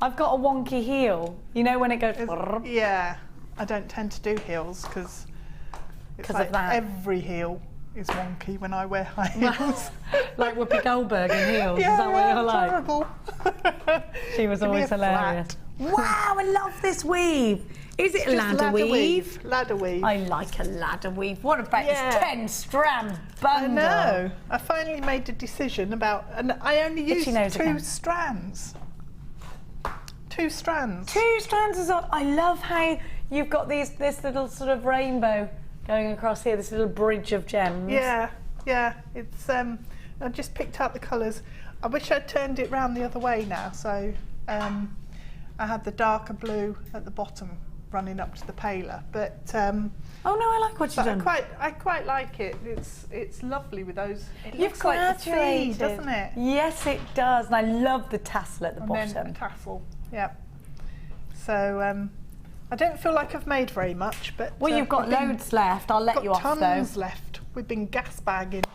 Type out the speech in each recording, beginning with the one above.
I've got a wonky heel. You know when it goes... Yeah, I don't tend to do heels because it's like of that. every heel is wonky when I wear high heels. Like Whoopi Goldberg in heels, Yeah, is that what you're like? terrible. She was always hilarious. Wow, I love this weave. Is it a ladder weave? Ladder weave. I like a ladder weave. What about this 10 strand bundle? I know. I finally made a decision about, and I only used 2 strands. 2 strands. 2 strands is all. I love how you've got this little sort of rainbow going across here, this little bridge of gems. Yeah, yeah. It's I just picked out the colours. I wish I'd turned it round the other way now. So I had the darker blue at the bottom running up to the paler, but oh no, I like what you've done. I quite like it. It's lovely with those. It You've looks like the graduated, sea, doesn't it? Yes, it does. And I love the tassel at the bottom. Then the tassel. Yeah. So I don't feel like I've made very much, but well, you've got loads left. I'll let you off though. Tons left. We've been gas bagging.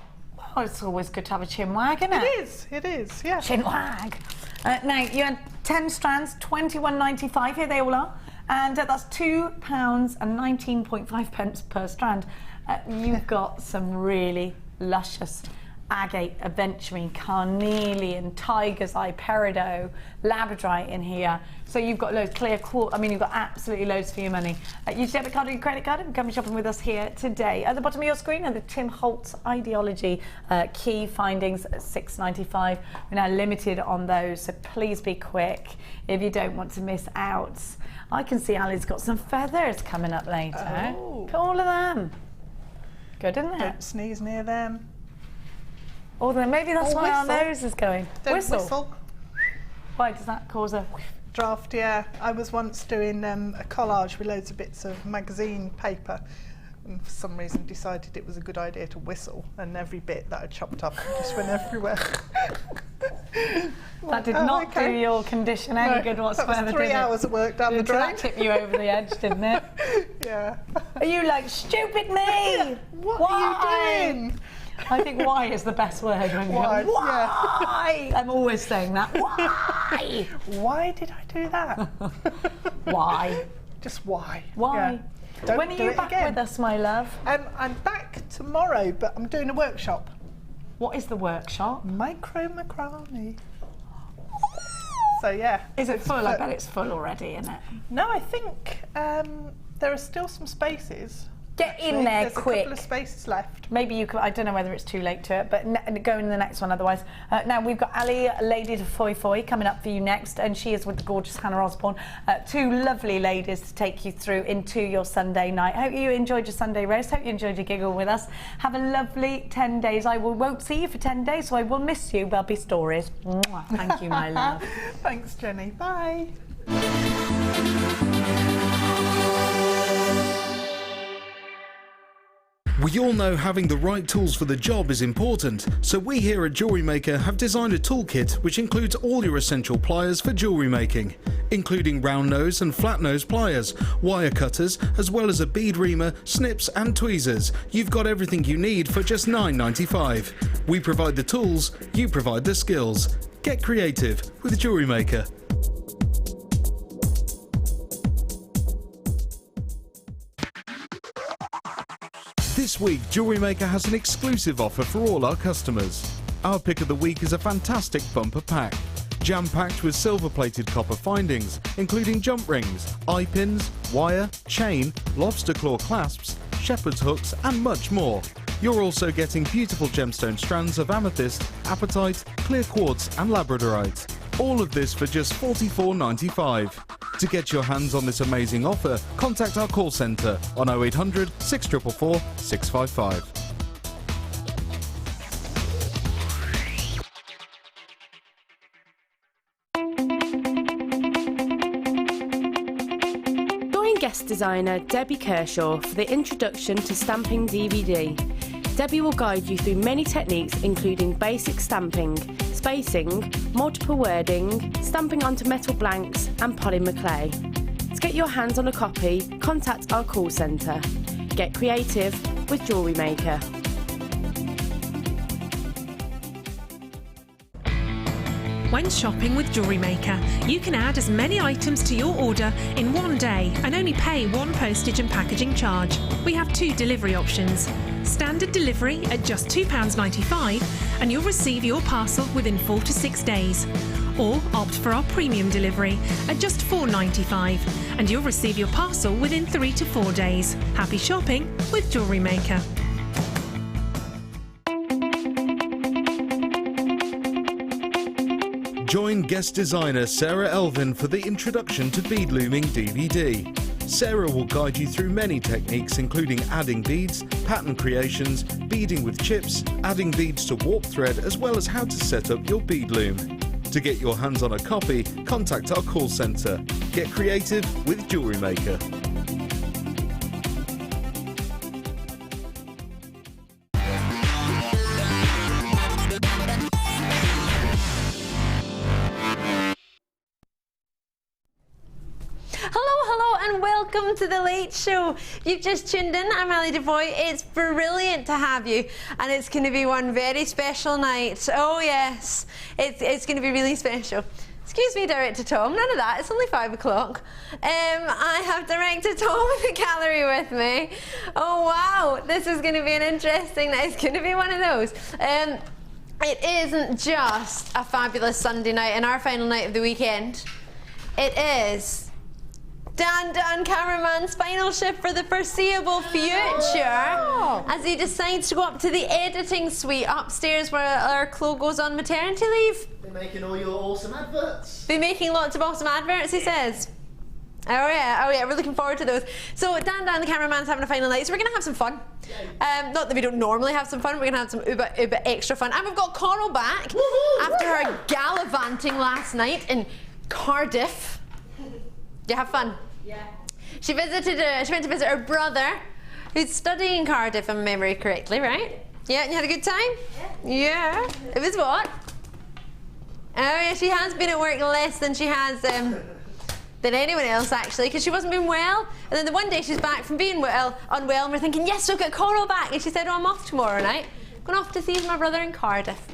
Oh, it's always good to have a chin wag, isn't it? It is. It is. Yeah. Chin wag. Now you had 10 strands, £21.95. Here they all are. And that's £2.19.5 per strand. You've got some really luscious agate, aventurine, carnelian, tiger's eye, peridot, labradorite in here. So you've got loads, clear quartz. I mean, you've got absolutely loads for your money. Use debit card or your credit card and come shopping with us here today. At the bottom of your screen are the Tim Holtz Ideology key findings at $6.95. We're now limited on those, so please be quick if you don't want to miss out. I can see Ali's got some feathers coming up later. Oh. Look at all of them. Good, isn't it? Don't sneeze near them. Or then maybe that's why our whistle. nose is going. Don't whistle. Why does that cause a draft? Yeah, I was once doing a collage with loads of bits of magazine paper, and for some reason decided it was a good idea to whistle, and every bit that I chopped up just went everywhere. That did not do your condition any good whatsoever. That was 3 hours of work down the drain. That tipped you over the edge, didn't it? Yeah. Are you like, stupid me? Yeah. What are you doing? I think why is the best word when you go, why? Yeah. I'm always saying that. Why? Why did I do that? Why? Just why? Why? Yeah. When are you back with us, my love? I'm back tomorrow, but I'm doing a workshop. What is the workshop? Micro macrame. So yeah. Is it full? I bet it's full already, isn't it? No, I think there are still some spaces. Get in there quick. There's a couple of spaces left. Maybe you could, I don't know whether it's too late to it, but go in the next one otherwise. Now we've got Ali Lady Defoy coming up for you next, and she is with the gorgeous Hanah Osborne. 2 lovely ladies to take you through into your Sunday night. Hope you enjoyed your Sunday roast. Hope you enjoyed your giggle with us. Have a lovely 10 days. I won't see you for 10 days, so I will miss you. There'll be stories. Mwah. Thank you, my love. Thanks, Jenny. Bye. We all know having the right tools for the job is important, so we here at JewelleryMaker have designed a toolkit which includes all your essential pliers for jewellery making, including round nose and flat nose pliers, wire cutters, as well as a bead reamer, snips and tweezers. You've got everything you need for just $9.95. We provide the tools, you provide the skills. Get creative with JewelleryMaker. This week, JewelleryMaker has an exclusive offer for all our customers. Our pick of the week is a fantastic bumper pack, jam-packed with silver-plated copper findings, including jump rings, eye pins, wire, chain, lobster claw clasps, shepherd's hooks, and much more. You're also getting beautiful gemstone strands of amethyst, apatite, clear quartz, and labradorite. All of this for just $44.95. To get your hands on this amazing offer, contact our call centre on 0800 644 655. Join guest designer Debbie Kershaw for the Introduction to Stamping DVD. Debbie will guide you through many techniques including basic stamping, spacing, multiple wording, stamping onto metal blanks and polymer clay. To get your hands on a copy, contact our call centre. Get creative with JewelleryMaker. When shopping with JewelleryMaker, you can add as many items to your order in one day and only pay one postage and packaging charge. We have 2 delivery options. Standard delivery at just £2.95 and you'll receive your parcel within 4 to 6 days. Or opt for our premium delivery at just £4.95 and you'll receive your parcel within 3 to 4 days. Happy shopping with JewelleryMaker. Join guest designer Sarah Elvin for the Introduction to Bead Looming DVD. Sarah will guide you through many techniques including adding beads, pattern creations, beading with chips, adding beads to warp thread, as well as how to set up your bead loom. To get your hands on a copy, contact our call centre. Get creative with JewelleryMaker. Welcome to the Late Show. You've just tuned in. I'm Ali Defoy. It's brilliant to have you, and it's going to be one very special night. Oh yes, it's going to be really special. Excuse me, Director Tom. None of that. It's only 5 o'clock. I have Director Tom in the gallery with me. Oh wow, this is going to be an interesting night. It's going to be one of those. It isn't just a fabulous Sunday night and our final night of the weekend. It is Dan cameraman's final shift for the foreseeable future as he decides to go up to the editing suite upstairs where our Chloe goes on maternity leave. They're making all your awesome adverts. Be making lots of awesome adverts, he says. Oh yeah, we're looking forward to those. So Dan the cameraman's having a final night, so we're going to have some fun. Not that we don't normally have some fun, we're going to have some uber extra fun. And we've got Coral back after her gallivanting last night in Cardiff. You have fun? Yeah. She went to visit her brother, who's studying in Cardiff, if I remember correctly, right? Yeah, and you had a good time? Yeah. It was what? Oh yeah, she has been at work less than she has than anyone else actually, because she wasn't being well. And then the one day she's back from being unwell, and we're thinking, yes, we'll get Coral back. And she said, oh, I'm off tomorrow night. Going off to see my brother in Cardiff.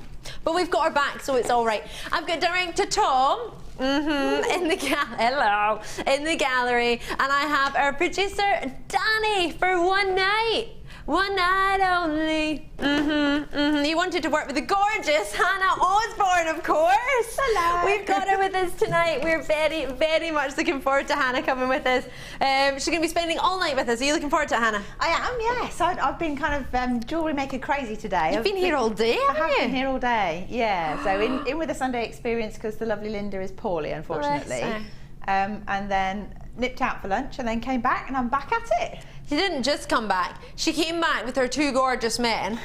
But we've got her back, so it's all right. I've got Director Tom. In the gallery, and I have our producer Danny for one night only. You wanted to work with the gorgeous Hanah Osborne, of course. Hello. We've got her with us tonight. We're very, very much looking forward to Hanah coming with us. She's going to be spending all night with us. Are you looking forward to it, Hanah? I am, yes. I've been kind of JewelleryMaker crazy today. You've been here all day, haven't you? I have been here all day, yeah. So in with the Sunday experience because the lovely Linda is poorly, unfortunately. And then nipped out for lunch and then came back and I'm back at it. She didn't just come back. She came back with her 2 gorgeous men.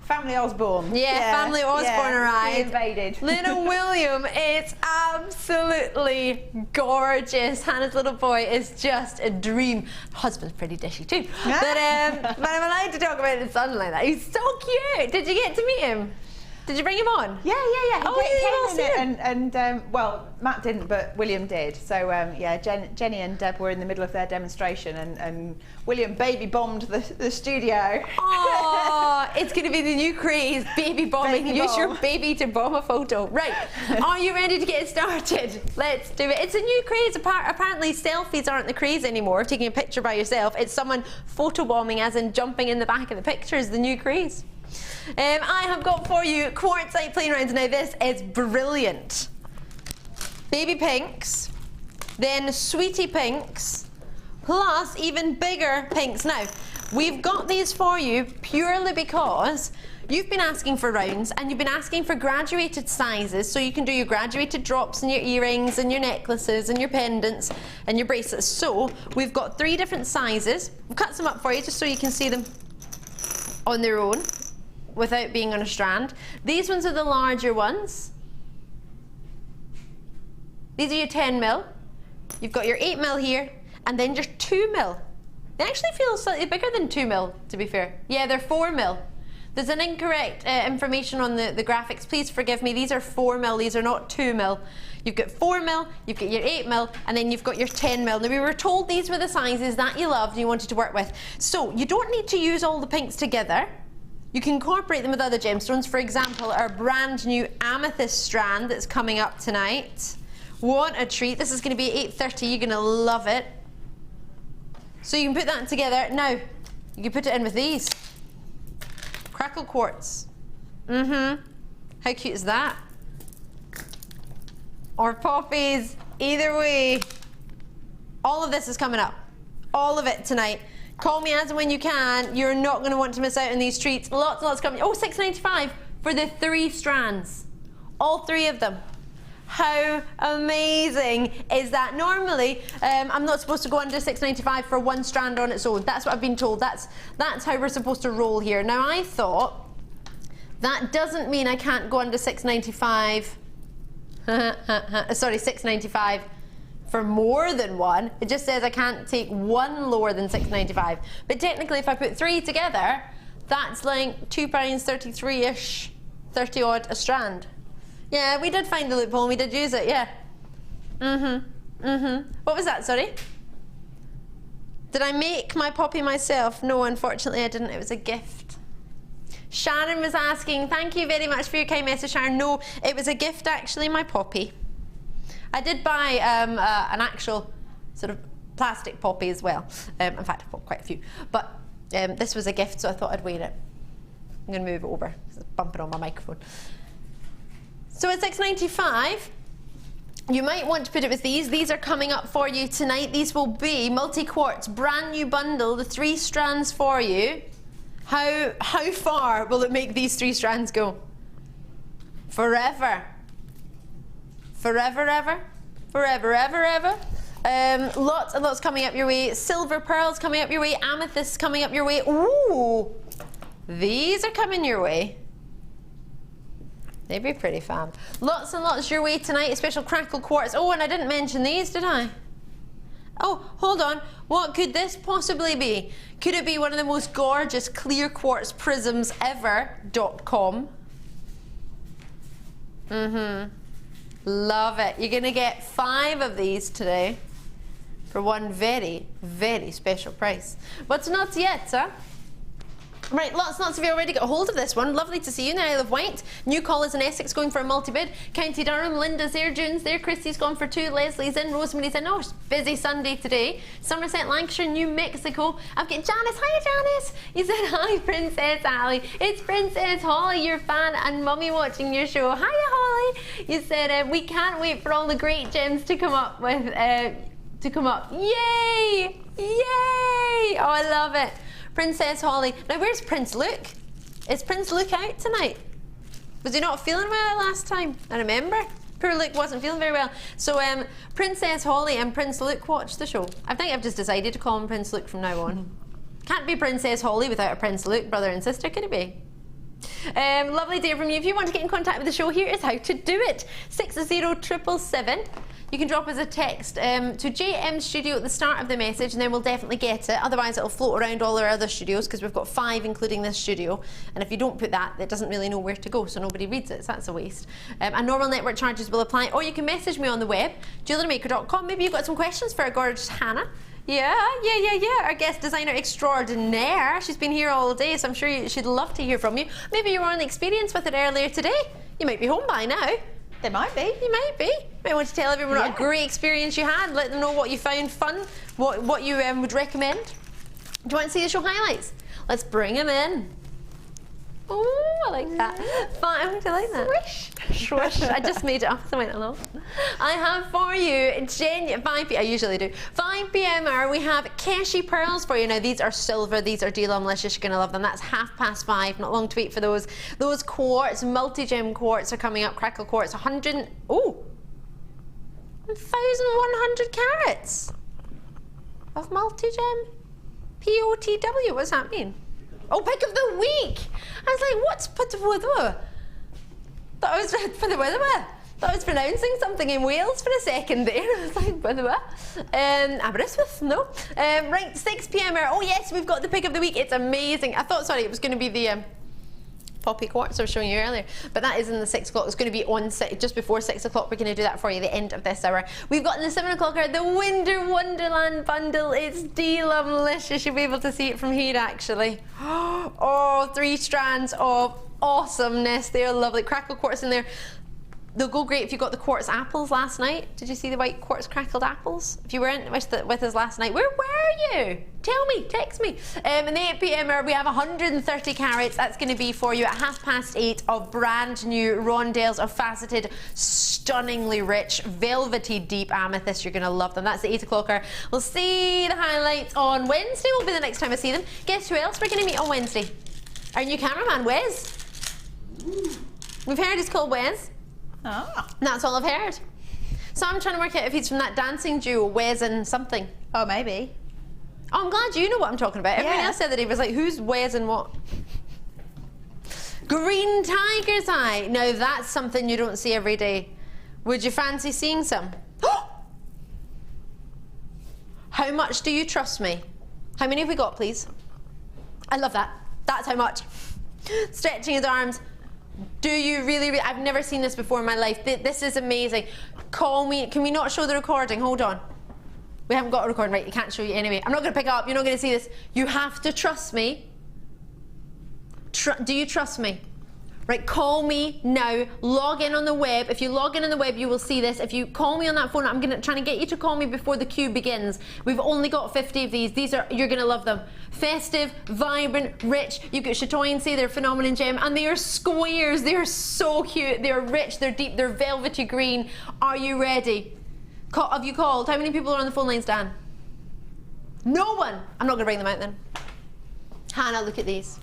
Family Osborne. Yeah, Family Osborne arrived. Invaded. Little William is absolutely gorgeous. Hannah's little boy is just a dream. Husband's pretty dishy too. But I'm allowed to talk about his son like that. He's so cute. Did you get to meet him? Did you bring him on? Yeah. Oh, he came in and well, Matt didn't, but William did. So yeah, Jenny and Deb were in the middle of their demonstration, and William baby bombed the studio. Oh, it's going to be the new craze, baby bombing. Use your baby to bomb a photo. Right, are you ready to get started? Let's do it. It's a new craze. Apparently, selfies aren't the craze anymore. Taking a picture by yourself. It's someone photo bombing, as in jumping in the back of the picture, is the new craze. I have got for you Quartzite plain rounds. Now this is brilliant. Baby pinks, then sweetie pinks, plus even bigger pinks. Now, we've got these for you purely because you've been asking for rounds and you've been asking for graduated sizes, so you can do your graduated drops and your earrings and your necklaces and your pendants and your bracelets. So we've got 3 different sizes. We've cut some up for you just so you can see them on their own without being on a strand. These ones are the larger ones. These are your 10mm. You've got your 8mm here, and then your 2mm. They actually feel slightly bigger than 2mm, to be fair. Yeah, they're 4mm. There's an incorrect information on the graphics. Please forgive me. These are 4mm. These are not 2mm. You've got 4mm, you've got your 8mm, and then you've got your 10mm. Now, we were told these were the sizes that you loved and you wanted to work with. So you don't need to use all the pinks together. You can incorporate them with other gemstones. For example, our brand new amethyst strand that's coming up tonight. What a treat. This is going to be 8:30. You're going to love it. So you can put that together. Now, you can put it in with these. Crackle quartz. How cute is that? Or poppies. Either way. All of this is coming up. All of it tonight. Call me as and when you can. You're not going to want to miss out on these treats. Lots and lots coming. Oh, $6.95 for the 3 strands. All 3 of them. How amazing is that? Normally, I'm not supposed to go under $6.95 for 1 strand on its own. That's what I've been told. That's how we're supposed to roll here. Now, I thought that doesn't mean I can't go under $6.95. Sorry, $6.95 for more than 1. It just says I can't take 1 lower than $6.95. But technically, if I put 3 together, that's like £2.33-ish, 30 odd a strand. Yeah, we did find the loophole and we did use it, yeah. What was that, sorry? Did I make my poppy myself? No, unfortunately I didn't. It was a gift. Sharon was asking, thank you very much for your kind message, Sharon. No, it was a gift actually, my poppy. I did buy an actual sort of plastic poppy as well. In fact, I bought quite a few. But this was a gift, so I thought I'd wear it. I'm going to move it over. It's bumping on my microphone. So at $6.95, you might want to put it with these. These are coming up for you tonight. These will be multi-quartz, brand new bundle, the 3 strands for you. How far will it make these 3 strands go? Forever. Forever, ever. Forever, ever, ever. Lots and lots coming up your way. Silver pearls coming up your way. Amethysts coming up your way. Ooh, these are coming your way. They'd be pretty fab. Lots and lots your way tonight. A special crackle quartz. Oh, and I didn't mention these, did I? Oh, hold on. What could this possibly be? Could it be one of the most gorgeous clear quartz prisms ever.com? Love it. You're going to get 5 of these today for one very, very special price. What's nuts yet, huh? Right, lots and lots of you already got a hold of this one. Lovely to see you in the Isle of Wight. New callers in Essex going for a multi-bid. County Durham, Linda's there, June's there, Christy's gone for 2, Leslie's in, Rosemary's in. Oh, it's busy Sunday today. Somerset, Lancashire, New Mexico. I've got Janice. Hi, Janice. You said, hi, Princess Ali. It's Princess Holly, your fan and mummy watching your show. Hiya, Holly. You said, we can't wait for all the great gems to come up with, Yay! Yay! Oh, I love it. Princess Holly. Now, where's Prince Luke? Is Prince Luke out tonight? Was he not feeling well last time? I remember. Poor Luke wasn't feeling very well. So, Princess Holly and Prince Luke watch the show. I think I've just decided to call him Prince Luke from now on. Can't be Princess Holly without a Prince Luke, brother and sister, can it be? Lovely to hear from you. If you want to get in contact with the show, here is how to do it. 60777. You can drop us a text to JM Studio at the start of the message and then we'll definitely get it. Otherwise it'll float around all our other studios because we've got 5 including this studio. And if you don't put that, it doesn't really know where to go, so nobody reads it, so that's a waste. And normal network charges will apply. Or you can message me on the web, JewelleryMaker.com. Maybe you've got some questions for our gorgeous Hanah. Yeah, our guest designer extraordinaire. She's been here all day, so I'm sure she'd love to hear from you. Maybe you were on the experience with it earlier today. You might be home by now. They might be. You might be. You might want to tell everyone what a great experience you had. Let them know what you found fun, what you would recommend. Do you want to see the show highlights? Let's bring them in. Oh, I like that. Fine, do you like that? Swish. Swish. I just made it up as I went along. I have for you, 5 p.m. I usually do. 5 p.m. hour, we have Keshi Pearls for you. Now, these are silver. These are delumlicious. You're going to love them. That's 5:30. Not long to wait for those. Those quartz, multi-gem quartz are coming up. Crackle quartz, 1,100 carats of multi-gem. POTW, what's that mean? Oh, pick of the week! I was like, what's put with Thought I was pronouncing something in Wales for a second there. I was like, Aberystwyth, no. Right, 6 p.m. Oh yes, we've got the pick of the week. It's amazing. I thought, sorry, it was going to be the Poppy Quartz I was showing you earlier, but that is in the 6 o'clock. It's going to be on just before 6 o'clock. We're going to do that for you at the end of this hour. We've got in the 7 o'clock hour the Winter Wonderland bundle. It's delicious. You'll be able to see it from here actually. Oh, 3 strands of awesomeness. They're lovely. Crackle quartz in there. They'll go great if you got the quartz apples last night. Did you see the white quartz crackled apples? If you weren't with us last night, where were you? Tell me, text me. In the 8 p.m. hour, we have 130 carats. That's going to be for you at 8:30 of brand new Rondelles of faceted, stunningly rich, velvety deep amethyst. You're going to love them. That's the 8 o'clock hour. We'll see the highlights on Wednesday. Will be the next time I see them. Guess who else we're going to meet on Wednesday? Our new cameraman, Wes. We've heard he's called Wes. Oh. That's all I've heard. So I'm trying to work out if he's from that dancing duo, Wes and something. Oh, maybe. Oh, I'm glad you know what I'm talking about. Everyone Yeah. else said that he was like, who's Wes and what? Green tiger's eye. Now that's something you don't see every day. Would you fancy seeing some? How much do you trust me? How many have we got, please? I love that. That's how much. Stretching his arms. Do you really? I've never seen this before in my life. This is amazing. Call me. Can we not show the recording? Hold on. We haven't got a recording. Right, you can't show you anyway. I'm not going to pick it up. You're not going to see this. You have to trust me. Do you trust me? Right, call me now. Log in on the web. If you log in on the web, you will see this. If you call me on that phone, I'm trying to get you to call me before the queue begins. We've only got 50 of these. You're going to love them. Festive, vibrant, rich. You've got chatoyancy, they're phenomenal gem, and they are squares. They are so cute. They are rich, they're deep, they're velvety green. Are you ready? Have you called? How many people are on the phone lines, Dan? No one. I'm not going to bring them out then. Hannah, look at these.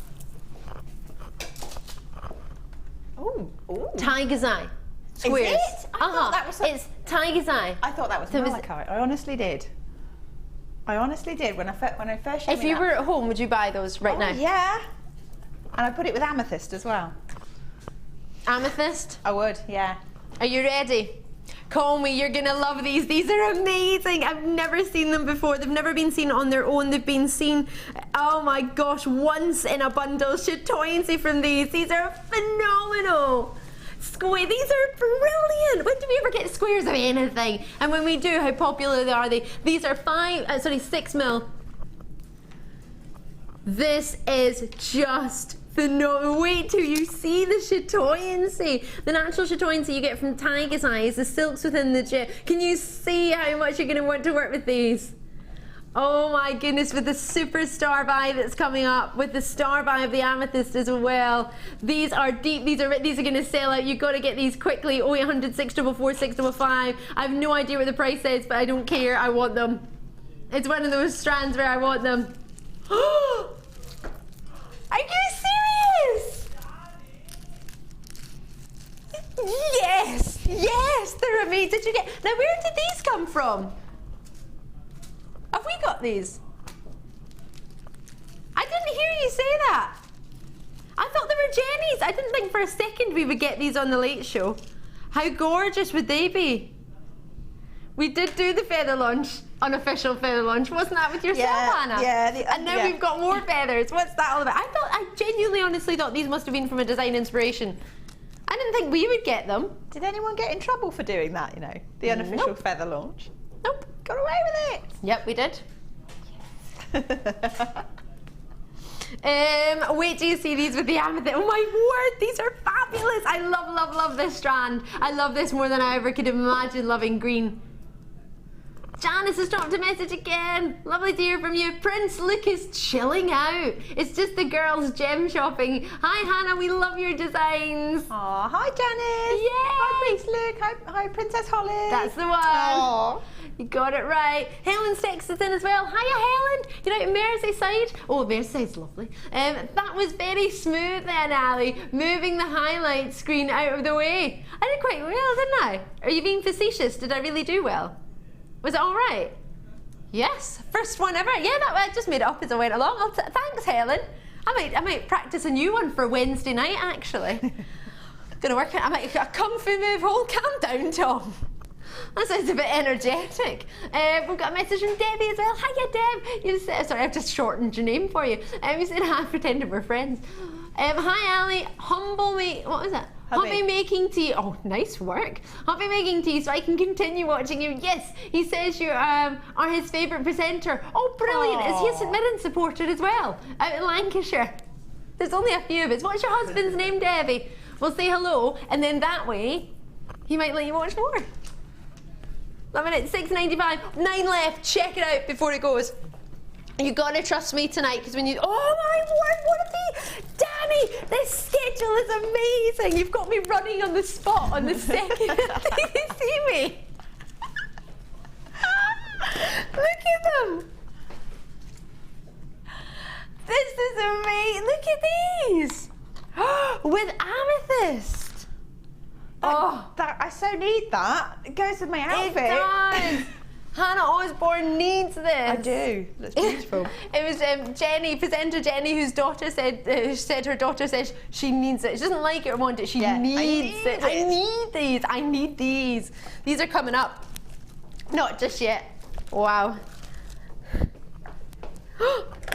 Oh, Tiger's eye. Squares. Is it? I thought that was It's tiger's eye. I thought that was malachite. I honestly did. I honestly did when I first showed If you were at home, would you buy those right now? Yeah. And I put it with amethyst as well. Amethyst? I would, yeah. Are you ready? Call me, you're gonna love these. These are amazing. I've never seen them before. They've never been seen on their own. They've been seen, oh my gosh, once in a bundle. Chatoyancy from these. These are phenomenal. These are brilliant. When do we ever get squares of anything? And when we do, how popular are they? These are 6 mil. This is just phenomenal. Wait till you see the chatoyancy. The natural chatoyancy you get from tiger's eyes, the silks within the gem. Can you see how much you're going to want to work with these? Oh my goodness, with the super starbuy that's coming up, with the starbuy of the amethyst as well. These are deep, these are going to sell out. You've got to get these quickly. 0800 644 655. I have no idea what the price is, but I don't care. I want them. It's one of those strands where I want them. Are you serious? Yes, yes, they're amazing. Did you get? Now, where did these come from? Have we got these? I didn't hear you say that. I thought they were Jenny's. I didn't think for a second we would get these on the Late Show. How gorgeous would they be? We did do the feather launch, unofficial feather launch. Wasn't that with yourself, Hannah? Yeah. And now we've got more feathers. What's that all about? I genuinely, honestly thought these must have been from a design inspiration. I didn't think we would get them. Did anyone get in trouble for doing that, you know? The unofficial feather launch? Nope. Got away with it. Yep, we did. Wait till you see these with the amethyst. Oh my word, these are fabulous. I love this strand. I love this more than I ever could imagine loving green. Janice has dropped a message again. Lovely to hear from you. Prince Luke is chilling out. It's just the girls gem shopping. Hi Hannah, we love your designs. Aw, hi Janice. Yay. Hi Prince Luke. Hi Princess Holly. That's the one. Aww. You got it right. Helen's texted in as well. Hiya Helen. You're out in Merseyside. Oh, Merseyside's lovely. That was very smooth then, Ali. Moving the highlight screen out of the way. I did quite well, didn't I? Are you being facetious? Did I really do well? Was it all right? Yes, first one ever. Yeah, I just made it up as I went along. Thanks, Helen. I might practice a new one for Wednesday night, actually. Gonna work it. I might a kung fu move. Hold, calm down, Tom. That sounds a bit energetic. We've got a message from Debbie as well. Hiya, Deb. You said, sorry, I've just shortened your name for you. You said, pretended we're friends. Hi Ali, what is it? Hubby making tea. Oh, nice work. Hubby making tea so I can continue watching you. Yes, he says you are his favourite presenter. Oh, brilliant. Aww. Is he a St Mirren supporter as well? Out in Lancashire. There's only a few of us. What's your husband's name, Debbie? We'll say hello, and then that way, he might let you watch more. 11 minutes, 6:95, 9 left. Check it out before it goes. You gotta trust me tonight, because when you, oh my word, what are they? Danny, this schedule is amazing. You've got me running on the spot on the second. Can you see me? Look at them. This is amazing. Look at these. With amethyst. I so need that. It goes with my outfit. It does. Hanah Osborne needs this. I do. That's beautiful. It was presenter Jenny, whose daughter said her daughter says she needs it. She doesn't like it or want it. She needs it. I need these. I need these. These are coming up. Not just yet. Wow.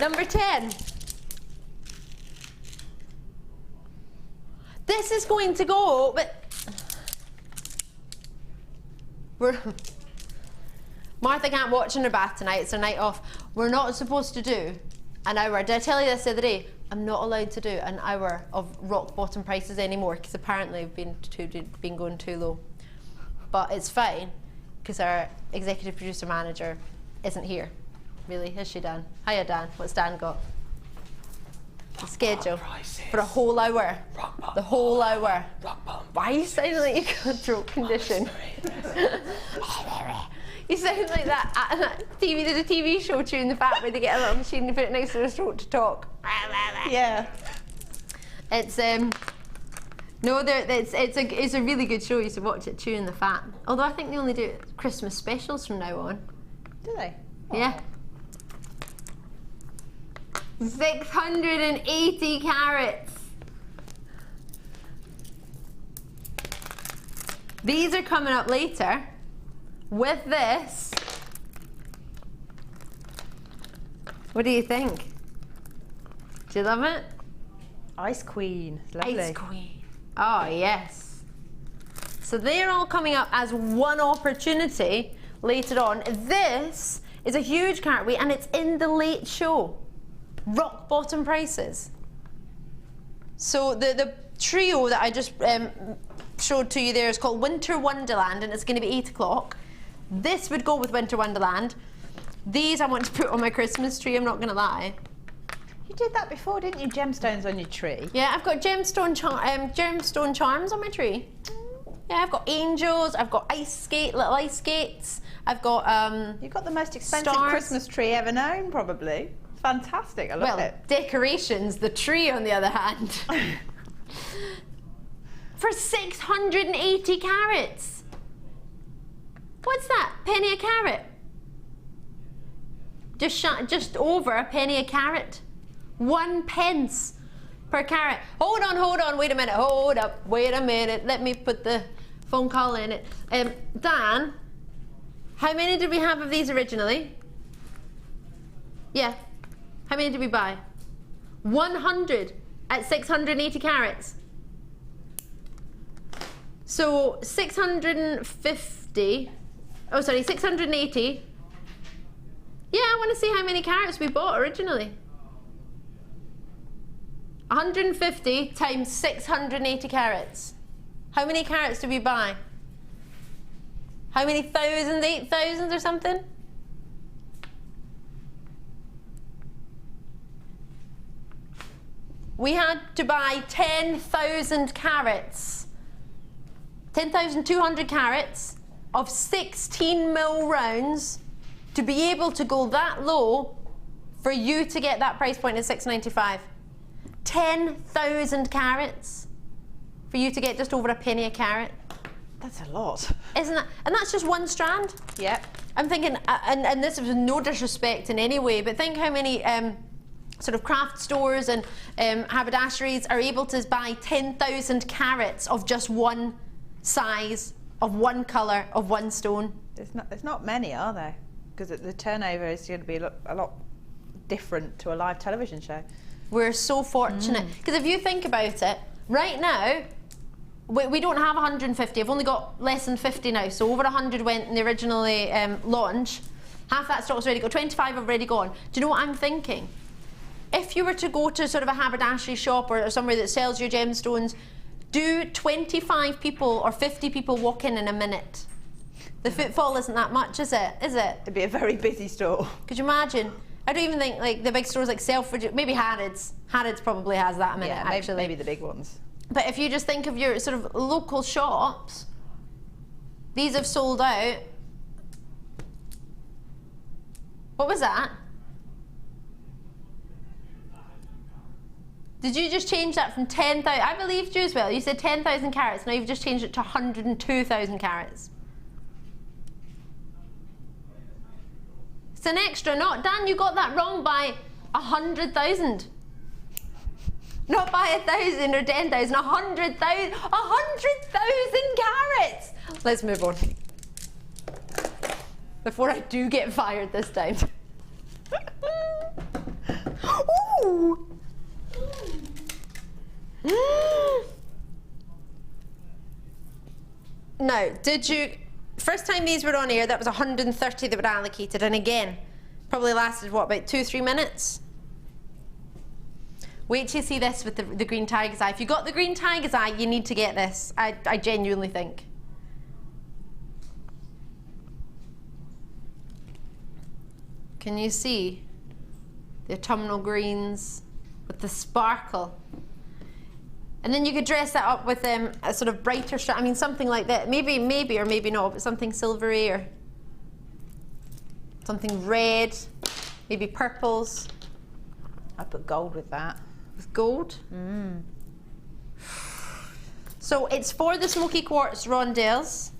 Number 10. This is going to go, but Martha can't watch in her bath tonight. It's her night off. We're not supposed to do an hour. Did I tell you this the other day? I'm not allowed to do an hour of rock bottom prices anymore because apparently we've been going too low. But it's fine because our executive producer manager isn't here. Really, is she, Dan? Hiya, Dan. What's Dan got? The schedule for a whole hour. The whole hour. Why are you sounding like you got a throat condition? You sound like that TV. There's a TV show, Chewing the Fat, where they get a little machine and put it next to their throat to talk. Yeah. It's it's a really good show. You should watch it, Chewing the Fat. Although I think they only do Christmas specials from now on. Do they? Oh. Yeah. 680 carats. These are coming up later with this. What do you think? Do you love it? Ice Queen. Lovely. Ice Queen. Oh, yes. So they're all coming up as one opportunity later on. This is a huge carat weight and it's in the late show. Rock bottom prices. So the trio that I just showed to you there is called Winter Wonderland and it's going to be 8 o'clock. This would go with Winter Wonderland. These I want to put on my Christmas tree, I'm not going to lie. You did that before, didn't you? Gemstones on your tree. Yeah, I've got gemstone charms on my tree. Yeah, I've got angels, I've got little ice skates. I've got You've got the most expensive stars. Christmas tree ever known, probably. Fantastic, I love it. Decorations, the tree on the other hand. For 680 carats. What's that? Penny a carat? Just over a penny a carat. 1 pence per carat. Hold on, wait a minute, hold up, wait a minute. Let me put the phone call in it. Dan, how many did we have of these originally? Yeah. How many did we buy? 100 at 680 carats. So 650, 680. Yeah, I want to see how many carats we bought originally. 150 times 680 carats. How many carats did we buy? How many thousands, 8,000 or something? We had to buy 10,000 carats, 10,200 carats of 16 mil rounds to be able to go that low for you to get that price point at $6.95. 10,000 carats for you to get just over a penny a carat. That's a lot. Isn't that? And that's just one strand. Yep. I'm thinking, and this is no disrespect in any way, but think how many sort of craft stores and haberdasheries are able to buy 10,000 carats of just one size, of one colour, of one stone. There's not many, are there? Because the turnover is going to be a lot different to a live television show. We're so fortunate. Because if you think about it, right now, we don't have 150. I've only got less than 50 now. So over 100 went in the originally launch. Half that stock's already gone. 25 have already gone. Do you know what I'm thinking? If you were to go to sort of a haberdashery shop or somewhere that sells your gemstones, do 25 people or 50 people walk in a minute? The footfall isn't that much, is it? Is it? It'd be a very busy store. Could you imagine? I don't even think like the big stores like Selfridge, maybe Harrods. Harrods probably has that a minute, Yeah, actually. maybe the big ones. But if you just think of your sort of local shops, these have sold out. What was that? Did you just change that from 10,000? I believed you as well. You said 10,000 carats. Now you've just changed it to 102,000 carats. It's an extra knot. Dan, you got that wrong by 100,000. Not by 1,000 or 10,000, 100,000. 100,000 carats. Let's move on. Before I do get fired this time. Ooh. Now, did you... First time these were on air, that was 130 that were allocated, and again, probably lasted, what, about 2-3 minutes? Wait till you see this with the green tiger's eye. If you got the green tiger's eye, you need to get this. I genuinely think. Can you see the autumnal greens with the sparkle? And then you could dress that up with a sort of brighter strand. I mean, something like that. Maybe or maybe not, but something silvery or something red, maybe purples. I put gold with that. With gold? So it's for the Smokey Quartz Rondelles.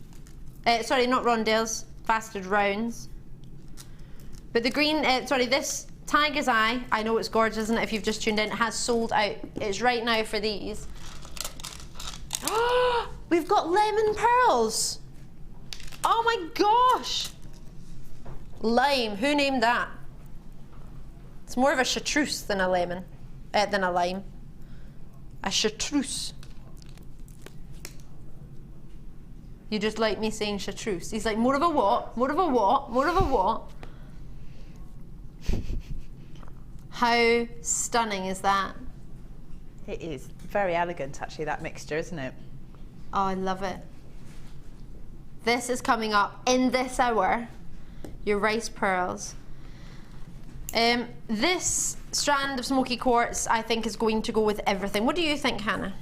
Sorry, not Rondelles, faceted rounds. But the green, this Tiger's Eye, I know it's gorgeous, isn't it? If you've just tuned in, it has sold out. It's right now for these. We've got lemon pearls. Oh my gosh. Lime, who named that? It's more of a chartreuse than a lemon, than a lime. A chartreuse. You just like me saying chartreuse. He's like, more of a what? More of a what? More of a what? How stunning is that? It is very elegant, actually, that mixture, isn't it? Oh, I love it. This is coming up in this hour, your rice pearls. This strand of Smokey Quartz, I think, is going to go with everything. What do you think, Hannah?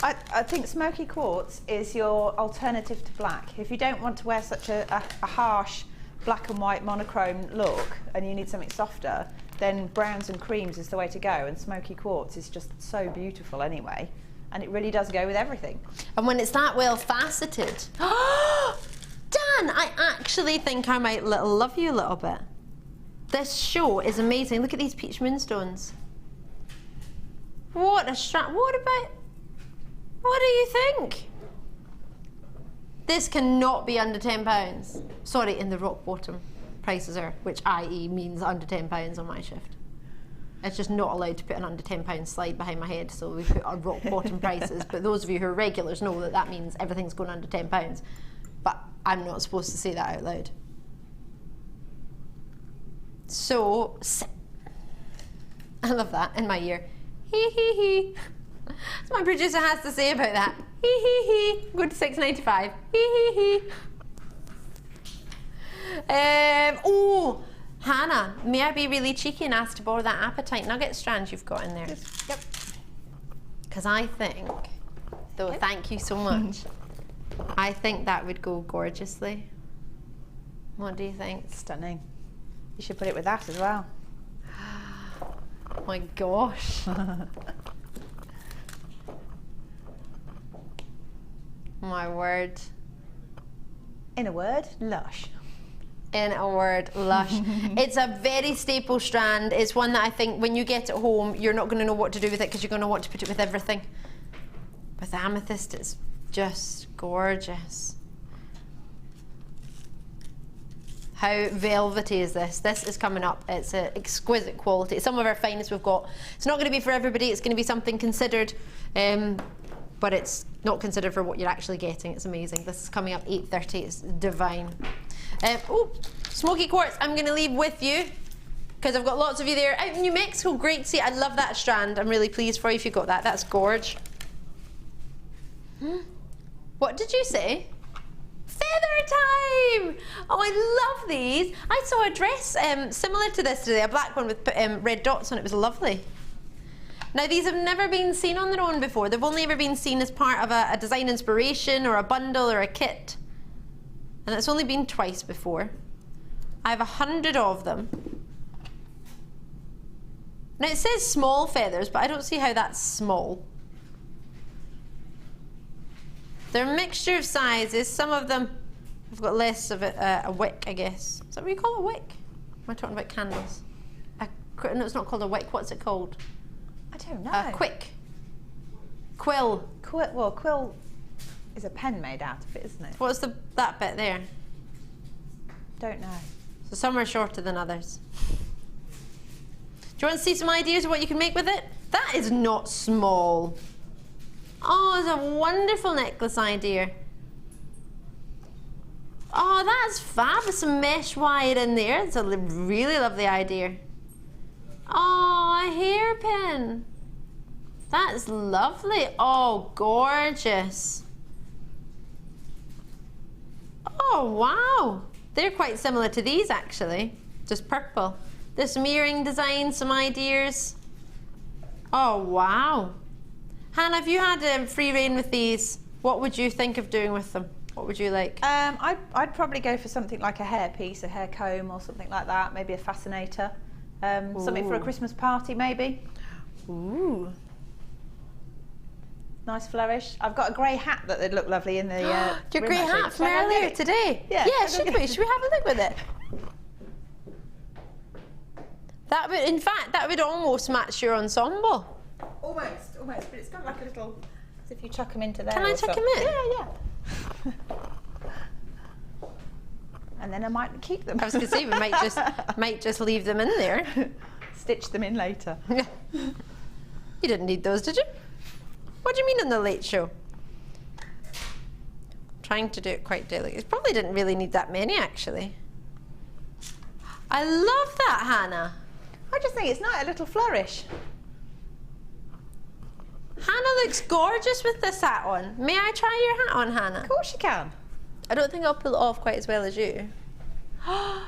I think Smokey Quartz is your alternative to black. If you don't want to wear such a harsh black and white monochrome look and you need something softer, then browns and creams is the way to go, and Smokey Quartz is just so beautiful anyway, and it really does go with everything. And when it's that well faceted, Dan, I actually think I might love you a little bit. This show is amazing. Look at these peach moonstones. What a strap. What do you think? This cannot be under £10. Sorry, in the rock bottom prices are, which i.e. means under £10 on my shift. It's just not allowed to put an under £10 slide behind my head, so we put our rock bottom prices. But those of you who are regulars know that that means everything's going under £10. But I'm not supposed to say that out loud. So, I love that in my ear. Hee hee hee. That's what my producer has to say about that. Hee hee hee. Go to $6.95. Hee hee hee. Oh, Hannah, may I be really cheeky and ask to borrow that apatite nugget strand you've got in there? Yep. Because I think, though, thank you so much, I think that would go gorgeously. What do you think? Stunning. You should put it with that as well. Oh my gosh. My word. In a word, lush. In a word, lush. It's a very staple strand. It's one that I think when you get it home, you're not going to know what to do with it because you're going to want to put it with everything. With amethyst, it's just gorgeous. How velvety is this? This is coming up. It's an exquisite quality. It's some of our finest we've got. It's not going to be for everybody. It's going to be something considered, but it's not considered for what you're actually getting. It's amazing. This is coming up 8:30. It's divine. Oh, Smokey Quartz, I'm going to leave with you because I've got lots of you there. Out in New Mexico, great to see. I love that strand. I'm really pleased for you if you got that. That's gorge. What did you say? Feather time! Oh, I love these. I saw a dress similar to this today, a black one with red dots on it. It was lovely. Now, these have never been seen on their own before. They've only ever been seen as part of a design inspiration or a bundle or a kit. And it's only been twice before. I have 100 of them. Now, it says small feathers, but I don't see how that's small. They're a mixture of sizes. Some of them have got less of a wick, I guess. Is that what you call a wick? Am I talking about candles? No, it's not called a wick. What's it called? I don't know. Quick. Quill. Well, quill is a pen made out of it, isn't it? What's that bit there? Don't know. So some are shorter than others. Do you want to see some ideas of what you can make with it? That is not small. Oh, it's a wonderful necklace idea. Oh, that's fab with some mesh wire in there. It's a really lovely idea. Oh, a hairpin. That's lovely. Oh, gorgeous. Oh, wow. They're quite similar to these, actually. Just purple. This mirroring design, some ideas. Oh, wow. Hannah, if you had free reign with these, what would you think of doing with them? What would you like? I'd probably go for something like a hairpiece, a hair comb or something like that. Maybe a fascinator. Something for a Christmas party, maybe. Ooh. Nice flourish. I've got a grey hat that would look lovely in the Your grey hat from earlier today? Yeah, should we? Should we have a look with it? That would, in fact, that would almost match your ensemble. Almost, but it's got like a little, as if you chuck them into there. Can I chuck them in? Yeah. And then I might keep them. I was going to say, we might just leave them in there. Stitch them in later. You didn't need those, did you? What do you mean in the late show? Trying to do it quite delicate. You probably didn't really need that many, actually. I love that, Hannah. I just think it's nice, a little flourish. Hannah looks gorgeous with this hat on. May I try your hat on, Hannah? Of course you can. I don't think I'll pull it off quite as well as you. I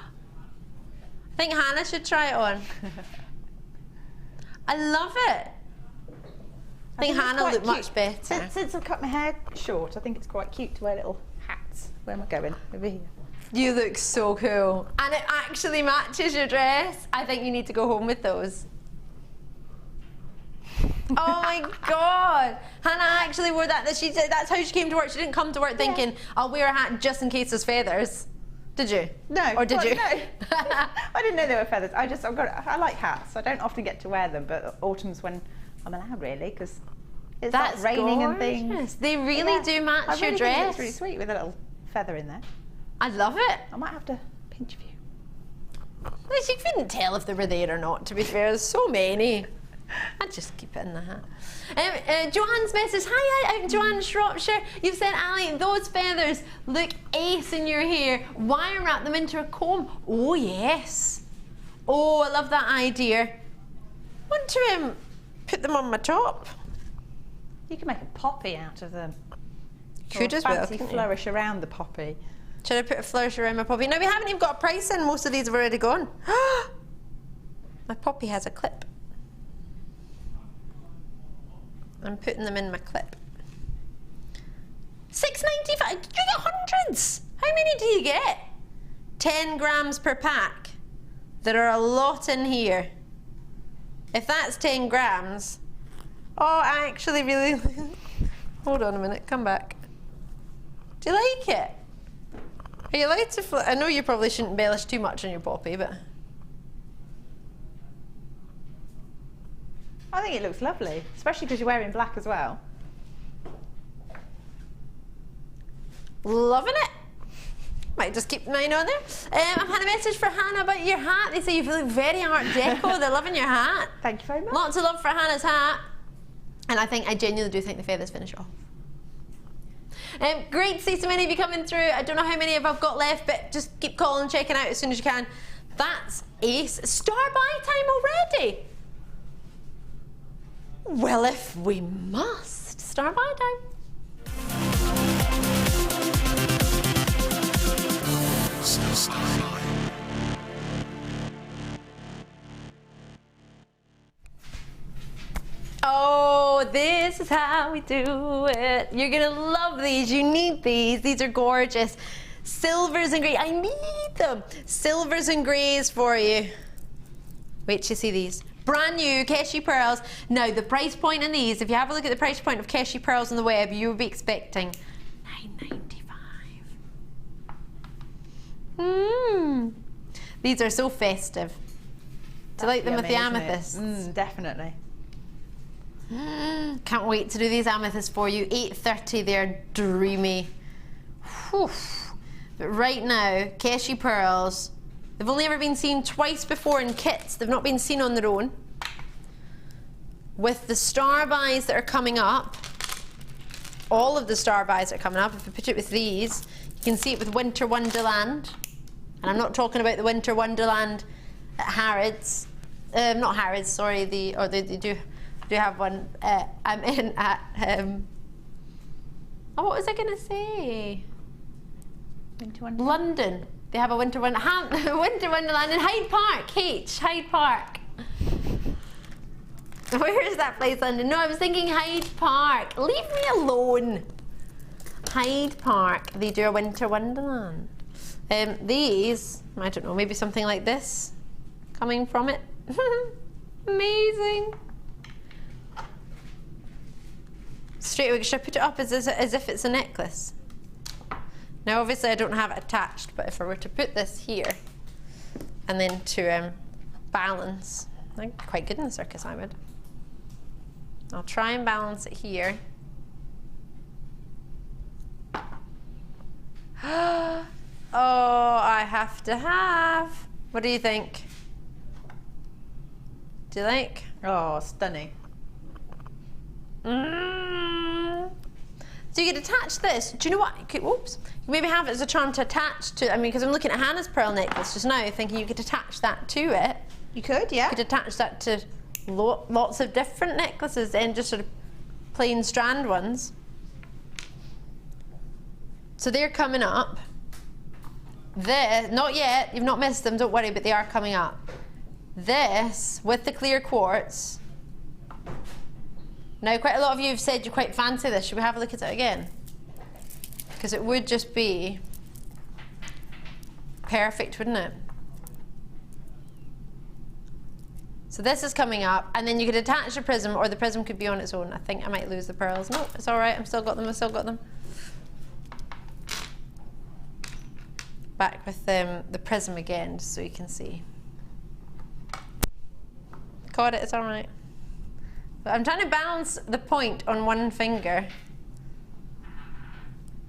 think Hannah should try it on. I love it. I think Hannah looked much better. Since I've cut my hair short, I think it's quite cute to wear little hats. Where am I going? Over here. You look so cool. And it actually matches your dress. I think you need to go home with those. Oh my God. Hannah actually wore that. That's how she came to work. She didn't come to work thinking, I'll wear a hat just in case there's feathers. Did you? No. Or did you? No. I didn't know there were feathers. I like hats. I don't often get to wear them, but autumn's when I'm allowed, really, because it's like raining gorgeous. And things. They really do match your dress. It's really sweet with a little feather in there. I love it. I might have to pinch a few. Well, you couldn't tell if they were there or not, to be fair. There's so many. I'd just keep it in the hat. Joanne's message, hi, Joanne Shropshire. You've said, Ali, those feathers look ace in your hair. Wire wrap them into a comb. Oh, yes. Oh, I love that idea. Want to put them on my top? You can make a poppy out of them. Could as well. Fancy flourish around the poppy. Should I put a flourish around my poppy? No, we haven't even got a price in. Most of these have already gone. My poppy has a clip. I'm putting them in my clip. $6.95. You get hundreds. How many do you get? 10 grams per pack. There are a lot in here. If that's 10 grams. Oh, I actually really. Hold on a minute. Come back. Do you like it? Are you allowed to? I know you probably shouldn't embellish too much on your poppy, but. I think it looks lovely, especially because you're wearing black as well. Loving it. Might just keep mine on there. I've had a message for Hanah about your hat. They say you look very Art Deco. They're loving your hat. Thank you very much. Lots of love for Hanah's hat. And I genuinely do think the feathers finish off. Great to see so many of you coming through. I don't know how many of I've got left, but just keep calling, checking out as soon as you can. That's ace. Starbuy time already. Well, if we must, starbuy time. Oh, this is how we do it. You're gonna love these. You need these. These are gorgeous. Silvers and grey. I need them. Silvers and greys for you. Wait till you see these. Brand new Keshi Pearls. Now, the price point in these, if you have a look at the price point of Keshi Pearls on the web, you will be expecting $9.95. These are so festive. Do you like them with the amethysts? Definitely. Can't wait to do these amethysts for you. 8.30, they're dreamy. Whew. But right now, Keshi Pearls, they've only ever been seen twice before in kits. They've not been seen on their own. With the starbuys that are coming up, all of the starbuys that are coming up, if we put it with these, you can see it with Winter Wonderland. And I'm not talking about the Winter Wonderland at Harrods. Not Harrods, sorry, they do have one. I'm in at, oh, what was I going to say? London. They have a Winter Wonderland in Hyde Park. Hyde Park. Where is that place, London? No, I was thinking Hyde Park. Leave me alone. Hyde Park. They do a Winter Wonderland. These, I don't know, maybe something like this coming from it. Amazing. Straight away, should I put it up as if it's a necklace? Now, obviously, I don't have it attached, but if I were to put this here and then to balance, I'm quite good in the circus, I would. I'll try and balance it here. Oh, I have to have. What do you think? Do you like? Oh, stunning. So you could attach this. Do you know what? You could, whoops. You maybe have it as a charm to attach to. I mean, because I'm looking at Hanah's pearl necklace just now, thinking you could attach that to it. You could, yeah. You could attach that to lots of different necklaces and just sort of plain strand ones. So they're coming up. This, not yet. You've not missed them. Don't worry, but they are coming up. This with the clear quartz. Now, quite a lot of you have said you quite fancy this. Should we have a look at it again? Because it would just be perfect, wouldn't it? So this is coming up, and then you could attach the prism, or the prism could be on its own. I think I might lose the pearls. No, it's all right. I've still got them. I've still got them. Back with the prism again, just so you can see. Got it. It's all right. But I'm trying to balance the point on one finger.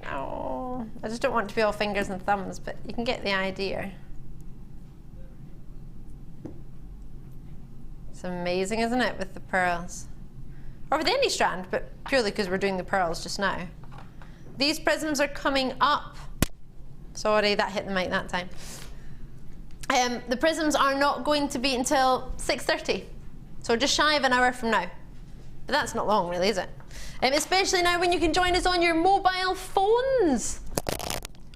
Oh, I just don't want it to be all fingers and thumbs, but you can get the idea. It's amazing, isn't it, with the pearls? Or with any strand, but purely because we're doing the pearls just now. These prisms are coming up. Sorry, that hit the mic that time. The prisms are not going to be until 6:30. So just shy of an hour from now. But that's not long, really, is it? Especially now when you can join us on your mobile phones.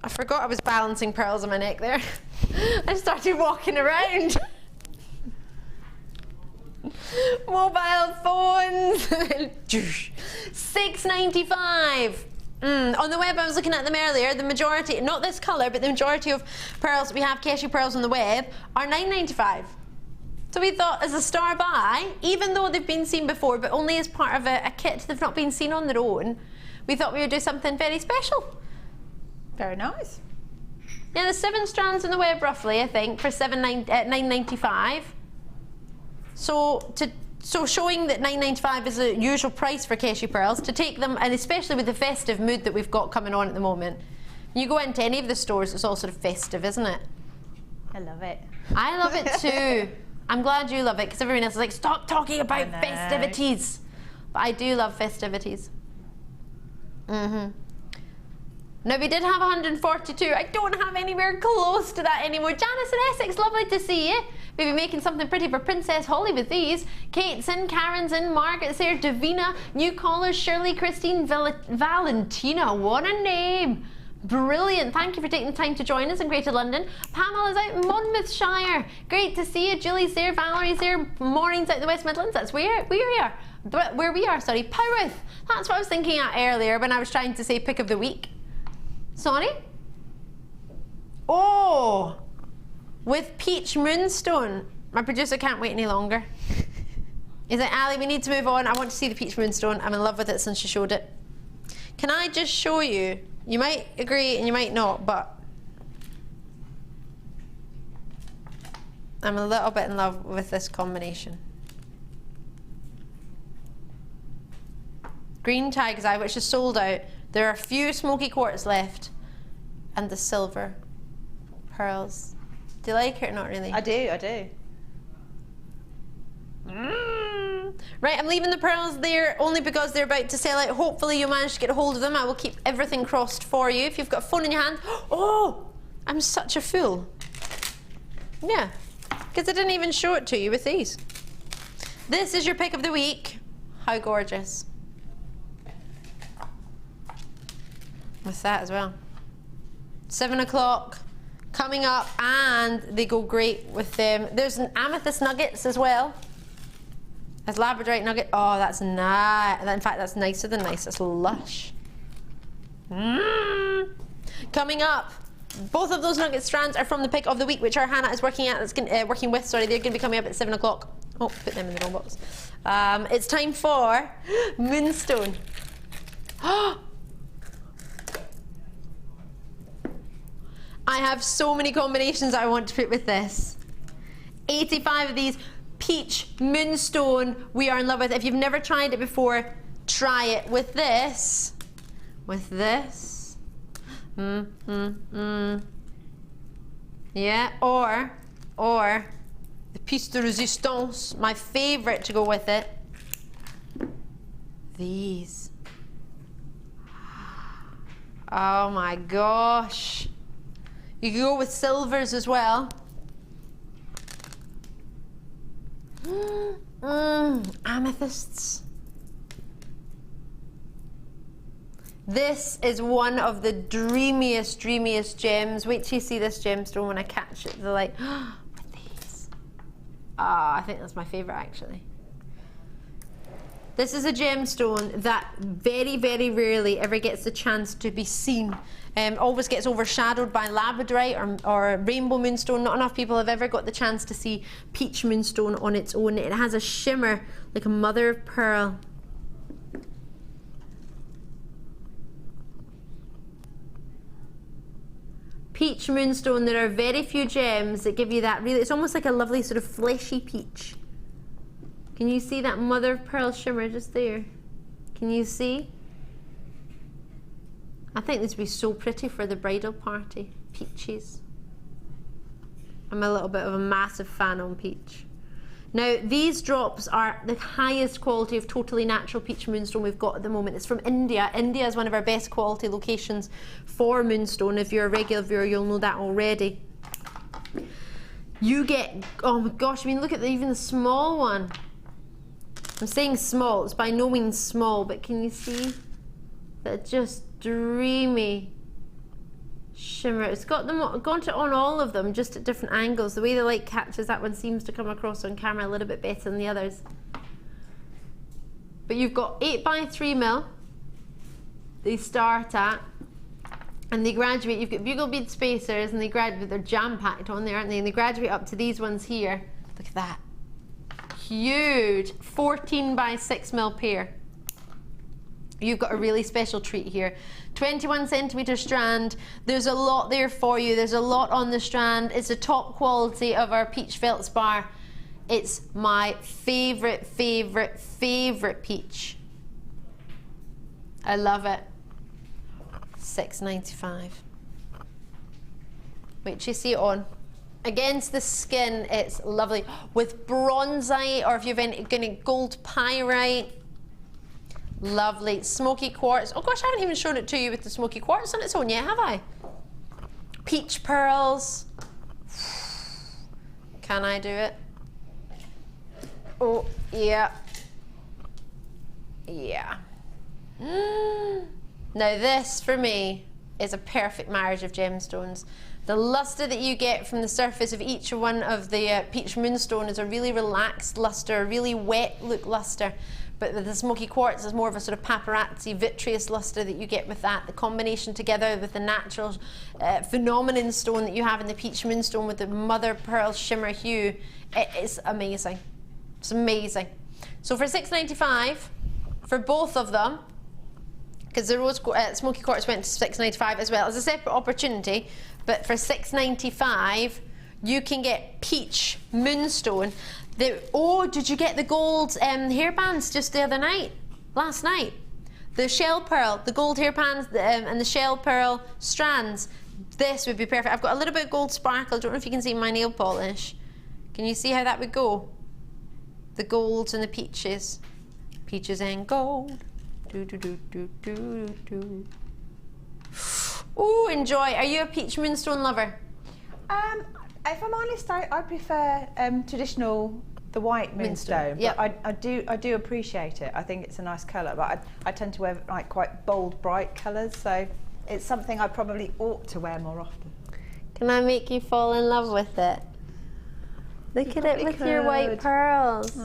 I forgot I was balancing pearls on my neck there. I started walking around. Mobile phones. $6.95. On the web, I was looking at them earlier. The majority, not this colour, but the majority of pearls we have, Keshi Pearls on the web, are $9.95. So we thought, as a star buy, even though they've been seen before, but only as part of a kit, they've not been seen on their own, we thought we would do something very special. Very nice. Yeah, there's 7 strands on the web, roughly, I think, for $9.95. So showing that $9.95 is the usual price for Keshi Pearls, to take them, and especially with the festive mood that we've got coming on at the moment, You go into any of the stores, it's all sort of festive, isn't it? I love it. I love it too. I'm glad you love it, because everyone else is like, stop talking about festivities. But I do love festivities. Now we did have 142. I don't have anywhere close to that anymore. Janice in Essex, lovely to see you. We'll be making something pretty for Princess Holly with these. Kate's in, Karen's in, Margaret's there, Davina, new callers, Shirley, Christine, Valentina. What a name. Brilliant. Thank you for taking the time to join us in Greater London. Pamela's out in Monmouthshire. Great to see you. Julie's there, Valerie's there. Maureen's out in the West Midlands. That's where we are. Powith. That's what I was thinking at earlier when I was trying to say pick of the week. Sorry? Oh, with peach moonstone. My producer can't wait any longer. He's like, Ali, we need to move on. I want to see the peach moonstone. I'm in love with it since she showed it. Can I just show you? You might agree and you might not, but I'm a little bit in love with this combination. Green Tiger's Eye, which is sold out. There are a few Smokey Quartz left, and the silver pearls. Do you like it or not really? I do. Right, I'm leaving the pearls there only because they're about to sell out. Hopefully you'll manage to get a hold of them. I will keep everything crossed for you. If you've got a phone in your hand. Oh, I'm such a fool. Yeah, because I didn't even show it to you with these. This is your pick of the week. How gorgeous. With that as well. 7 o'clock coming up, and they go great with them. There's an amethyst nuggets as well. There's Labradorite nugget. Oh, that's nice. In fact, that's nicer than nice. It's lush. Coming up, both of those nugget strands are from the pick of the week, which our Hannah is working with. Sorry, they're going to be coming up at 7 o'clock. Oh, put them in the wrong box. It's time for Moonstone. I have so many combinations I want to put with this. 85 of these. Peach Moonstone, we are in love with. If you've never tried it before, try it with this. With this. Yeah, or the piece de resistance, my favorite to go with it. These. Oh my gosh. You can go with silvers as well. Amethysts. This is one of the dreamiest gems. Wait till you see this gemstone when I catch it. They're like, oh, with these. I think that's my favorite actually. This is a gemstone that very rarely ever gets the chance to be seen. Always gets overshadowed by Labradorite or Rainbow Moonstone. Not enough people have ever got the chance to see Peach Moonstone on its own. It has a shimmer like a mother of pearl. Peach Moonstone, there are very few gems that give you that really, it's almost like a lovely sort of fleshy peach. Can you see that mother of pearl shimmer just there? Can you see? I think this would be so pretty for the bridal party. Peaches. I'm a little bit of a massive fan on peach. Now, these drops are the highest quality of totally natural peach moonstone we've got at the moment. It's from India. India is one of our best quality locations for moonstone. If you're a regular viewer, you'll know that already. You get, oh my gosh, I mean, look at even the small one. I'm saying small, it's by no means small, but can you see that just dreamy shimmer? It's got them on all of them, just at different angles. The way the light catches that one seems to come across on camera a little bit better than the others. But you've got 8x3mm they start at, and they graduate. You've got bugle bead spacers, and they graduate. They're jam packed on there, aren't they? And they graduate up to these ones here. Look at that, huge 14x6mm pair. You've got a really special treat here. 21cm strand. There's a lot there for you. There's a lot on the strand. It's the top quality of our peach feldspar. It's my favorite peach. I love it. $6.95. Wait till you see it on. Against the skin, it's lovely. With bronzite, or if you've any gold pyrite, lovely. Smoky quartz. Oh gosh, I haven't even shown it to you with the smoky quartz on its own yet, have I? Peach pearls. Can I do it? Oh, yeah. Yeah. Now this, for me, is a perfect marriage of gemstones. The luster that you get from the surface of each one of the peach moonstone is a really relaxed luster, a really wet look luster. But with the smoky quartz is more of a sort of paparazzi, vitreous luster that you get with that. The combination together with the natural phenomenon stone that you have in the peach moonstone with the mother pearl shimmer hue, it is amazing. It's amazing. So for $6.95 for both of them, because the rose smoky quartz went to $6.95 as well as a separate opportunity, but for $6.95 you can get peach moonstone. Oh, did you get the gold hairbands just the other night? Last night? The shell pearl, the gold hairbands and the shell pearl strands. This would be perfect. I've got a little bit of gold sparkle. I don't know if you can see my nail polish. Can you see how that would go? The golds and the peaches. Peaches and gold. Do, do, do, do, do, do. Oh, enjoy. Are you a peach moonstone lover? If I'm honest, I prefer traditional, the white moonstone. Yep. But I do appreciate it. I think it's a nice colour, but I tend to wear like quite bold, bright colours, so it's something I probably ought to wear more often. Can I make you fall in love with it? Look at it with your white pearls. Oh.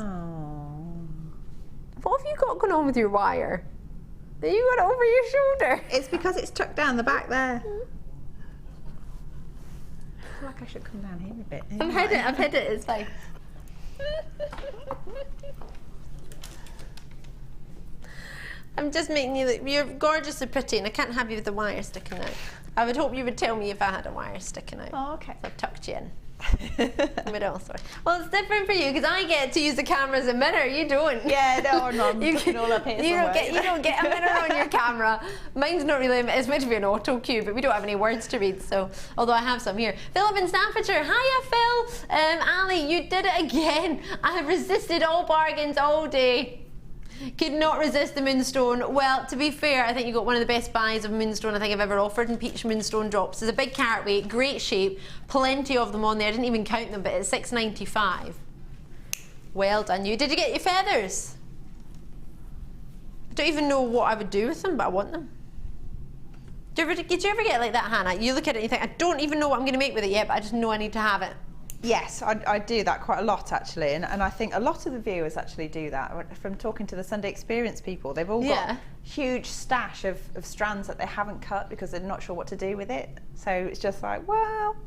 What have you got going on with your wire? Have you got it over your shoulder? It's because it's tucked down the back there. I feel like I should come down here a bit. I've hid it, it's fine. I'm just making you look, you're gorgeously pretty and I can't have you with the wire sticking out. I would hope you would tell me if I had a wire sticking out. Oh, okay. So I've tucked you in. Well, it's different for you because I get to use the camera as a mirror. You don't. Yeah, no, I'm looking all up here you don't get a mirror on your camera. Mine's not really. It's meant to be an auto cue, but we don't have any words to read. So, although I have some here. Philip in Staffordshire. Hiya, Phil. Ali, you did it again. I have resisted all bargains all day. Could not resist the moonstone. Well, to be fair, I think you got one of the best buys of moonstone I think I've ever offered in peach moonstone drops. There's a big carat weight, great shape, plenty of them on there. I didn't even count them, but it's $6.95. Well done you. Did you get your feathers? I don't even know what I would do with them, but I want them. Did you ever get like that, Hannah? You look at it and you think, I don't even know what I'm going to make with it yet, but I just know I need to have it. Yes, I do that quite a lot actually, and I think a lot of the viewers actually do that. From talking to the Sunday Experience people, they've all got huge stash of strands that they haven't cut because they're not sure what to do with it. So it's just like, well,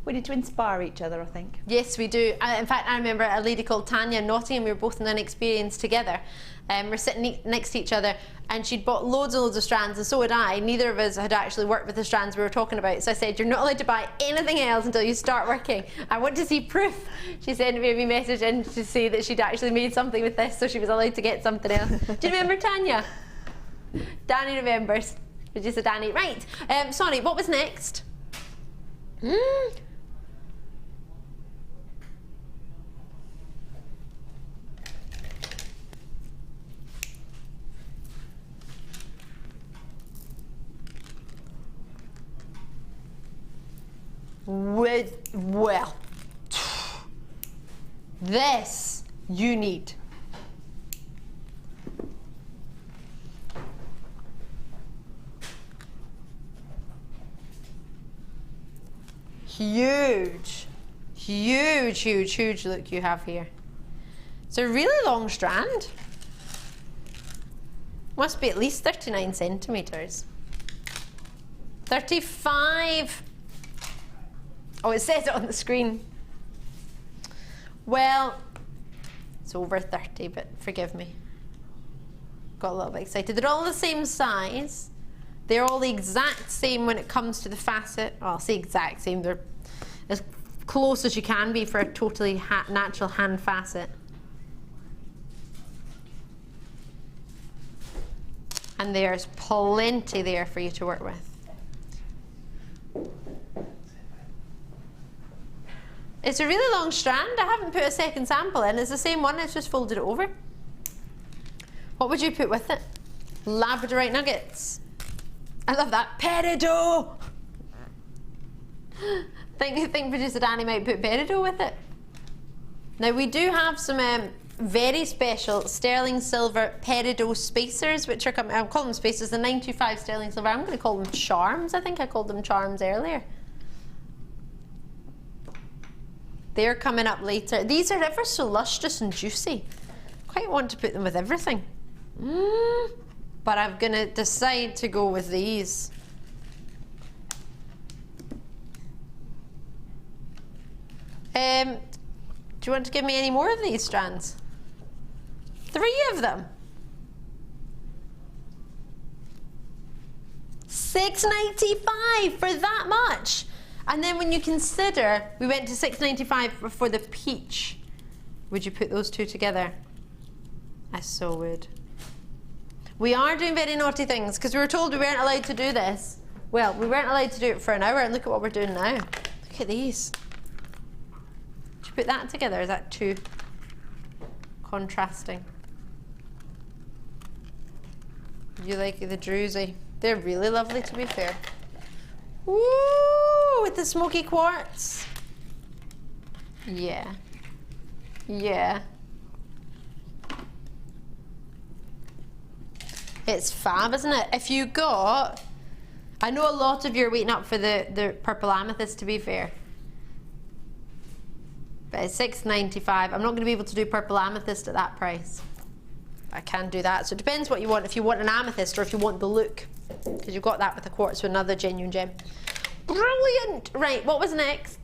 we need to inspire each other, I think. Yes, we do. In fact, I remember a lady called Tanya in Nottingham. We were both in an experience together. We're sitting next to each other, and she'd bought loads and loads of strands, and so had I. Neither of us had actually worked with the strands we were talking about. So I said, you're not allowed to buy anything else until you start working. I want to see proof. She sent me a message in to say that she'd actually made something with this, so she was allowed to get something else. Do you remember Tanya? Danny remembers. Just a Danny. Right. Sorry, what was next? Well, this you need. Huge, huge, huge, huge look you have here. It's a really long strand. Must be at least 39 centimetres. 35. Oh, it says it on the screen. Well, it's over 30, but forgive me. Got a little bit excited. They're all the same size. They're all the exact same when it comes to the facet. Well, I'll say exact same. They're as close as you can be for a totally natural hand facet. And there's plenty there for you to work with. It's a really long strand. I haven't put a second sample in. It's the same one, it's just folded it over. What would you put with it? Labradorite nuggets. I love that. Peridot! think producer Danny might put peridot with it. Now we do have some very special sterling silver peridot spacers, which are coming. I'll call them spacers. The 925 sterling silver. I'm going to call them charms. I think I called them charms earlier. They're coming up later. These are ever so lustrous and juicy. Quite want to put them with everything. But I'm going to decide to go with these. Do you want to give me any more of these strands? 3 of them. $6.95 for that much. And then when you consider we went to $6.95 for the peach, would you put those 2 together? I so would. We are doing very naughty things because we were told we weren't allowed to do this. Well, we weren't allowed to do it for an hour, and look at what we're doing now. Look at these. Should you put that together? Is that too contrasting? You like the druzy? They're really lovely, to be fair. Woo! With the Smokey Quartz. Yeah. Yeah. It's fab, isn't it? If you got... I know a lot of you are waiting up for the purple amethyst, to be fair. But it's $6.95. I'm not going to be able to do purple amethyst at that price. I can do that. So it depends what you want. If you want an amethyst or if you want the look. Because you've got that with the quartz with another genuine gem. Brilliant! Right, what was next?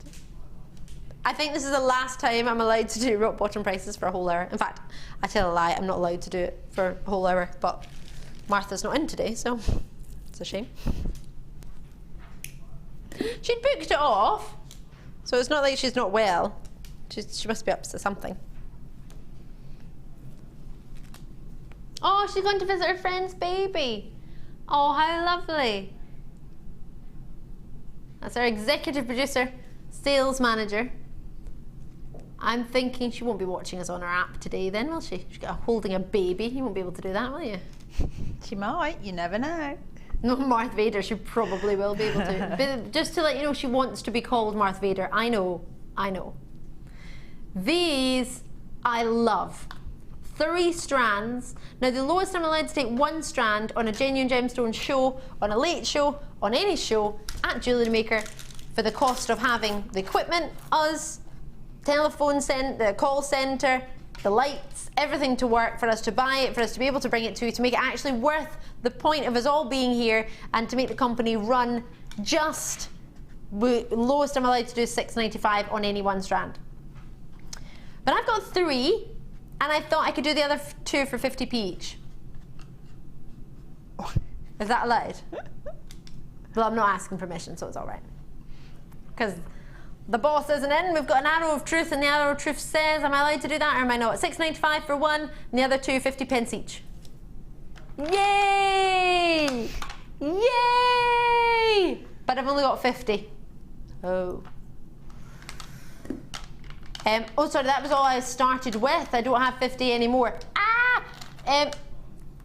I think this is the last time I'm allowed to do rock bottom prices for a whole hour. In fact, I tell a lie, I'm not allowed to do it for a whole hour, but Martha's not in today, so it's a shame. She'd booked it off, so it's not like she's not well. She must be up to something. Oh, she's going to visit her friend's baby. Oh, how lovely. That's our executive producer, sales manager. I'm thinking she won't be watching us on her app today then, will she? She's holding a baby. You won't be able to do that, will you? She might, you never know. No, Marth Vader, she probably will be able to. But just to let you know, she wants to be called Marth Vader. I know, I know. These, I love. 3 strands. Now the lowest I'm allowed to take 1 strand on a genuine gemstone show, on a late show, on any show at JewelleryMaker for the cost of having the equipment, us, telephone the call centre, the lights, everything to work, for us to buy it, for us to be able to bring it to you, to make it actually worth the point of us all being here and to make the company run. Just lowest I'm allowed to do is $6.95 on any 1 strand. But I've got 3 and I thought I could do the other 2 for 50p each. Is that allowed? Well, I'm not asking permission, so it's all right. Because the boss isn't in. We've got an arrow of truth, and the arrow of truth says, am I allowed to do that or am I not? $6.95 for 1, and the other 2, 50p each. Yay! Yay! But I've only got 50. Oh. Oh, sorry, that was all I started with. I don't have 50 anymore. Ah!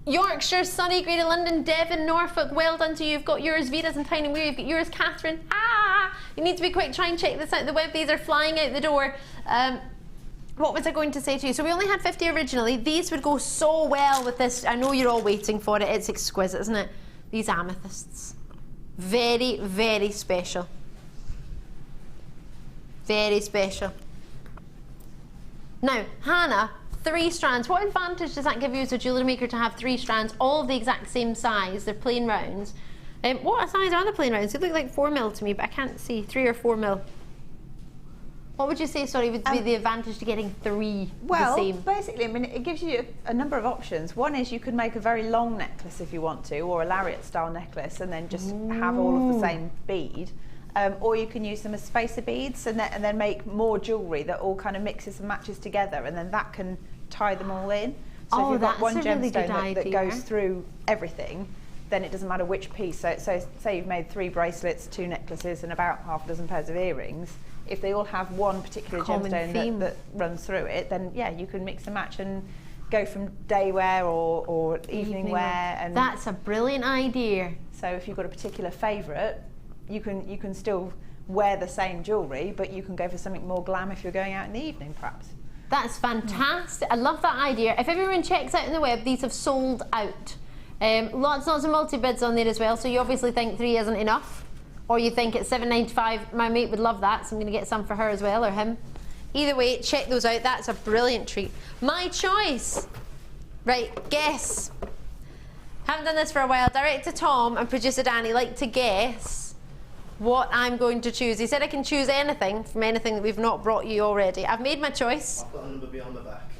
Yorkshire, Surrey, Greater London, Devon, Norfolk, well done to you. You've got yours, Vera's and Tiny Weir. You've got yours, Catherine. Ah! You need to be quick. Try and check this out the web. These are flying out the door. What was I going to say to you? So we only had 50 originally. These would go so well with this. I know you're all waiting for it. It's exquisite, isn't it? These amethysts. Very, very special. Very special. Now, Hanah, 3 strands. What advantage does that give you as a jewellery maker to have 3 strands, all of the exact same size? They're plain rounds. What size are the plain rounds? They look like 4mm to me, but I can't see. 3 or 4mm. What would you say, sorry, would be the advantage to getting 3 the same? Well, basically, I mean, it gives you a number of options. One is you could make a very long necklace if you want to, or a lariat-style necklace, and then just have all of the same bead. Or you can use them as spacer beads and then make more jewellery that all kind of mixes and matches together, and then that can tie them all in. So if you've got one gemstone that goes through everything, then it doesn't matter which piece. So say you've made 3 bracelets, 2 necklaces, and about half a dozen pairs of earrings. If they all have one particular gemstone that runs through it, then yeah, you can mix and match and go from day wear or evening wear. And that's a brilliant idea. so if you've got a particular favourite, you can still wear the same jewellery, but you can go for something more glam if you're going out in the evening, perhaps. That's fantastic. I love that idea. If everyone checks out on the web, these have sold out. Lots of multi-bids on there as well, so you obviously think 3 isn't enough, or you think it's $7.95. My mate would love that, so I'm going to get some for her as well, or him. Either way, check those out. That's a brilliant treat. My choice. Right, guess. Haven't done this for a while. Director Tom and producer Danny like to guess what I'm going to choose. He said I can choose anything from anything that we've not brought you already. I've made my choice. I've got a number behind my back.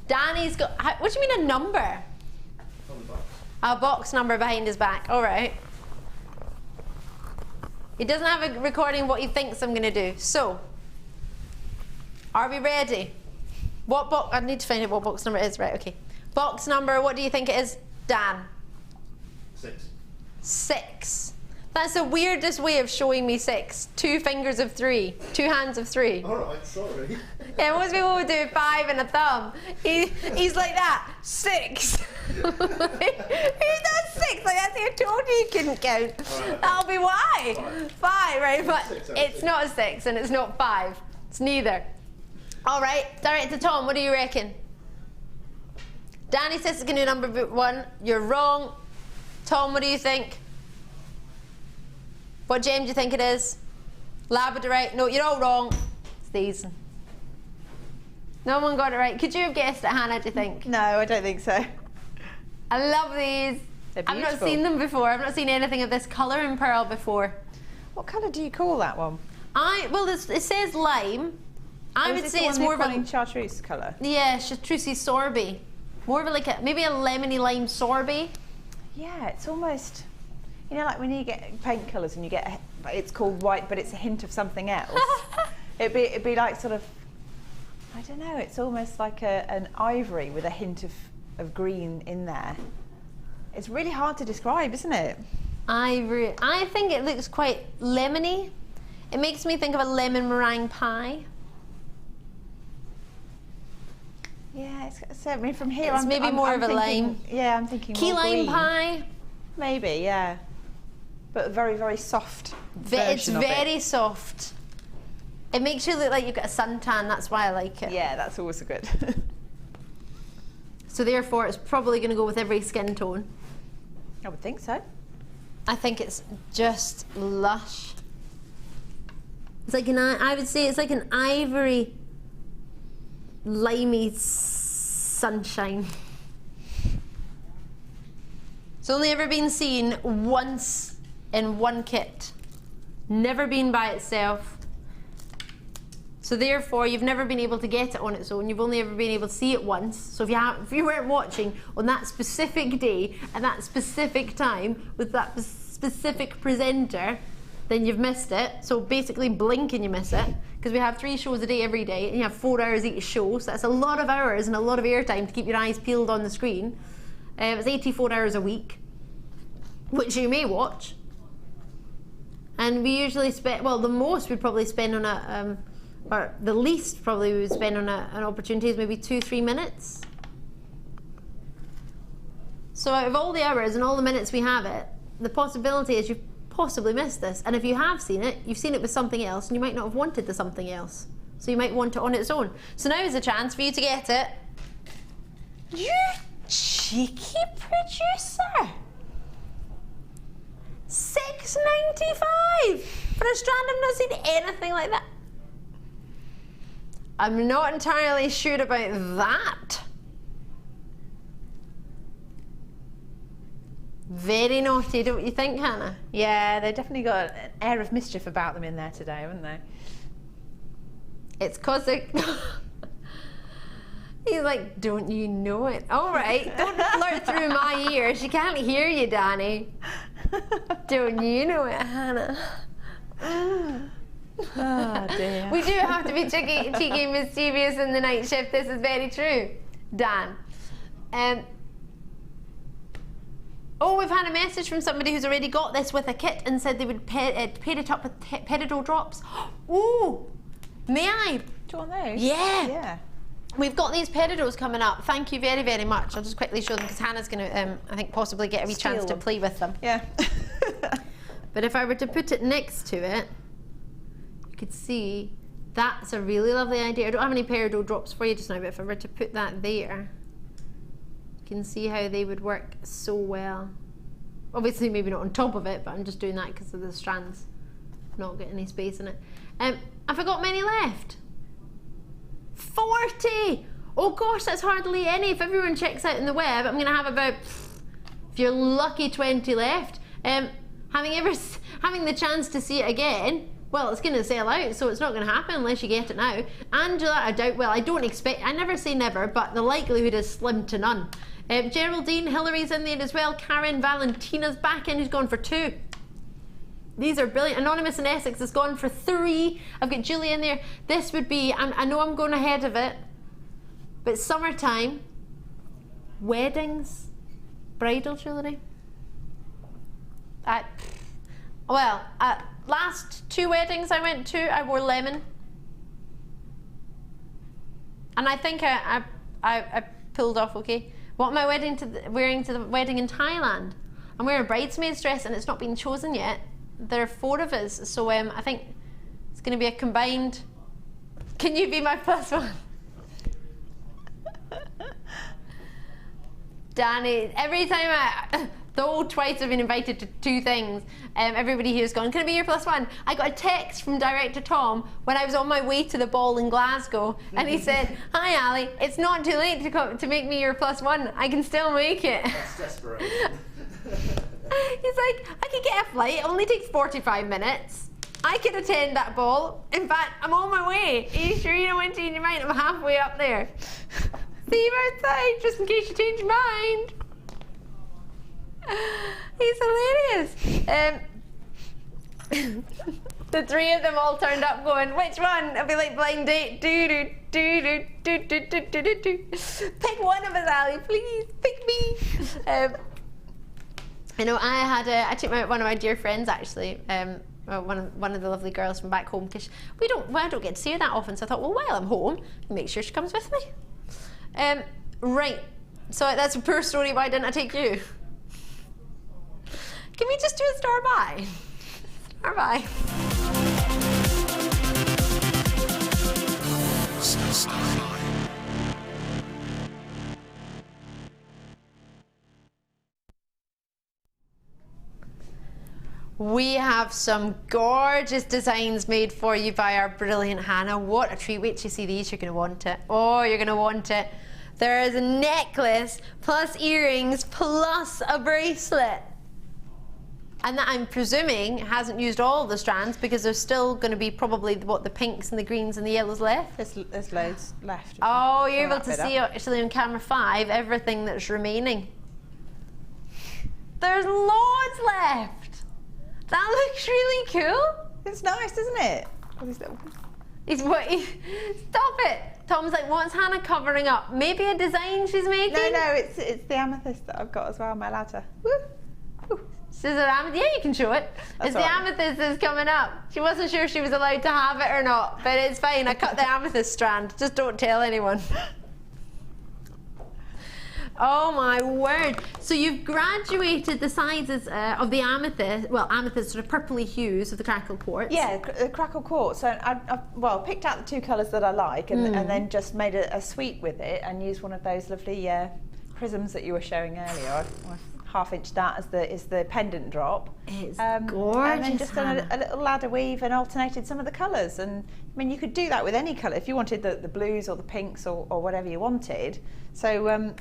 Danny's got... What do you mean a number? On the box. A box number behind his back. All right. He doesn't have a recording of what he thinks I'm going to do. So, are we ready? What box? I need to find out what box number it is. Right, okay. Box number, what do you think it is, Dan? 6. 6. That's the weirdest way of showing me 6. 2 fingers of 3. 2 hands of 3. All right, sorry. Yeah, most people would do 5 and a thumb. He's like that. 6. Who does 6? Like that's your told you couldn't count. Right. That'll be why. 5, right? But it's not a 6 and it's not 5. It's neither. All right, Director Tom, what do you reckon? Danny says it's going to do number 1. You're wrong. Tom, what do you think? What gem do you think it is? Labradorite? No, you're all wrong. It's these. No one got it right. Could you have guessed it, Hannah, do you think? No, I don't think so. I love these. They're I've beautiful. not seen them before. I've not seen anything of this colour in pearl before. What colour do you call that one? Well, it says lime. I would say it's more of a chartreuse colour. Yeah, chartreusey sorbet. More of maybe a lemony lime sorbet. Yeah, it's almost, you know, like when you get paint colours and you get, it's called white, but it's a hint of something else. it'd be like sort of, I don't know. It's almost like an ivory with a hint of green in there. It's really hard to describe, isn't it? Ivory. I think it looks quite lemony. It makes me think of a lemon meringue pie. Yeah, I mean, from here, it's maybe more of a lime. Yeah, I'm thinking key more lime green. pie. Maybe, yeah. But very, very soft. It's very soft. It makes you look like you've got a suntan. That's why I like it. Yeah, that's also good. So therefore, it's probably going to go with every skin tone. I would think so. I think it's just lush. It's like I would say it's like an ivory, limey sunshine. It's only ever been seen once in one kit. Never been by itself. So therefore, you've never been able to get it on its own. You've only ever been able to see it once. So if you weren't watching on that specific day at that specific time with that specific presenter, then you've missed it. So basically blink and you miss it, because we have 3 shows a day every day and you have 4 hours each show, so that's a lot of hours and a lot of airtime to keep your eyes peeled on the screen. It's 84 hours a week, which you may watch. And we usually spend, well, the most we'd probably spend on a, or the least probably we would spend on an opportunity is maybe 2-3 minutes. So out of all the hours and all the minutes we have it, the possibility is you've possibly missed this. And if you have seen it, you've seen it with something else, and you might not have wanted the something else. So you might want it on its own. So now is a chance for you to get it. You cheeky producer! $6.95 for a strand. I've not seen anything like that. I'm not entirely sure about that. Very naughty, don't you think, Hannah? Yeah, they've definitely got an air of mischief about them in there today, haven't they? It's because they're... He's like, don't you know it? All right, don't flirt through my ear. She can't hear you, Danny. Don't you know it, Hannah? Oh dear. We do have to be cheeky and mischievous in the night shift. This is very true, Dan. Oh, we've had a message from somebody who's already got this with a kit and said they would pair it up with Peridot drops. Ooh, may I? Do you want those? Yeah. Yeah. We've got these Peridots coming up. Thank you very, very much. I'll just quickly show them because Hannah's going to, I think, possibly get a wee chance to play with them. Yeah. But if I were to put it next to it, you could see that's a really lovely idea. I don't have any Peridot drops for you just now, but if I were to put that there, you can see how they would work so well. Obviously, maybe not on top of it, but I'm just doing that because of the strands not getting any space in it. Have I got many left? 40! Oh gosh, that's hardly any. If everyone checks out in the web, I'm going to have about, if you're lucky, 20 left. Having the chance to see it again, well, it's going to sell out, so it's not going to happen unless you get it now. Angela, I doubt, well, I don't expect, I never say never, but the likelihood is slim to none. Geraldine, Hillary's in there as well. Karen, Valentina's back in, who's gone for 2. These are brilliant. Anonymous in Essex has gone for 3. I've got Julie in there. This would be, I know I'm going ahead of it, but summertime, weddings, bridal jewellery. Last 2 weddings I went to, I wore lemon. And I think I pulled off okay. What am I wearing to the wedding in Thailand? I'm wearing a bridesmaid's dress and it's not been chosen yet. There are 4 of us, so I think it's going to be a combined. Can you be my +1? Danny, every time though twice I've been invited to 2 things, everybody here's gone, can I be your +1? I got a text from Director Tom when I was on my way to the ball in Glasgow, and he said, hi Ali, it's not too late to make me your +1, I can still make it. That's desperation. He's like, I could get a flight, it only takes 45 minutes. I could attend that ball. In fact, I'm on my way. Are you sure you don't want to change your mind? I'm halfway up there. See you outside, just in case you change your mind. He's hilarious. The 3 of them all turned up going, which one? It'll be like blind date. Pick one of us, Ali, please. Pick me. I know I took one of my dear friends actually, one of the lovely girls from back home, because I don't get to see her that often, so I thought, well, while I'm home, make sure she comes with me. Right, so that's a poor story, why didn't I take you? Can we just do a star by? Star by. We have some gorgeous designs made for you by our brilliant Hannah. What a treat. Wait till you see these, you're going to want it. Oh, you're going to want it. There is a necklace, plus earrings, plus a bracelet. And that, I'm presuming, hasn't used all the strands because there's still going to be probably, the pinks and the greens and the yellows left? There's loads left. Oh, you're able to see actually on camera 5 everything that's remaining. There's loads left. That looks really cool. It's nice, isn't it? Stop it. Tom's like, what's Hannah covering up? Maybe a design she's making? No, it's the amethyst that I've got as well, my ladder. Woo. Woo. Yeah, you can show it. It's the amethyst is coming up. She wasn't sure she was allowed to have it or not, but it's fine. I cut the amethyst strand. Just don't tell anyone. Oh my word. So you've graduated the sizes of the amethyst, well, amethyst sort of purpley hues of the crackle quartz. Yeah, the crackle quartz. So I've picked out the 2 colours that I like and then just made a suite with it and used one of those lovely prisms that you were showing earlier. I've half-inched that as the pendant drop. It's gorgeous. And then just done a little ladder weave and alternated some of the colours. And I mean, you could do that with any colour if you wanted the blues or the pinks or whatever you wanted. So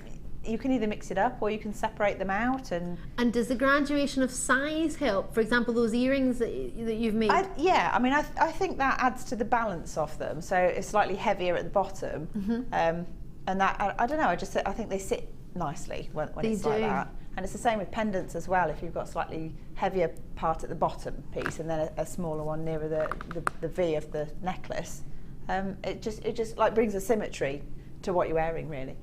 you can either mix it up or you can separate them out. And does the graduation of size help? For example, those earrings that you've made? Yeah, I mean, I think that adds to the balance of them. So it's slightly heavier at the bottom. And that, I don't know, I think they sit nicely when it's like that. And it's the same with pendants as well. If you've got a slightly heavier part at the bottom piece and then a smaller one nearer the V of the necklace, it just like brings a symmetry to what you're wearing, really.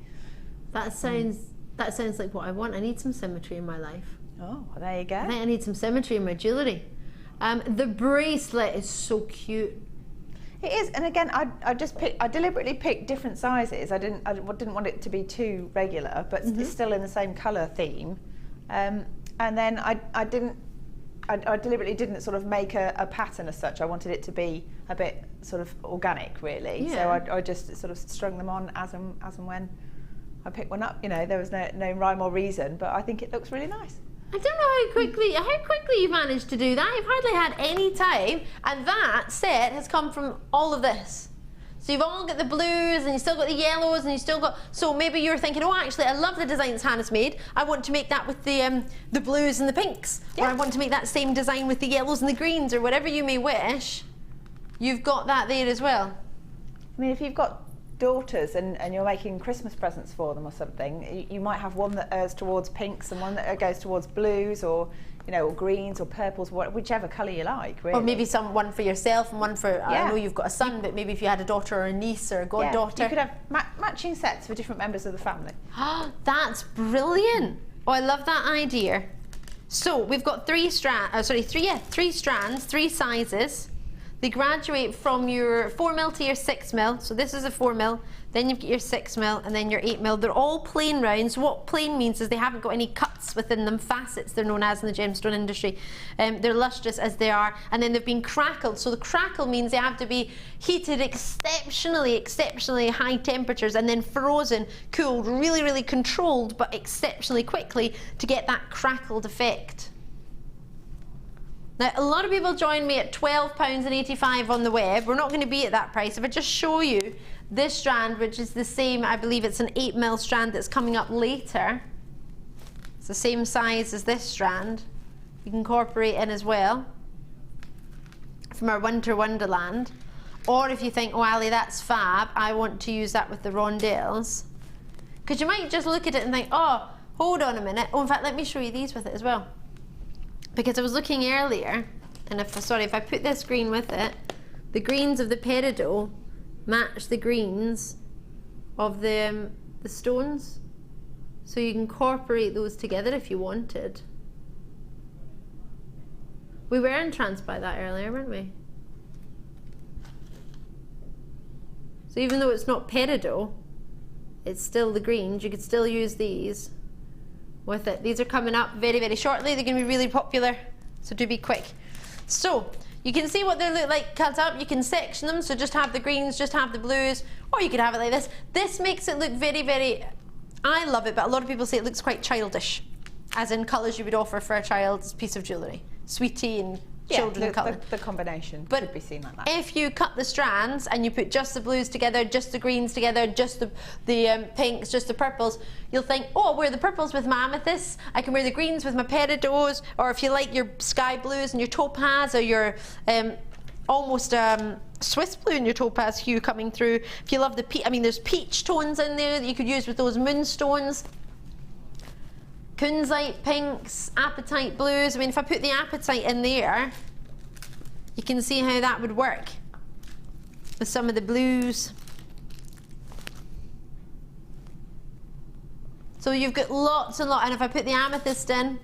That sounds like what I want. I need some symmetry in my life. Oh, well, there you go. I think I need some symmetry in my jewellery. The bracelet is so cute. It is, and again, I deliberately picked different sizes. I didn't want it to be too regular, but it's still in the same colour theme. And then I deliberately didn't sort of make a pattern as such. I wanted it to be a bit sort of organic, really. Yeah. So I just sort of strung them on as and when I picked one up. You know, there was no rhyme or reason, but I think it looks really nice. I don't know how quickly you managed to do that. You've hardly had any time, and that set has come from all of this. So you've all got the blues, and you still got the yellows, and you still got. So maybe you're thinking, oh, actually, I love the designs Hanah's made. I want to make that with the blues and the pinks, or I want to make that same design with the yellows and the greens, or whatever you may wish. You've got that there as well. I mean, if you've got daughters and you're making Christmas presents for them or something, you might have one that errs towards pinks and one that goes towards blues, or or greens or purples, whichever colour you like, really. Or maybe one for yourself and one for, I know you've got a son, but maybe if you had a daughter or a niece or a goddaughter. You could have matching sets for different members of the family. That's brilliant. Oh, I love that idea. So we've got three strands, 3 sizes. They graduate from your 4mm to your 6mm. So this is a 4mm, then you've got your 6mm, and then your 8mm. They're all plain rounds. What plain means is they haven't got any cuts within them. Facets, they're known as in the gemstone industry. They're lustrous as they are, and then they've been crackled. So the crackle means they have to be heated exceptionally high temperatures, and then frozen, cooled, really, really controlled, but exceptionally quickly to get that crackled effect. Now, a lot of people join me at £12.85 on the web. We're not going to be at that price. If I just show you this strand, which is the same, I believe it's an 8mm strand that's coming up later. It's the same size as this strand. You can incorporate in as well from our Winter Wonderland. Or if you think, oh, Ali, that's fab, I want to use that with the Rondelles. Because you might just look at it and think, oh, hold on a minute. Oh, in fact, let me show you these with it as well. Because I was looking earlier, and if I put this green with it, the greens of the Peridot match the greens of the stones. So you can incorporate those together if you wanted. We were entranced by that earlier, weren't we? So even though it's not Peridot, it's still the greens. You could still use these with it. These are coming up very, very shortly. They're going to be really popular, so do be quick. So you can see what they look like cut up. You can section them, so just have the greens, just have the blues, or you could have it like this. This makes it look very, very, I love it, but a lot of people say it looks quite childish, as in colours you would offer for a child's piece of jewellery. Sweetie and children colour. The combination could be seen like that. If you cut the strands and you put just the blues together, just the greens together, just the pinks, just the purples, you'll think, oh, I'll wear the purples with my amethysts, I can wear the greens with my peridots, or if you like your sky blues and your topaz, or your almost Swiss blue and your topaz hue coming through. If you love the there's peach tones in there that you could use with those moonstones. Kunzite pinks, apatite blues. I mean, if I put the apatite in there, you can see how that would work with some of the blues. So you've got lots and lots, and if I put the amethyst in,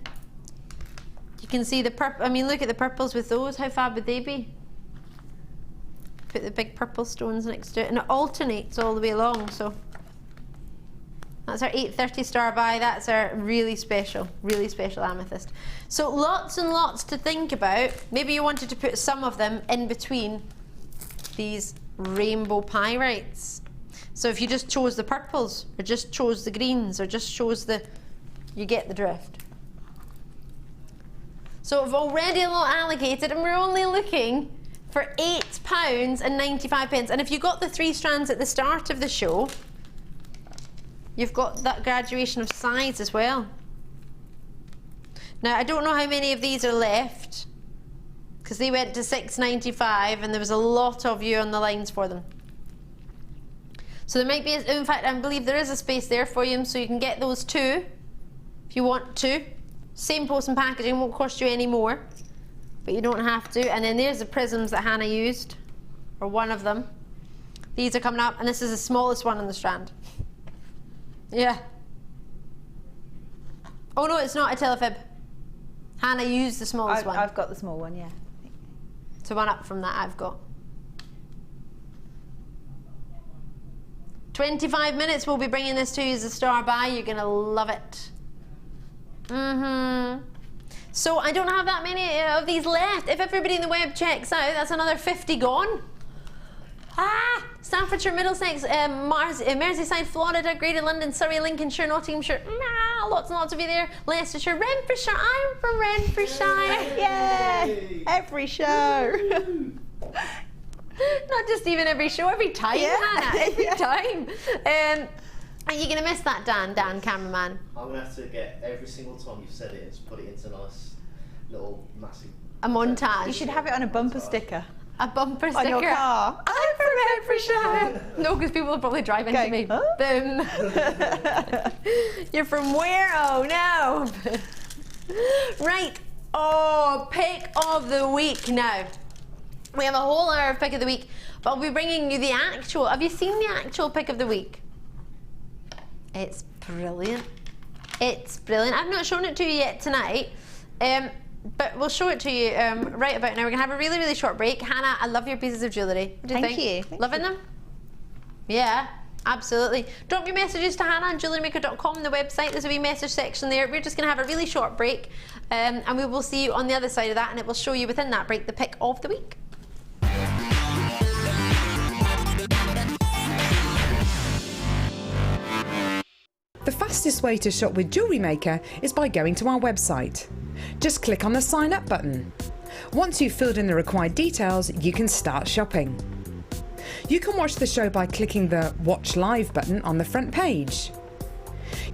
you can see the purple. I mean, look at the purples with those. How fab would they be? Put the big purple stones next to it, and it alternates all the way along. So that's our 830 starbuy. That's our really special amethyst. So lots and lots to think about. Maybe you wanted to put some of them in between these rainbow pyrites. So if you just chose the purples, or just chose the greens, or just chose you get the drift. So I've already allocated, and we're only looking for £8.95. And if you got the 3 strands at the start of the show, you've got that graduation of size as well. Now, I don't know how many of these are left, because they went to £6.95 and there was a lot of you on the lines for them. So there might be, in fact, I believe there is a space there for you, so you can get those 2 if you want to. Same post and packaging, won't cost you any more, but you don't have to. And then there's the prisms that Hanah used, or one of them. These are coming up, and this is the smallest one on the strand. Yeah. Oh no, it's not a telefib. Hanah, use the smallest one. I've got the small one, yeah. So one up from that I've got. 25 minutes we'll be bringing this to you as a star buy. You're going to love it. So I don't have that many of these left. If everybody in the web checks out, that's another 50 gone. Staffordshire, Middlesex, Merseyside, Florida, Greater London, Surrey, Lincolnshire, Nottinghamshire, lots and lots of you there. Leicestershire, Renfrewshire, I'm from Renfrewshire. Yay! Every show. Not just even every show, every time, Hanah, every time. Are you going to miss that, Dan, cameraman? I'm going to have to get every single time you've said it and just put it into a nice little massive... A montage. You should have it on a bumper sticker. A bumper sticker. On your car. I'm from Renfrewshire. No, because people will probably drive into me. Huh? Boom. You're from where? Oh, no. Right. Oh, pick of the week now. We have a whole hour of pick of the week, but I'll be bringing you the actual. Have you seen the actual pick of the week? It's brilliant. It's brilliant. I've not shown it to you yet tonight, but we'll show it to you right about now. We're going to have a really, really short break. Hanah, I love your pieces of jewellery. What do you think? Thank you. Loving them? Yeah, absolutely. Drop your messages to Hanah on JewelleryMaker.com, the website. There's a wee message section there. We're just going to have a really short break, and we will see you on the other side of that, and it will show you within that break the pick of the week. The fastest way to shop with JewelleryMaker is by going to our website. Just click on the sign up button. Once you've filled in the required details, you can start shopping. You can watch the show by clicking the Watch Live button on the front page.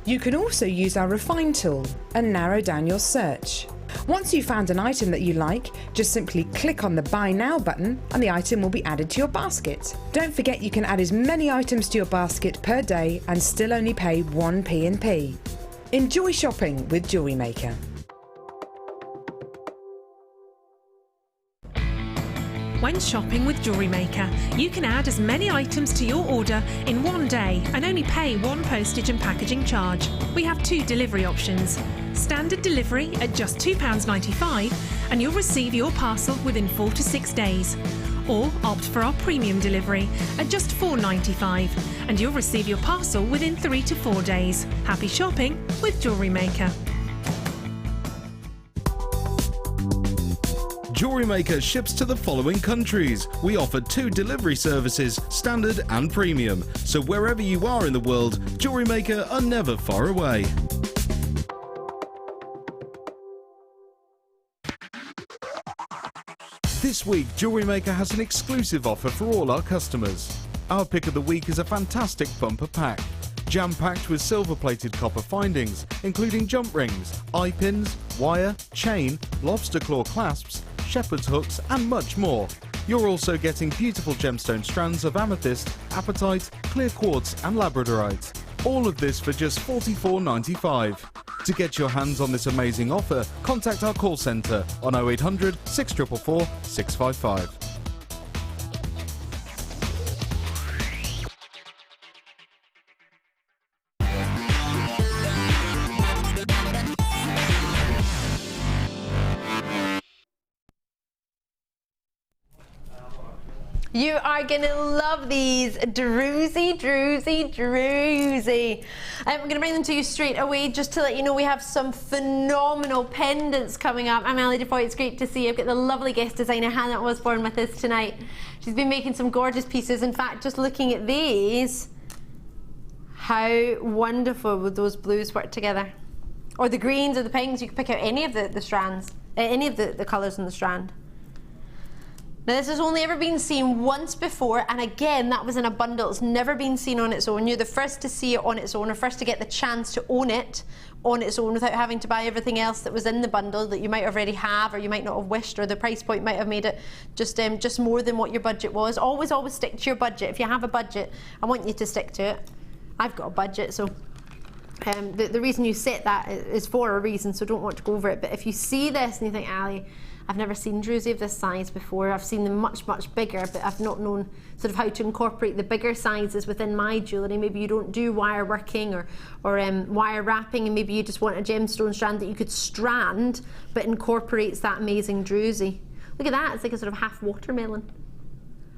You can also use our Refine tool and narrow down your search. Once you've found an item that you like, just simply click on the Buy Now button and the item will be added to your basket. Don't forget you can add as many items to your basket per day and still only pay 1 P&P. Enjoy shopping with JewelleryMaker. When shopping with JewelleryMaker, you can add as many items to your order in one day and only pay 1 postage and packaging charge. We have 2 delivery options. Standard delivery at just £2.95 and you'll receive your parcel within 4 to 6 days. Or opt for our premium delivery at just £4.95 and you'll receive your parcel within 3 to 4 days. Happy shopping with JewelleryMaker. JewelleryMaker ships to the following countries. We offer 2 delivery services, standard and premium. So wherever you are in the world, JewelleryMaker are never far away. This week, JewelleryMaker has an exclusive offer for all our customers. Our pick of the week is a fantastic bumper pack, jam-packed with silver-plated copper findings, including jump rings, eye pins, wire, chain, lobster claw clasps, shepherd's hooks and much more. You're also getting beautiful gemstone strands of amethyst, apatite, clear quartz and labradorite. All of this for just $44.95. To get your hands on this amazing offer, contact our call centre on 0800 644 655. You are going to love these. Druzy. We're going to bring them to you straight away just to let you know we have some phenomenal pendants coming up. I'm Ali Defoy. It's great to see you. I've got the lovely guest designer Hanah Osborne with us tonight. She's been making some gorgeous pieces. In fact, just looking at these, how wonderful would those blues work together? Or the greens or the pinks. You can pick out any of the strands, any of the colours in the strand. Now this has only ever been seen once before, and again that was in a bundle. It's never been seen on its own. You're the first to see it on its own, or first to get the chance to own it on its own without having to buy everything else that was in the bundle that you might already have or you might not have wished, or the price point might have made it just more than what your budget was. Always stick to your budget. If you have a budget, I want you to stick to it. I've got a budget, so the reason you set that is for a reason, so don't want to go over it. But if you see this and you think, Ali, I've never seen druzy of this size before. I've seen them much, much bigger, but I've not known sort of how to incorporate the bigger sizes within my jewellery. Maybe you don't do wire working or wire wrapping, and maybe you just want a gemstone strand that you could strand, but incorporates that amazing druzy. Look at that, it's like a sort of half watermelon.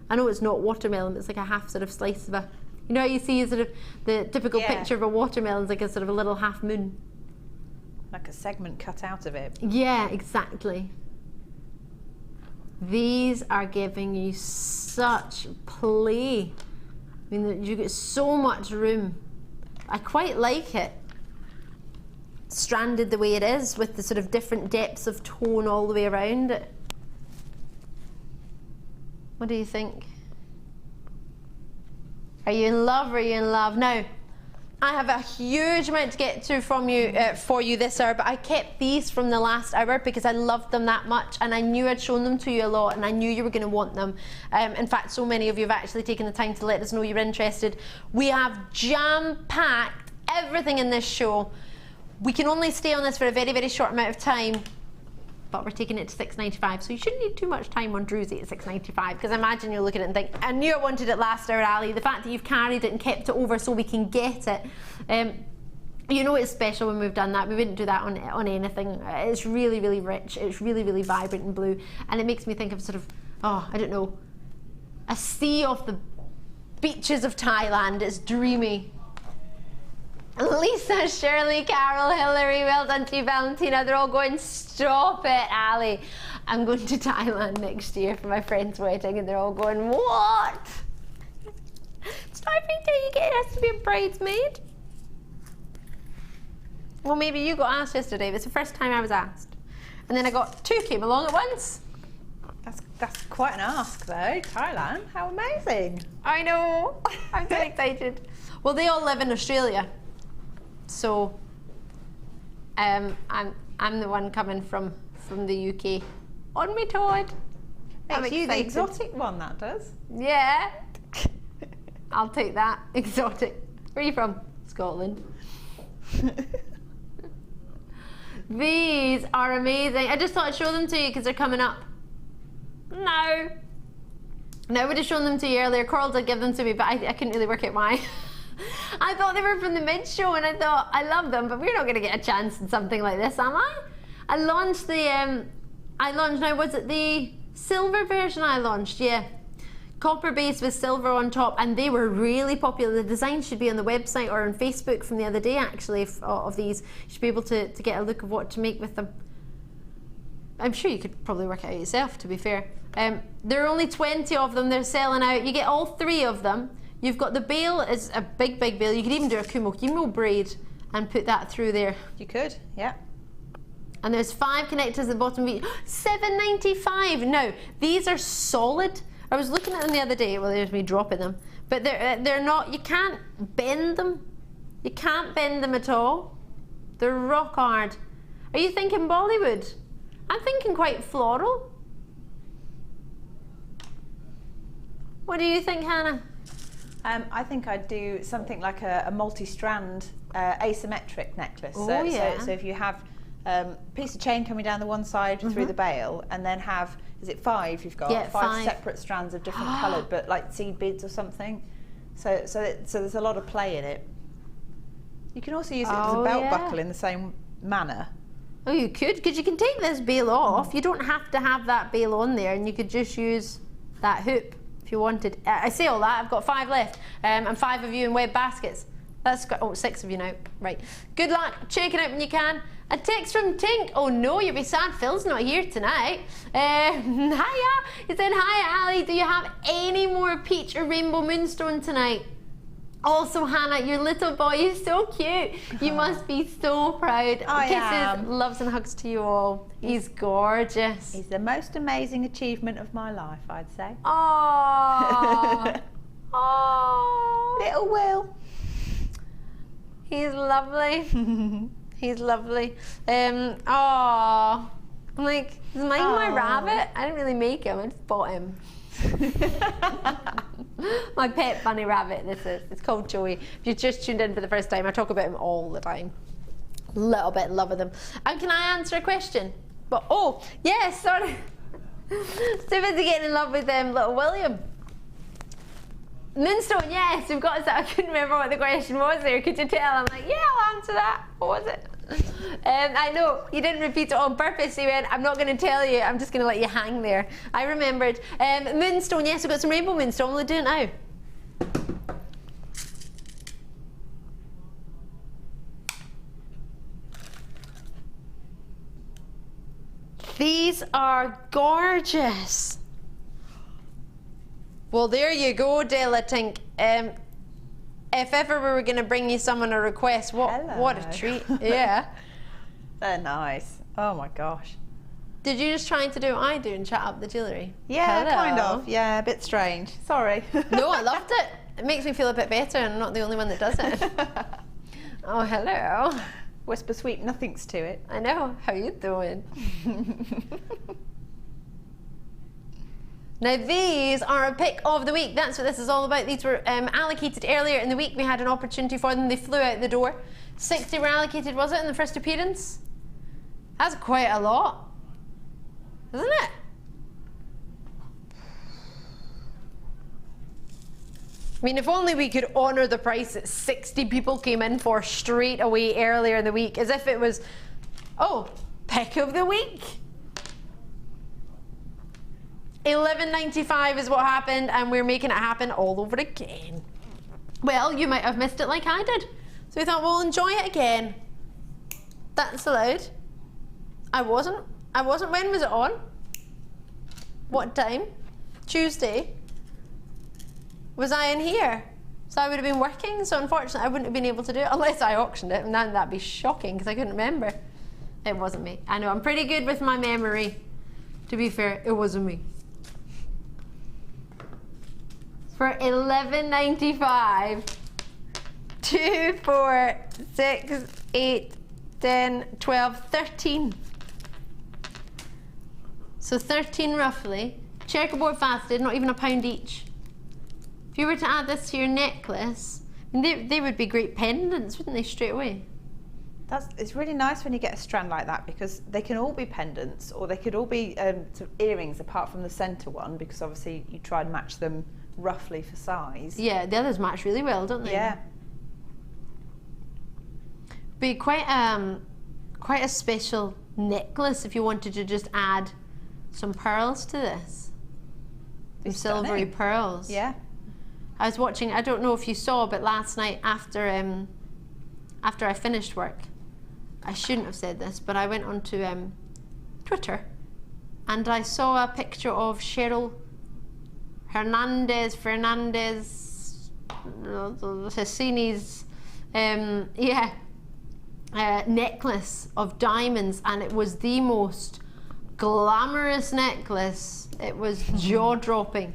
I know it's not watermelon, but it's like a half sort of slice of a, you know how you see sort of the typical picture of a watermelon is like a sort of a little half moon. Like a segment cut out of it. Yeah, exactly. These are giving you such play. I mean, you get so much room. I quite like it. Stranded the way it is, with the sort of different depths of tone all the way around it. What do you think? Are you in love? Are you in love? Now, I have a huge amount to get to from you for you this hour, but I kept these from the last hour because I loved them that much, and I knew I'd shown them to you a lot, and I knew you were going to want them. In fact, so many of you have actually taken the time to let us know you're interested. We have jam-packed everything in this show. We can only stay on this for a very, very short amount of time, but we're taking it to $6.95, so you shouldn't need too much time on druzy at $6.95, because I imagine you'll look at it and think, I knew I wanted it last hour, Ali. The fact that you've carried it and kept it over so we can get it, you know it's special when we've done that. We wouldn't do that on anything. It's really, really rich. It's really, really vibrant and blue, and it makes me think of sort of, oh, I don't know, a sea off the beaches of Thailand. It's dreamy. Lisa, Shirley, Carol, Hillary, well done to you, Valentina. They're all going, stop it, Ali. I'm going to Thailand next year for my friend's wedding, and they're all going, what? It's not every day you get asked to be a bridesmaid. Well, maybe you got asked yesterday, but it's the first time I was asked. And then I got 2 came along at once. That's quite an ask though. Thailand, how amazing. I know, I'm so excited. Well, they all live in Australia. So I'm the one coming from the UK on me Todd. Makes you the exotic one, that does. Yeah. I'll take that. Exotic. Where are you from? Scotland. These are amazing. I just thought I'd show them to you because they're coming up. No, I would have shown them to you earlier. Coral did give them to me, but I couldn't really work out why. I thought they were from the mid show, and I thought, I love them, but we're not going to get a chance in something like this, am I? I launched now, was it the silver version I launched? Yeah. Copper base with silver on top, and they were really popular. The design should be on the website or on Facebook from the other day, actually, of these. You should be able to get a look of what to make with them. I'm sure you could probably work it out yourself, to be fair. There are only 20 of them. They're selling out. You get all 3 of them. You've got the bail, is a big, big bail. You could even do a kumo braid and put that through there. You could, yeah. And there's 5 connectors at the bottom. $7.95. Now, these are solid. I was looking at them the other day. Well, there's me dropping them. But they're not, you can't bend them. You can't bend them at all. They're rock hard. Are you thinking Bollywood? I'm thinking quite floral. What do you think, Hannah? I think I'd do something like a multi-strand asymmetric necklace. Oh, so yeah. If you have a piece of chain coming down the one side through the bail, and then have, is it 5 you've got? Yeah, 5 separate strands of different coloured, but like seed beads or something. So there's a lot of play in it. You can also use it as a belt buckle in the same manner. Oh, you could, because you can take this bail off. You don't have to have that bail on there, and you could just use that hoop if you wanted. I say all that, I've got 5 left, and 5 of you in web baskets. That's got, 6 of you now. Right. Good luck. Check it out when you can. A text from Tink. Oh no, you'll be sad. Phil's not here tonight. Hiya. He said, hi Ali, do you have any more peach or rainbow moonstone tonight? Also, Hannah, your little boy is so cute. You must be so proud. Kisses, loves and hugs to you all. He's gorgeous. He's the most amazing achievement of my life, I'd say. Aww. Aww. Little Will. He's lovely. He's lovely. Aww. I'm like, is mine my rabbit? I didn't really make him, I just bought him. My pet bunny rabbit, this is. It's called Joey. If you just tuned in for the first time, I talk about him all the time. A little bit in love with him. And can I answer a question? But oh, yes, sorry. Too busy getting in love with little William. Moonstone, yes, we've got to. I couldn't remember what the question was there. Could you tell? I'm like, yeah, I'll answer that. What was it? I know, you didn't repeat it on purpose. You went, I'm not going to tell you, I'm just going to let you hang there. I remembered. Moonstone, yes, we've got some rainbow moonstone. We'll do it now. These are gorgeous. Well, there you go, Della Tink. If ever we were going to bring you someone a request, what a treat. Yeah. They're nice. Oh my gosh. Did you just try to do what I do and chat up the jewellery? Yeah, Hello. kind of. Yeah, a bit strange. Sorry. No, I loved it. It makes me feel a bit better and I'm not the only one that does it. Oh, hello. Whisper sweet nothings to it. I know. How you doing? Now these are a pick of the week. That's what this is all about. These were allocated earlier in the week. We had an opportunity for them. They flew out the door. 60 were allocated, was it, in the first appearance? That's quite a lot, isn't it? I mean, if only we could honour the price that 60 people came in for straight away earlier in the week, as if it was, oh, pick of the week. $11.95 is what happened, and we're making it happen all over again. Well, you might have missed it like I did. So we thought we'll enjoy it again. That's allowed. I wasn't. When was it on? What time? Tuesday. Was I in here? So I would have been working, so unfortunately I wouldn't have been able to do it unless I auctioned it, and then that'd be shocking because I couldn't remember. It wasn't me. I know, I'm pretty good with my memory. To be fair, it wasn't me. For $11.95, 2, 4, 6, 8, 10, 12, 13. So 13 roughly. Checkerboard faceted, not even £1 each. If you were to add this to your necklace, I mean, they would be great pendants, wouldn't they, straight away? It's really nice when you get a strand like that because they can all be pendants or they could all be sort of earrings apart from the centre one because obviously you try and match them roughly for size. Yeah, the others match really well, don't they? Yeah. Be quite a special necklace if you wanted to just add some pearls to this. Some silvery pearls. Yeah. I was watching, I don't know if you saw, but last night after I finished work, I shouldn't have said this, but I went onto Twitter and I saw a picture of Cheryl Hernandez Hassini's necklace of diamonds, and it was the most glamorous necklace. It was jaw-dropping.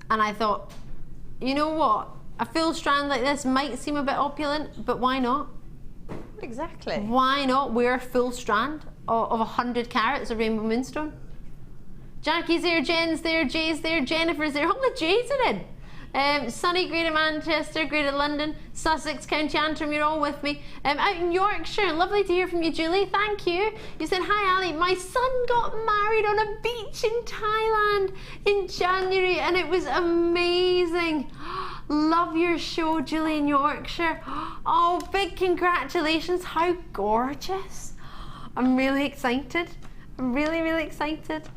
And I thought, you know what? A full strand like this might seem a bit opulent, but why not? Exactly. Why not wear a full strand of 100 carats of rainbow moonstone? Jackie's there, Jen's there, Jay's there, Jennifer's there. All the J's are in. Sunny, Greater Manchester, Greater London, Sussex, County Antrim, you're all with me. Out in Yorkshire, lovely to hear from you, Julie, thank you. You said, hi Ali, my son got married on a beach in Thailand in January and it was amazing. Love your show, Julie in Yorkshire. Oh, big congratulations, how gorgeous. I'm really excited. I'm really, really excited.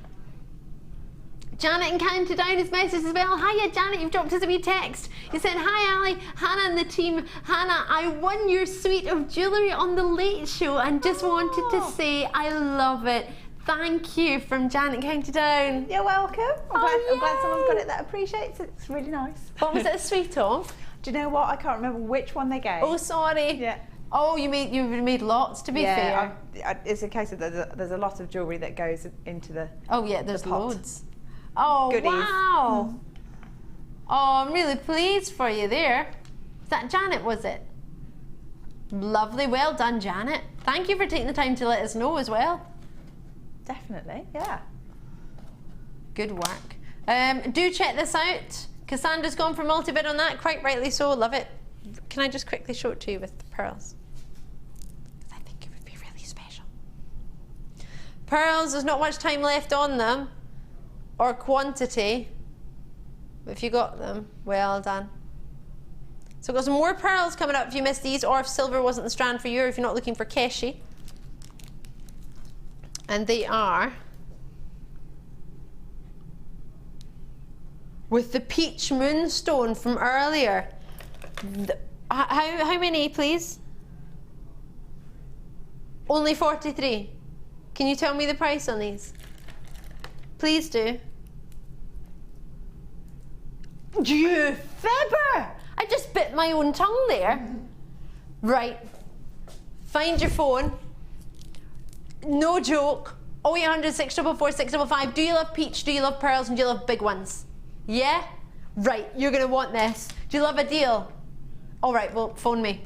Janet in County Down has messaged as well. Hiya Janet, you've dropped us a wee text. You said, hi Ali, Hannah and the team. Hannah, I won your suite of jewellery on the Late Show and just wanted to say I love it. Thank you from Janet County Down. You're welcome. I'm glad someone's got it that appreciates it. It's really nice. What was it a suite of? Do you know what? I can't remember which one they gave. Oh, sorry. Yeah. Oh, you made lots, to be fair. It's a case of there's a lot of jewellery that goes into the Oh yeah, there's loads. Oh, goodies. Wow. Oh, I'm really pleased for you there. Is that Janet, was it? Lovely. Well done, Janet. Thank you for taking the time to let us know as well. Definitely, yeah. Good work. Do check this out. Cassandra's gone for multi-bid on that, quite rightly so. Love it. Can I just quickly show it to you with the pearls? Because I think it would be really special. Pearls, there's not much time left on them, or quantity. But if you got them, well done. So we've got some more pearls coming up if you missed these, or if silver wasn't the strand for you, or if you're not looking for Keshi. And they are with the peach moonstone from earlier. How many, please? Only 43. Can you tell me the price on these? Please do. You fibber! I just bit my own tongue there. Right. Find your phone. No joke. 0800 644 655. Do you love peach? Do you love pearls? And do you love big ones? Yeah? Right. You're going to want this. Do you love a deal? All right. Well, phone me.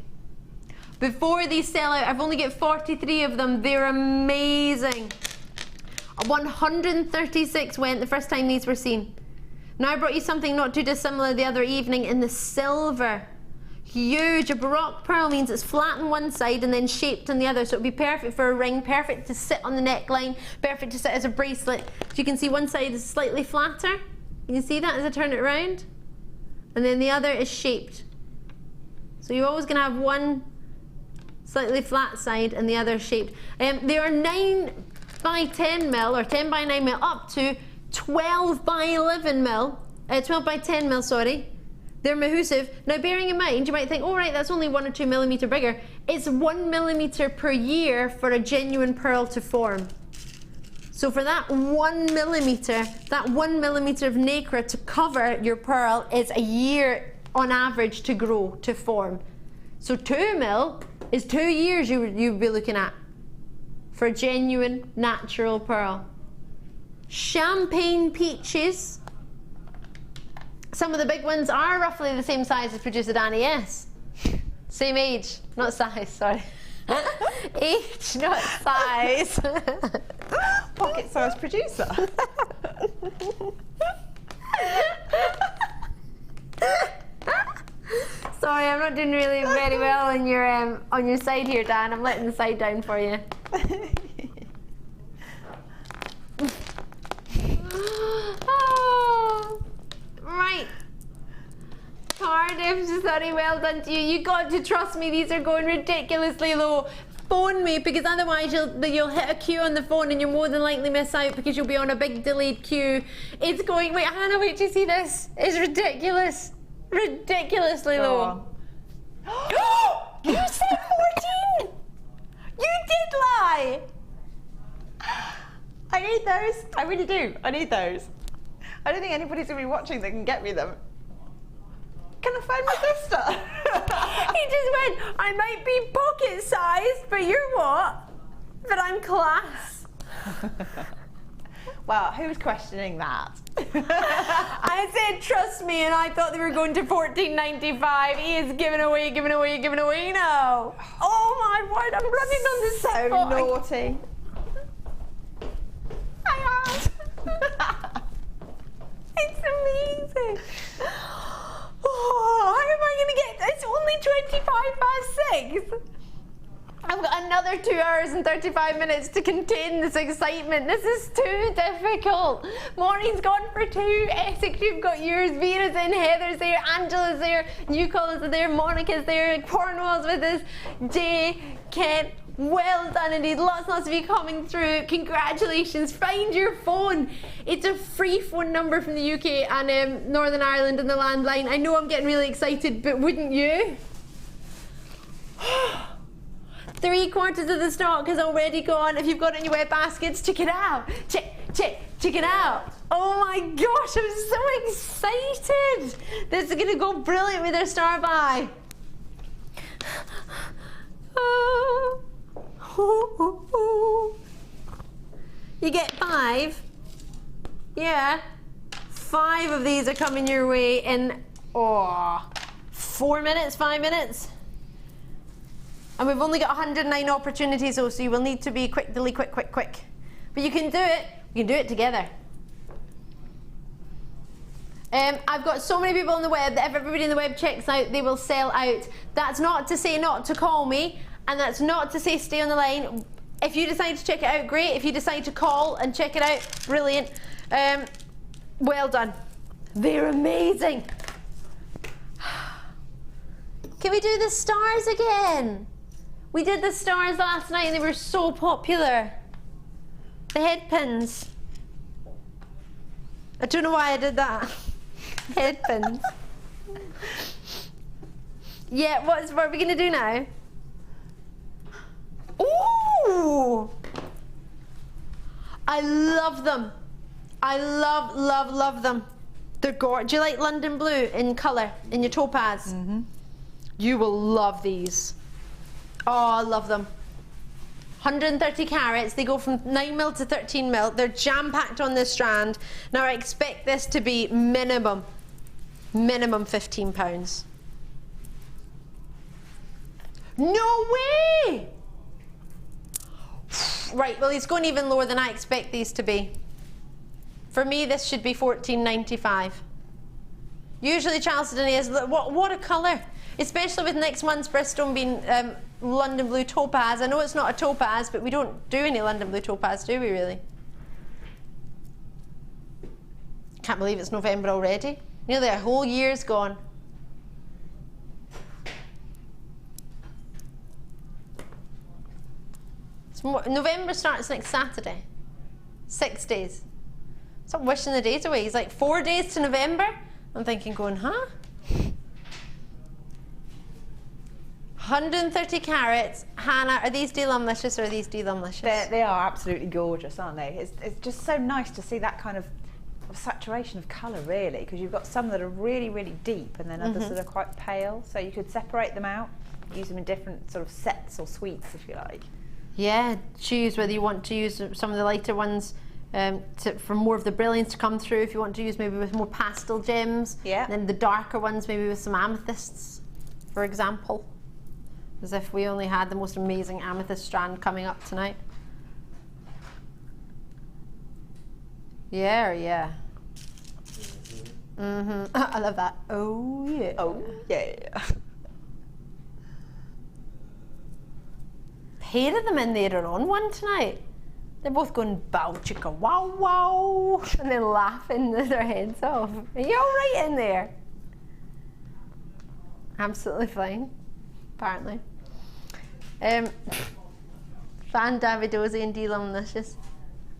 Before these sell out, I've only got 43 of them. They're amazing. 136 went the first time these were seen. Now I brought you something not too dissimilar the other evening in the silver. Huge. A Baroque pearl means it's flat on one side and then shaped on the other, so it would be perfect for a ring, perfect to sit on the neckline, perfect to sit as a bracelet. So you can see one side is slightly flatter. You can see that as I turn it around. And then the other is shaped. So you're always going to have one slightly flat side and the other shaped. They are 9 by 10 mil, or 10 by 9 mil, up to 12 by 11 mil, 12 by 10 mil, sorry. They're mahoosive. Now, bearing in mind, you might think, oh, right, that's only 1 or 2 millimeter bigger. It's 1 millimeter per year for a genuine pearl to form. So for that 1 millimeter, that 1 millimeter of nacre to cover your pearl is a year on average to grow, to form. So 2 mil is 2 years you'd be looking at for a genuine natural pearl. Champagne peaches. Some of the big ones are roughly the same size as producer Danny S. Same age, not size, sorry. Age, not size. Pocket size producer. Sorry, I'm not doing really very well on your side here, Dan. I'm letting the side down for you. Oh, right. Cardiff, sorry, well done to you. You got to trust me, these are going ridiculously low. Phone me, because otherwise you'll hit a queue on the phone and you'll more than likely miss out because you'll be on a big delayed queue. It's going, wait, Hannah, wait till you see this. It's ridiculous. Ridiculously low. You said 14! You did lie! I need those. I really do. I need those. I don't think anybody's going to be watching that can get me them. Can I find my sister? He just went, I might be pocket sized, but you're what? But I'm class. Well, who's questioning that? I said trust me, and I thought they were going to $14.95. He is giving away now. Oh my word, I'm running on the So spot. naughty. It's amazing. Oh, how am I going to get, it's only 6:25. I've got another 2 hours and 35 minutes to contain this excitement. This is too difficult. Maureen's gone for 2. Essex, you've got yours. Vera's in, Heather's there, Angela's there, Newcall's are there, Monica's there, Cornwall's with us, Jay, Kent. Well done indeed. Lots of you coming through. Congratulations. Find your phone. It's a free phone number from the UK and Northern Ireland and the landline. I know I'm getting really excited, but wouldn't you? 3/4 of the stock has already gone. If you've got it in your web baskets, check it out. Check it out. Oh my gosh, I'm so excited. This is going to go brilliant with our starbuy. You get 5. Yeah. 5 of these are coming your way in 4 minutes, 5 minutes. And we've only got 109 opportunities, so you will need to be quick. But you can do it. We can do it together. I've got so many people on the web that if everybody in the web checks out, they will sell out. That's not to say not to call me, and that's not to say stay on the line. If you decide to check it out, great. If you decide to call and check it out, brilliant. Well done. They're amazing. Can we do the stars again? We did the stars last night and they were so popular. The head pins. I don't know why I did that. Head pins. Yeah, what are we going to do now? Ooh! I love them. I love, love, love them. They're gorgeous. Do you like London blue in colour, in your topaz? Mm-hmm. You will love these. Oh, I love them. 130 carats. They go from 9mm to 13mm. They're jam-packed on this strand. Now I expect this to be minimum £15. No way! Right, well, he's going even lower than I expect these to be. For me, this should be £14.95. Usually Charleston is, what a colour. Especially with next month's birthstone being London blue topaz. I know it's not a topaz, but we don't do any London blue topaz, do we really? Can't believe it's November already. Nearly a whole year's gone. November starts next Saturday. 6 days. Stop wishing the days away. He's like 4 days to November. I'm thinking, going, huh? 130 carats. Hanah, are these Delumlicious or are these Delumlicious? They are absolutely gorgeous, aren't they? It's just so nice to see that kind of saturation of colour, really, because you've got some that are really, really deep and then others that are quite pale. So you could separate them out, use them in different sort of sets or suites, if you like. Yeah, choose whether you want to use some of the lighter ones for more of the brilliance to come through. If you want to use maybe with more pastel gems, and then the darker ones maybe with some amethysts, for example. As if we only had the most amazing amethyst strand coming up tonight. Yeah, yeah. I love that. Oh yeah. Oh yeah. Pair of them in there are on one tonight. They're both going bow chicka wow wow and then laughing their heads off. Are you all right in there? Absolutely fine, apparently. Fan Davidosi and Delumlicious.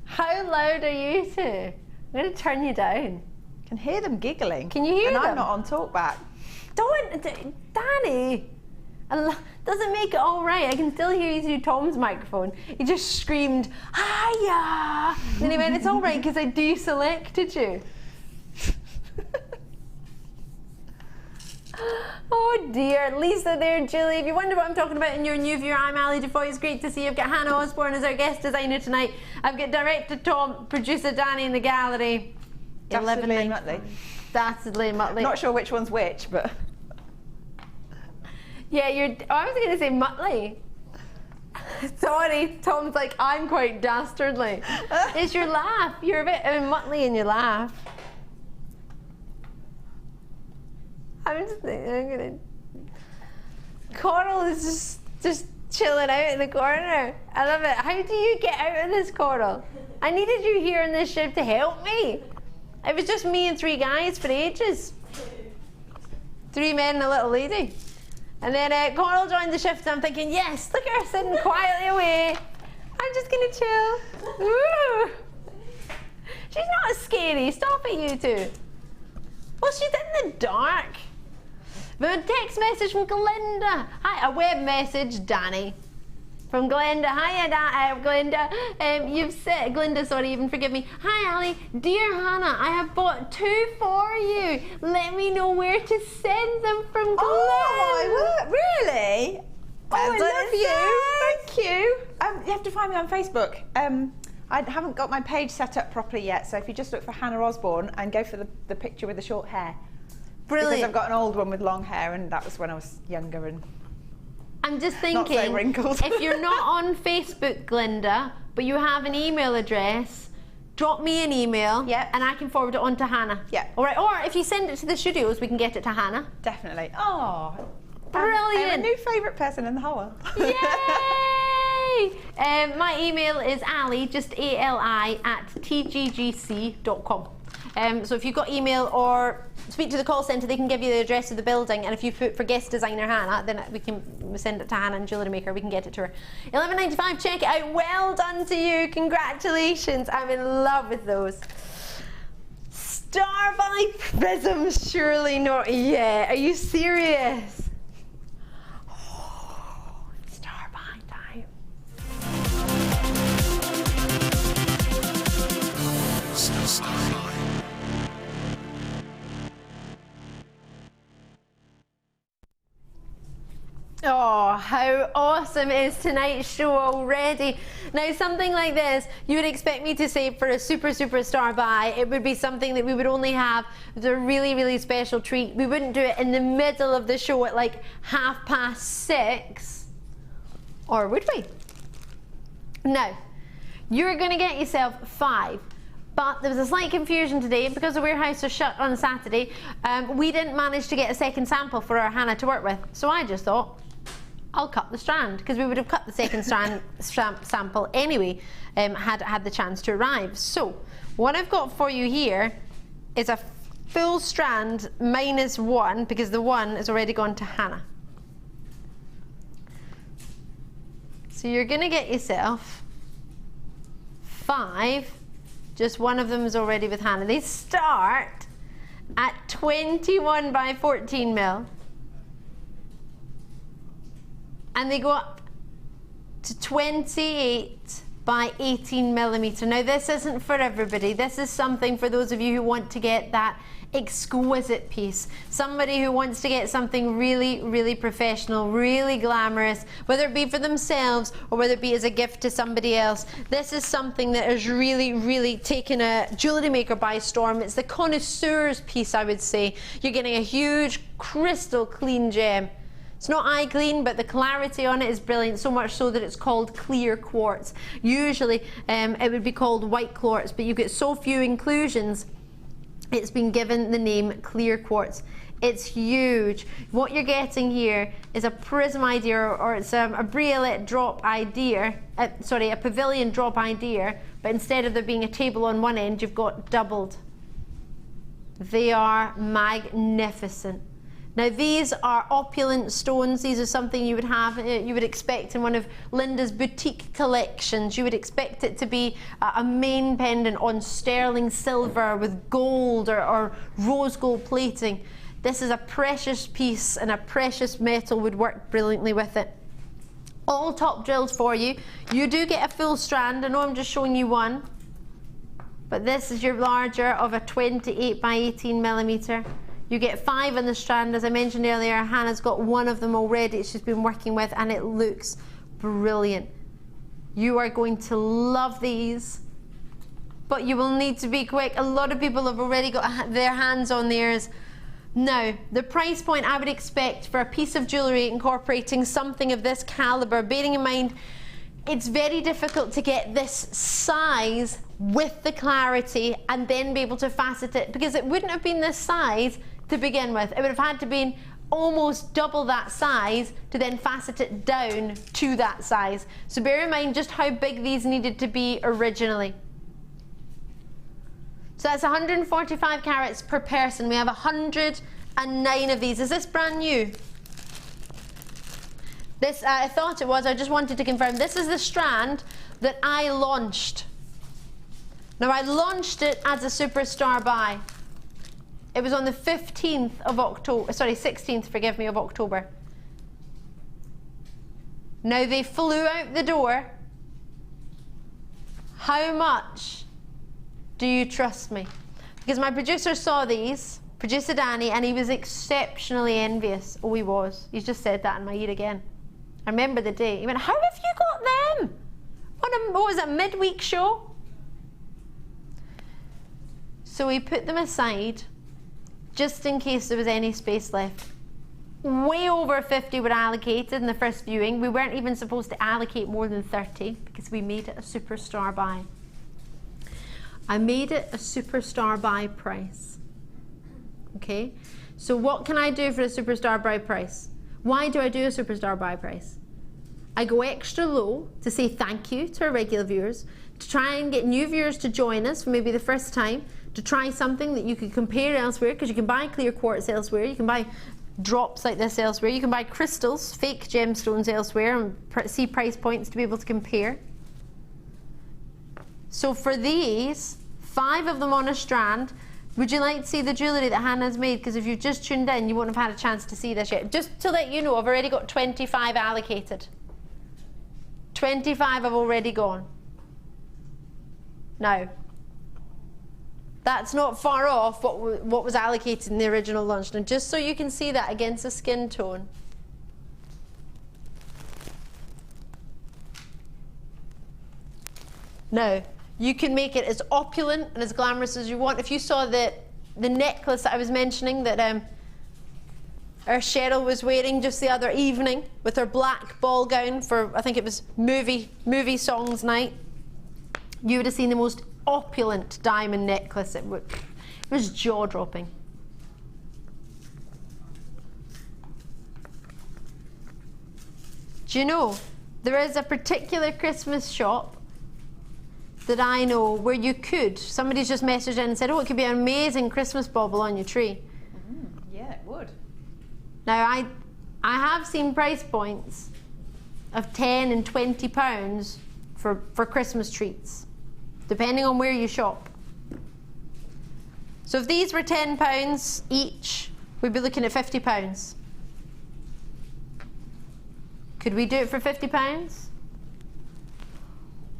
How loud are you two? I'm going to turn you down. I can hear them giggling. Can you hear them? And I'm not on talkback. Don't, Danny. Doesn't make it all right. I can still hear you through Tom's microphone. He just screamed, hiya! And then he went, it's all right because I deselected you. Oh dear, Lisa there, Julie. If you wonder what I'm talking about in your new viewer, I'm Ali Defoy. It's great to see you. I've got Hanah Osborne as our guest designer tonight. I've got director Tom, producer Danny in the gallery. Dastardly and Muttley. Dastardly and Muttley. Not sure which one's which, but... Yeah, I was going to say Muttley. Sorry, Tom's like, I'm quite dastardly. It's your laugh. You're a bit Muttley in your laugh. I'm just thinking, Coral is just chilling out in the corner. I love it. How do you get out of this, Coral? I needed you here in this ship to help me. It was just me and 3 guys for ages. 3 men and a little lady. And then Coral joined the shift and I'm thinking, yes, look at her sitting quietly away. I'm just gonna chill. Woo. She's not as scary. Stop it, you two. Well, she's in the dark. But a text message from Glenda. Hi, a web message, Danny. From Glenda. Hiya, Glenda. You've said, Glenda, sorry, even forgive me. Hi, Ali. Dear Hanah, I have bought 2 for you. Let me know where to send them from Glenda. Oh, my word, really? I love you. Thank you. You have to find me on Facebook. I haven't got my page set up properly yet, so if you just look for Hanah Osborne and go for the picture with the short hair. Brilliant. Because I've got an old one with long hair, and that was when I was younger and I'm just thinking, not so wrinkled. If you're not on Facebook, Glenda, but you have an email address, drop me an email, and I can forward it on to Hanah. Yeah. All right. Or if you send it to the studios, we can get it to Hanah. Definitely. Oh, brilliant! I'm a new favourite person in the whole world. Yay! Yay! My email is Ali, just ALI, @tggc.com. So if you've got email or speak to the call centre, they can give you the address of the building, and if you put for guest designer Hanah, then we send it to Hanah and JewelleryMaker, we can get it to her. £11.95, check it out. Well done to you, congratulations. I'm in love with those. Starbuy prisms, surely not yet. Are you serious? Oh, Starbuy time. Oh, how awesome is tonight's show already. Now, something like this, you would expect me to say for a super star buy, it would be something that we would only have as a really special treat. We wouldn't do it in the middle of the show at like 6:30, or would we? No, you're gonna get yourself 5. But there was a slight confusion today because the warehouse was shut on Saturday. We didn't manage to get a second sample for our Hanah to work with. So I just thought, I'll cut the strand, because we would have cut the second strand sample anyway, had the chance to arrive. So what I've got for you here is a full strand -1, because the 1 has already gone to Hanah. So you're gonna get yourself 5. Just one of them is already with Hanah. They start at 21 by 14 mil. And they go up to 28 by 18 millimeter. Now this isn't for everybody. This is something for those of you who want to get that exquisite piece. Somebody who wants to get something really professional, really glamorous, whether it be for themselves or whether it be as a gift to somebody else. This is something that has really taken a JewelleryMaker by storm. It's the connoisseur's piece, I would say. You're getting a huge crystal clean gem. It's not eye clean, but the clarity on it is brilliant, so much so that it's called clear quartz. Usually it would be called white quartz, but you get so few inclusions, it's been given the name clear quartz. It's huge. What you're getting here is a prism idea, or it's a briolette drop idea, sorry, a pavilion drop idea, but instead of there being a table on one end, you've got doubled. They are magnificent. Now these are opulent stones. These are something you would have, you would expect in one of Linda's boutique collections. You would expect it to be a main pendant on sterling silver with gold or rose gold plating. This is a precious piece, and a precious metal would work brilliantly with it. All top drills for you. You do get a full strand. I know I'm just showing you one, but this is your larger of a 28 by 18 millimeter. You get 5 on the strand. As I mentioned earlier, Hanah's got one of them already she's been working with, and it looks brilliant. You are going to love these, but you will need to be quick. A lot of people have already got their hands on theirs. Now, the price point I would expect for a piece of jewellery incorporating something of this calibre, bearing in mind it's very difficult to get this size with the clarity and then be able to facet it, because it wouldn't have been this size to begin with. It would have had to been almost double that size to then facet it down to that size. So bear in mind just how big these needed to be originally. So that's 145 carats per person. We have 109 of these. Is this brand new? This, I thought it was, I just wanted to confirm. This is the strand that I launched. Now I launched it as a superstar buy. It was on the 15th of October, sorry, 16th, forgive me, of October. Now they flew out the door. How much do you trust me? Because my producer saw these, producer Danny, and he was exceptionally envious. Oh, he was. He's just said that in my ear again. I remember the day. He went, how have you got them? What was it, a midweek show? So we put them aside just in case there was any space left. Way over 50 were allocated in the first viewing. We weren't even supposed to allocate more than 30 because we made it a superstar buy. I made it a superstar buy price. Okay, so what can I do for a superstar buy price? Why do I do a superstar buy price? I go extra low to say thank you to our regular viewers, to try and get new viewers to join us for maybe the first time, to try something that you could compare elsewhere, because you can buy clear quartz elsewhere, you can buy drops like this elsewhere, you can buy crystals, fake gemstones elsewhere, and see price points to be able to compare. So for these, 5 of them on a strand. Would you like to see the jewellery that Hanah's made? Because if you've just tuned in, you won't have had a chance to see this yet. Just to let you know, I've already got 25 allocated. 25 have already gone. Now, that's not far off what was allocated in the original launch. Now, just so you can see that against the skin tone. Now, you can make it as opulent and as glamorous as you want. If you saw the necklace that I was mentioning that our Cheryl was wearing just the other evening with her black ball gown for, I think it was movie songs night, you would have seen the most opulent diamond necklace. It was jaw-dropping. Do you know, there is a particular Christmas shop that I know where you could, somebody's just messaged in and said, oh, it could be an amazing Christmas bauble on your tree. Yeah, it would. Now, I have seen price points of 10 and 20 pounds for Christmas treats, depending on where you shop. So if these were 10 pounds each, we'd be looking at 50 pounds. Could we do it for 50 pounds?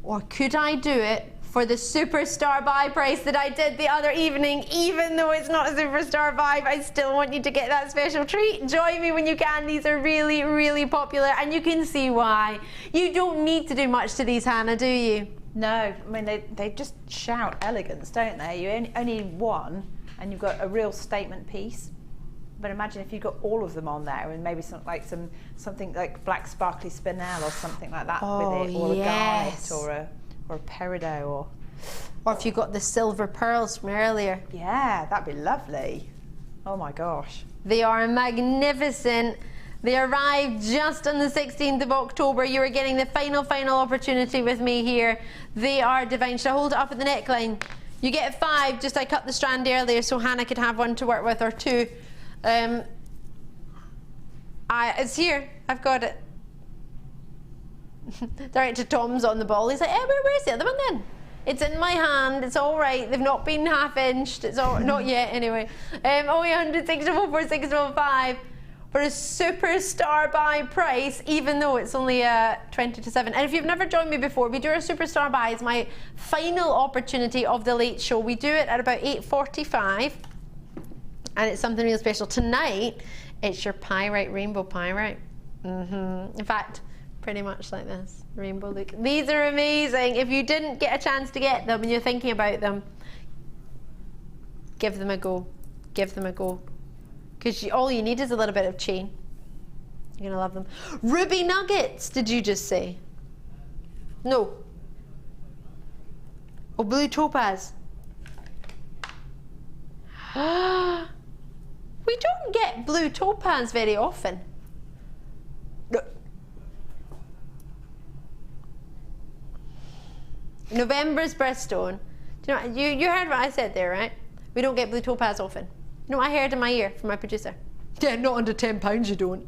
Or could I do it for the superstar buy price that I did the other evening? Even though it's not a superstar buy, I still want you to get that special treat. Join me when you can. These are really, really popular, and you can see why. You don't need to do much to these, Hanah, do you? No, I mean, they just shout elegance, don't they? You only one, and you've got a real statement piece. But imagine if you got all of them on there, and maybe something like black sparkly spinel or something like that with it, or yes. a garnet, or a peridot, or if you got the silver pearls from earlier. Yeah, that'd be lovely. Oh my gosh. They are magnificent. They arrived just on the 16th of October. You are getting the final opportunity with me here. They are divine. Should I hold it up at the neckline? You get 5, just I cut the strand earlier so Hanah could have one to work with, or 2. It's here. I've got it. Director Tom's on the ball. He's like, where's the other one then? It's in my hand. It's all right. They've not been half-inched. It's all not yet anyway. 0800 644 645 for a superstar buy price, even though it's only 20 to 7. And if you've never joined me before, we do our superstar buy. It's my final opportunity of the late show. We do it at about 8:45. And it's something real special. Tonight, it's your pyrite, rainbow pyrite. In fact, pretty much like this, rainbow look. These are amazing. If you didn't get a chance to get them and you're thinking about them, give them a go. Give them a go. Because all you need is a little bit of chain. You're going to love them. Ruby nuggets, did you just say? No. Oh, blue topaz. We don't get blue topaz very often. November's birthstone. Do you know, you heard what I said there, right? We don't get blue topaz often. You know what I heard in my ear from my producer? Yeah, not under £10 you don't.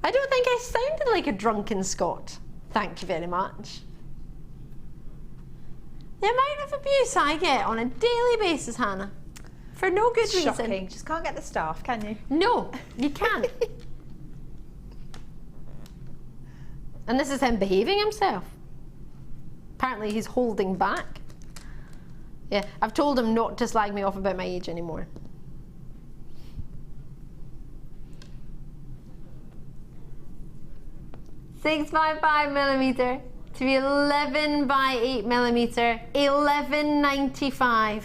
I don't think I sounded like a drunken Scot. Thank you very much. The amount of abuse I get on a daily basis, Hanah, for no good reason. Shocking. Just can't get the staff, can you? No, you can't. And this is him behaving himself. Apparently he's holding back. Yeah, I've told him not to slag me off about my age anymore. .655mm to be 11 by 8mm, 11.95.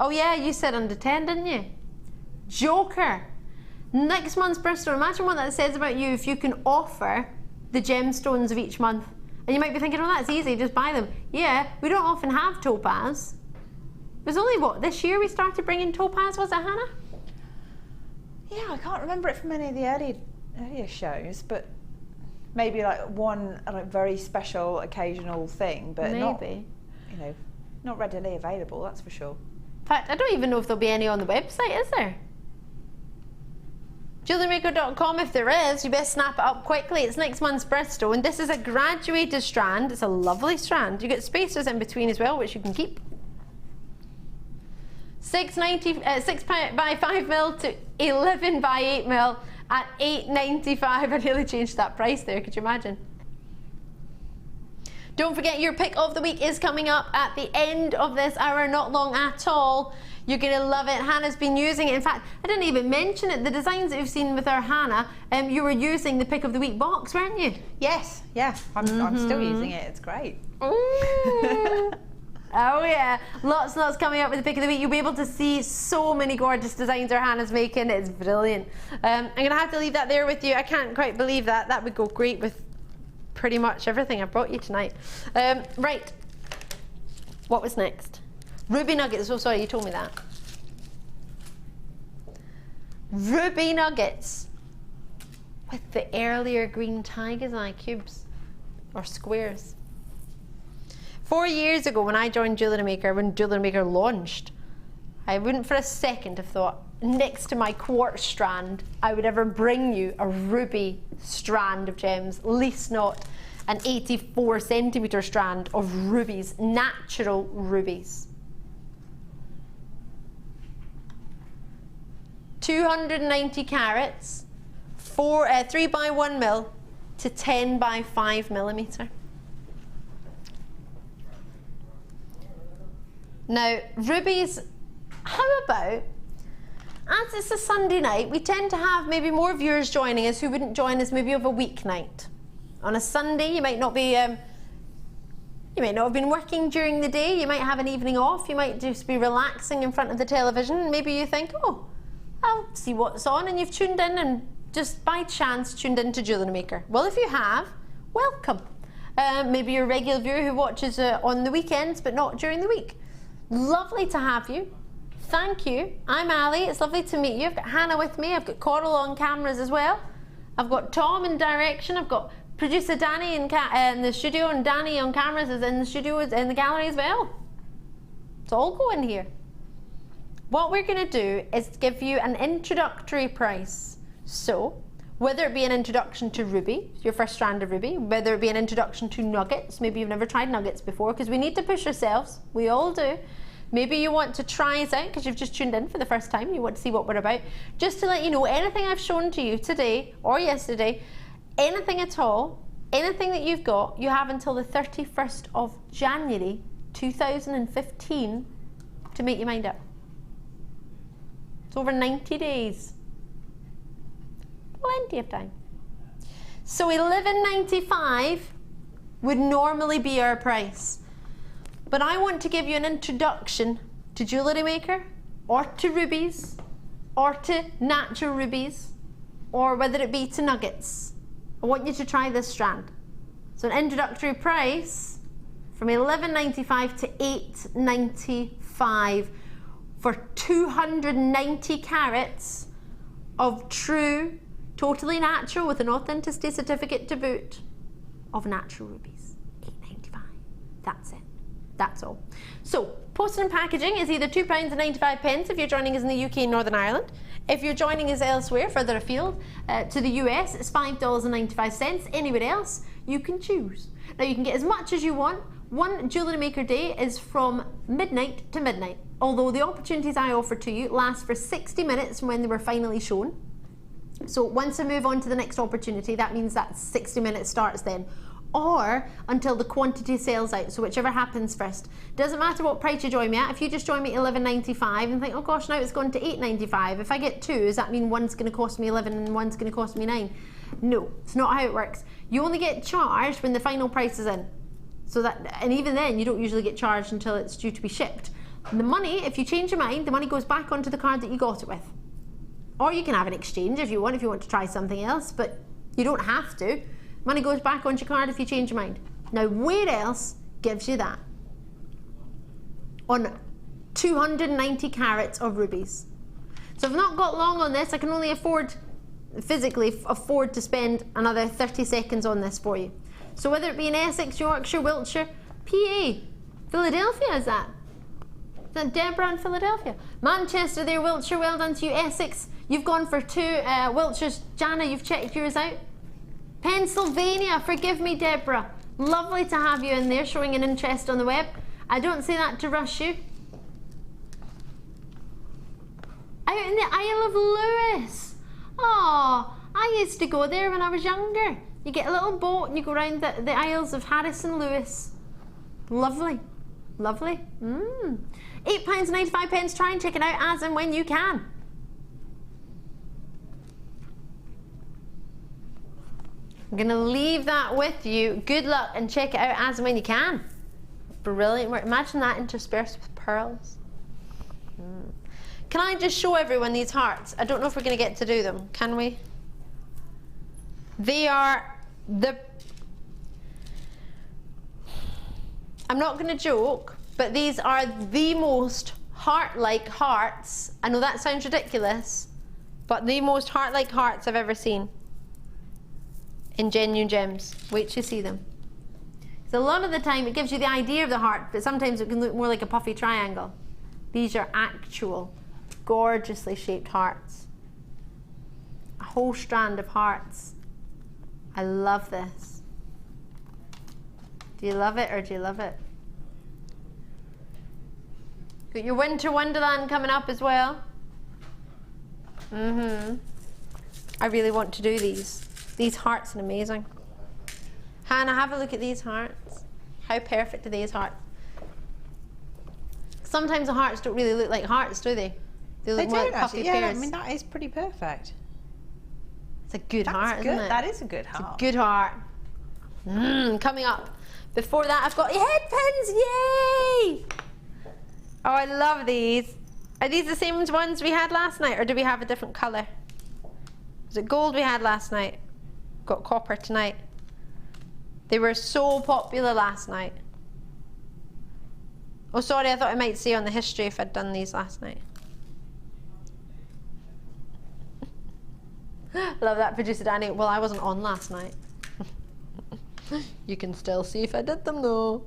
Oh yeah, you said under 10, didn't you? Joker. Next month's birthstone. Imagine what that says about you if you can offer the gemstones of each month. And you might be thinking, oh, that's easy, just buy them. Yeah, we don't often have topaz. It was only, what, this year we started bringing topaz, was it, Hanah? Yeah, I can't remember it from any of the earlier shows, but maybe like one like very special occasional thing, but not, you know, not readily available, that's for sure. In fact, I don't even know if there'll be any on the website, is there? JewelleryMaker.com, if there is, you best snap it up quickly. It's next month's birthstone. This is a graduated strand. It's a lovely strand. You get spacers in between as well, which you can keep. 6 by 5 mil to 11 by 8 mil at $8.95. I nearly changed that price there, could you imagine? Don't forget, your pick of the week is coming up at the end of this hour, not long at all. You're going to love it. Hannah's been using it. In fact, I didn't even mention it. The designs that you've seen with our Hanah, you were using the pick of the week box, weren't you? Yes, yeah. I'm still using it. It's great. Oh yeah, lots and lots coming up with the pick of the week. You'll be able to see so many gorgeous designs our Hannah's making. It's brilliant. I'm going to have to leave that there with you. I can't quite believe that. That would go great with pretty much everything I brought you tonight. Right, what was next? Ruby nuggets. Oh, sorry, you told me that. Ruby nuggets with the earlier green tiger's eye cubes or squares. 4 years ago when I joined JewelleryMaker, when JewelleryMaker launched, I wouldn't for a second have thought next to my quartz strand I would ever bring you a ruby strand of gems, least not an 84 centimetre strand of rubies, natural rubies. 290 carats, 3 by 1 mil to 10 by 5 millimetre. Now, rubies, how about, as it's a Sunday night, we tend to have maybe more viewers joining us who wouldn't join us maybe of a weeknight. On a Sunday, you might not be, you might not have been working during the day, you might have an evening off, you might just be relaxing in front of the television, maybe you think, oh, I'll see what's on, and you've tuned in and just by chance tuned into JewelleryMaker. Well, if you have, welcome. Maybe you're a regular viewer who watches on the weekends but not during the week. Lovely to have you. Thank you. I'm Ali. It's lovely to meet you. I've got Hannah with me. I've got Coral on cameras as well. I've got Tom in direction. I've got producer Danny in the studio, and Danny on cameras is in the studio, in the gallery as well. It's all going here. What we're going to do is give you an introductory price. So, whether it be an introduction to ruby, your first strand of ruby, whether it be an introduction to nuggets, maybe you've never tried nuggets before, because we need to push ourselves, we all do. Maybe you want to try us out because you've just tuned in for the first time, you want to see what we're about. Just to let you know, anything I've shown to you today or yesterday, anything at all, anything that you've got, you have until the 31st of January 2015 to make your mind up. It's over 90 days. Plenty of time. So $11.95 would normally be our price. But I want to give you an introduction to JewelleryMaker, or to rubies, or to natural rubies, or whether it be to nuggets. I want you to try this strand. So an introductory price from $11.95 to $8.95 for 290 carats of true, totally natural, with an authenticity certificate to boot, of natural rubies. $8.95. That's it. That's all. So, postage and packaging is either £2.95 if you're joining us in the UK and Northern Ireland. If you're joining us elsewhere, further afield, to the US, it's $5.95. Anywhere else, you can choose. Now, you can get as much as you want. One JewelleryMaker day is from midnight to midnight, although the opportunities I offer to you last for 60 minutes from when they were finally shown. So once I move on to the next opportunity, that means that 60 minutes starts then, or until the quantity sells out, so whichever happens first. Doesn't matter what price you join me at. If you just join me at $11.95 and think, oh gosh, now it's gone to $8.95, if I get two, does that mean one's going to cost me $11 and one's going to cost me $9? No, it's not how it works. You only get charged when the final price is in. So that, and even then, you don't usually get charged until it's due to be shipped. And the money, if you change your mind, the money goes back onto the card that you got it with. Or you can have an exchange if you want to try something else, but you don't have to. Money goes back onto your card if you change your mind. Now, where else gives you that? On 290 carats of rubies. So I've not got long on this. I can only physically afford to spend another 30 seconds on this for you. So whether it be in Essex, Yorkshire, Wiltshire, PA, Philadelphia, is that Deborah in Philadelphia? Manchester there, Wiltshire, well done to you. Essex, you've gone for 2. Wiltshire's, Jana, you've checked yours out. Pennsylvania, forgive me, Deborah. Lovely to have you in there showing an interest on the web. I don't say that to rush you. Out in the Isle of Lewis. Oh, I used to go there when I was younger. You get a little boat and you go around the Isles of Harris and Lewis. Lovely, lovely. £8.95. Try and check it out as and when you can. I'm going to leave that with you. Good luck and check it out as and when you can. Brilliant work. Imagine that interspersed with pearls. Can I just show everyone these hearts? I don't know if we're going to get to do them. Can we? They are I'm not going to joke, but these are the most heart-like hearts. I know that sounds ridiculous, but the most heart-like hearts I've ever seen in genuine gems. Wait till you see them. So a lot of the time it gives you the idea of the heart, but sometimes it can look more like a puffy triangle. These are actual, gorgeously shaped hearts. A whole strand of hearts. I love this. Do you love it or do you love it? Got your Winter Wonderland coming up as well. I really want to do these. These hearts are amazing. Hannah, have a look at these hearts. How perfect are these hearts? Sometimes the hearts don't really look like hearts, do they? They look more like puffy Yeah, pears. I mean, that is pretty perfect. It's a good heart, isn't it? That is a good heart. It's a good heart. Coming up. Before that, I've got headpins. Yay! Oh, I love these. Are these the same ones we had last night, or do we have a different colour? Was it gold we had last night? Got copper tonight. They were so popular last night. Oh, sorry, I thought I might see on the history if I'd done these last night. Love that, producer Danny. Well, I wasn't on last night. You can still see if I did them though.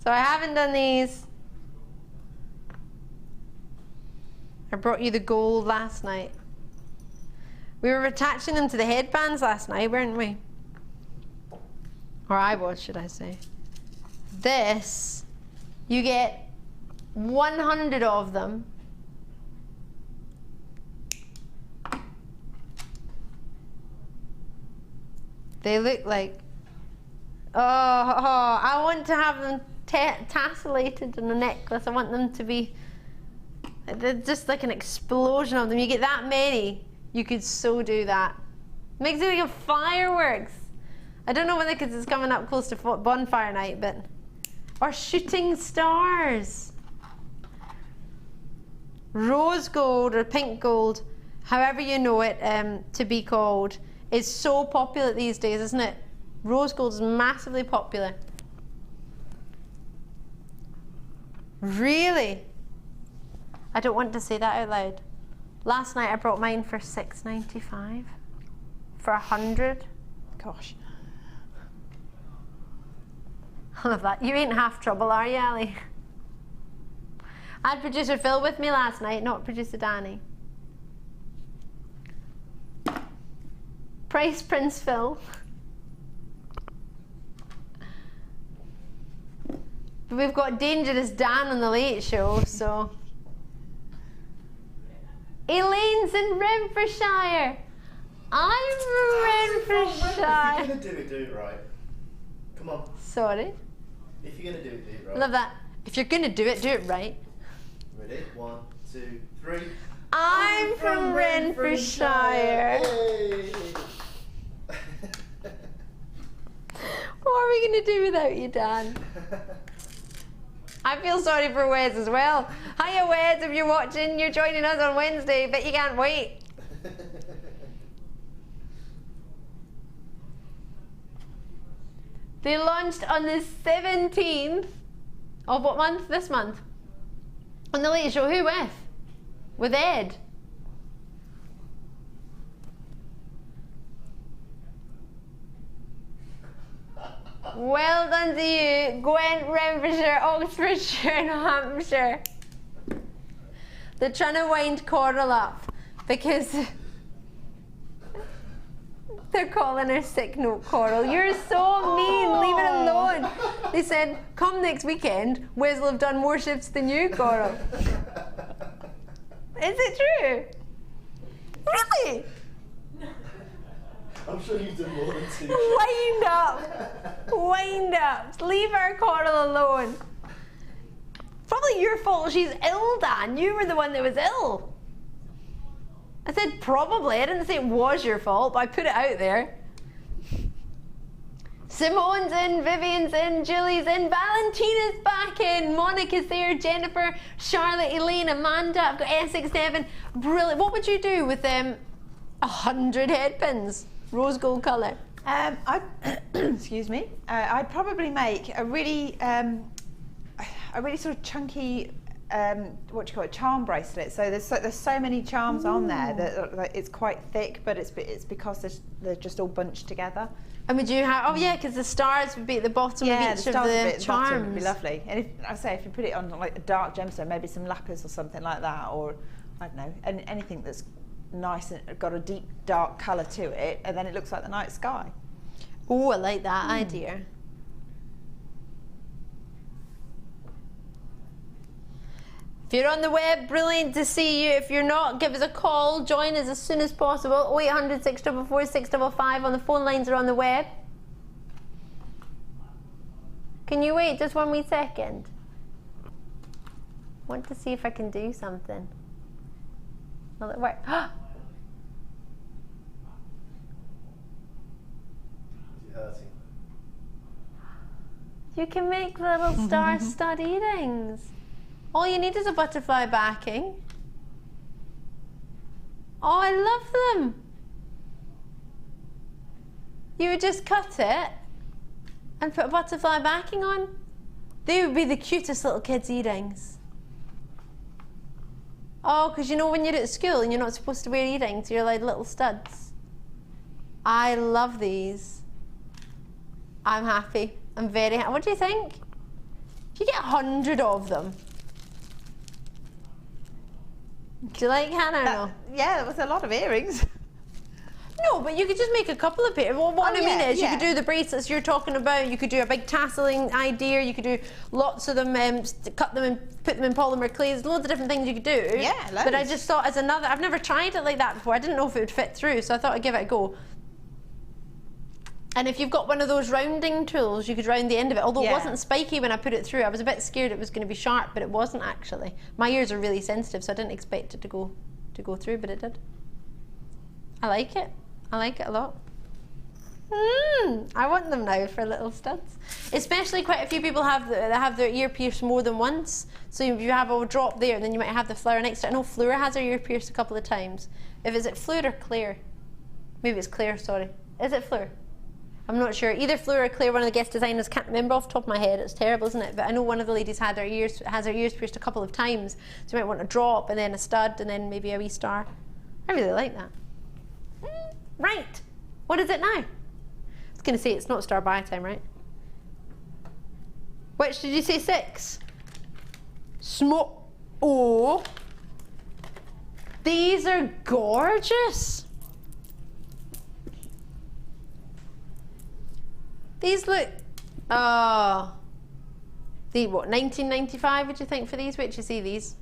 So I haven't done these. I brought you the gold last night. We were attaching them to the headbands last night, weren't we? Or I was, should I say. This, you get 100 of them. They look like, I want to have them tassellated in a necklace. I want them to be, they're just like an explosion of them. You get that many, you could so do that. Makes it like a fireworks. I don't know whether because it's coming up close to bonfire night, but, or shooting stars. Rose gold or pink gold, however you know it to be called, is so popular these days, isn't it? Rose gold is massively popular. Really? I don't want to say that out loud. Last night I brought mine for $6.95 for 100. Gosh. I love that. You ain't half trouble, are you, Ali? I had producer Phil with me last night, not producer Danny. Price Prince Phil. But we've got Dangerous Dan on the Late Show, so. Elaine's in Renfrewshire. I'm from Renfrewshire. If you're going to do it, do it right. Come on. Sorry? If you're going to do it right. Love that. If you're going to do it right. Ready? 1, 2, 3. I'm from Renfrewshire. What are we going to do without you, Dan? I feel sorry for Wes as well. Hiya, Wes, if you're watching, you're joining us on Wednesday, but you can't wait. They launched on the 17th of what month? This month. On the Late Show, who with? With Ed? Well done to you, Gwent, Renfrewshire, Oxfordshire and Hampshire. They're trying to wind Coral up because they're calling her Sick Note Coral. You're so mean, leave it alone. They said, come next weekend, Wes will have done more shifts than you, Coral. Is it true? Really? I'm sure you've done more than 2 shifts. Wind up. Wind up. Leave our Coral alone. Probably your fault she's ill, Dan. You were the one that was ill. I said probably. I didn't say it was your fault, but I put it out there. Simone's in, Vivian's in, Julie's in, Valentina's back in, Monica's there, Jennifer, Charlotte, Elaine, Amanda. I've got Essex, Devon. Brilliant. What would you do with 100 head pins? Rose gold colour. Excuse me. I'd probably make a really sort of chunky, what do you call it, charm bracelet. So there's so many charms on there that it's quite thick, but it's because they're just all bunched together. And would you have? Oh yeah, because the stars would be at the bottom of each of the charms. Would be lovely. And if you put it on like a dark gemstone, maybe some lapis or something like that, or I don't know, anything that's nice and got a deep dark colour to it, and then it looks like the night sky. Oh, I like that idea. If you're on the web, brilliant to see you. If you're not, give us a call. Join us as soon as possible. 0800 644 655 on the phone lines or on the web. Can you wait just 1 wee second? I want to see if I can do something. Will it work? You can make little star stud earrings. All you need is a butterfly backing. Oh, I love them. You would just cut it and put a butterfly backing on. They would be the cutest little kids' earrings. Oh, because you know when you're at school and you're not supposed to wear earrings, you're like little studs. I love these. I'm happy. I'm very happy. What do you think? If you get 100 of them. Do you like Hannah or no? Yeah, that was a lot of earrings. No, but you could just make a couple of pairs. Well, what I mean is, you could do the bracelets you're talking about. You could do a big tasseling idea. You could do lots of them, cut them and put them in polymer clay. There's loads of different things you could do. Yeah, loads. But I just thought as another, I've never tried it like that before. I didn't know if it would fit through, so I thought I'd give it a go. And if you've got one of those rounding tools, you could round the end of it. Although it wasn't spiky when I put it through. I was a bit scared it was going to be sharp, but it wasn't actually. My ears are really sensitive, so I didn't expect it to go through, but it did. I like it. I like it a lot. I want them now for little studs. Especially quite a few people have their ear pierced more than once. So if you have a drop there, and then you might have the flower next to it. I know Fleur has her ear pierced a couple of times. Is it Fleur or Claire? Maybe it's Claire, sorry. Is it Fleur? I'm not sure. Either Fleur or Claire, one of the guest designers, can't remember off the top of my head. It's terrible, isn't it? But I know one of the ladies has her ears pierced a couple of times. So you might want a drop and then a stud and then maybe a wee star. I really like that. Right. What is it now? I was going to say it's not star buy time, right? Which did you say 6? Oh. These are gorgeous. These look, what, 1995 would you think for these? Wait till you see these.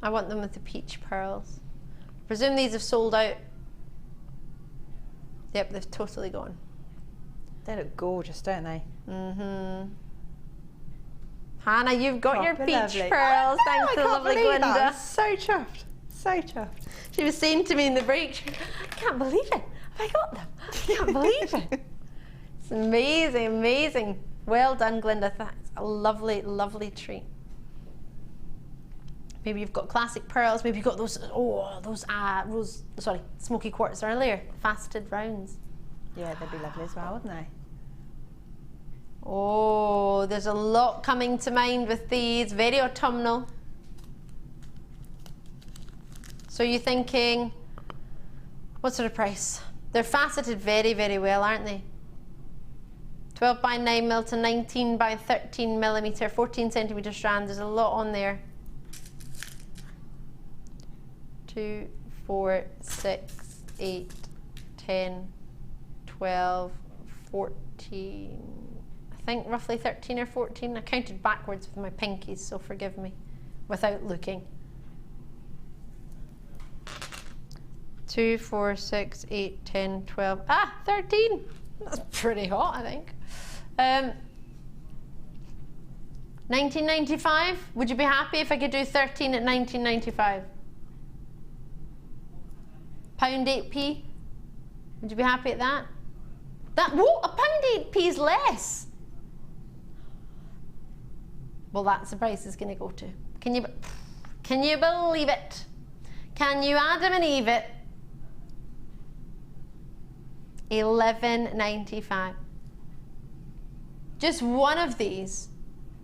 I want them with the peach pearls. Presume these have sold out. Yep, they've totally gone. They look gorgeous, don't they? Mm-hmm. Hannah, you've got your peach lovely. pearls. Thanks to lovely Glinda. I'm so chuffed. So chuffed. She was saying to me in the break, I can't believe it. I got them. I can't believe it. It's amazing, amazing. Well done, Glinda. That's a lovely, lovely treat. Maybe you've got classic pearls. Maybe you've got those smoky quartz earlier, faceted rounds. Yeah, they'd be lovely as well, wouldn't they? Oh, there's a lot coming to mind with these. Very autumnal. So you're thinking, what sort of price? They're faceted very, very well, aren't they? 12 by 9 mil to 19 by 13 millimeter, 14 centimeter strand. There's a lot on there. 2, 4, 6, 8, 10, 12, 14. I think roughly 13 or 14. I counted backwards with my pinkies, so forgive me, without looking. 2, 4, 6, 8, 10, 12. 13. That's pretty hot, I think. 1995. Would you be happy if I could do 13 at 1995? £1.8p. Would you be happy at that? Whoa, £1.8p is less. Well, that's the price it's going to go to. Can you believe it? Can you Adam and Eve it? $11.95. Just one of these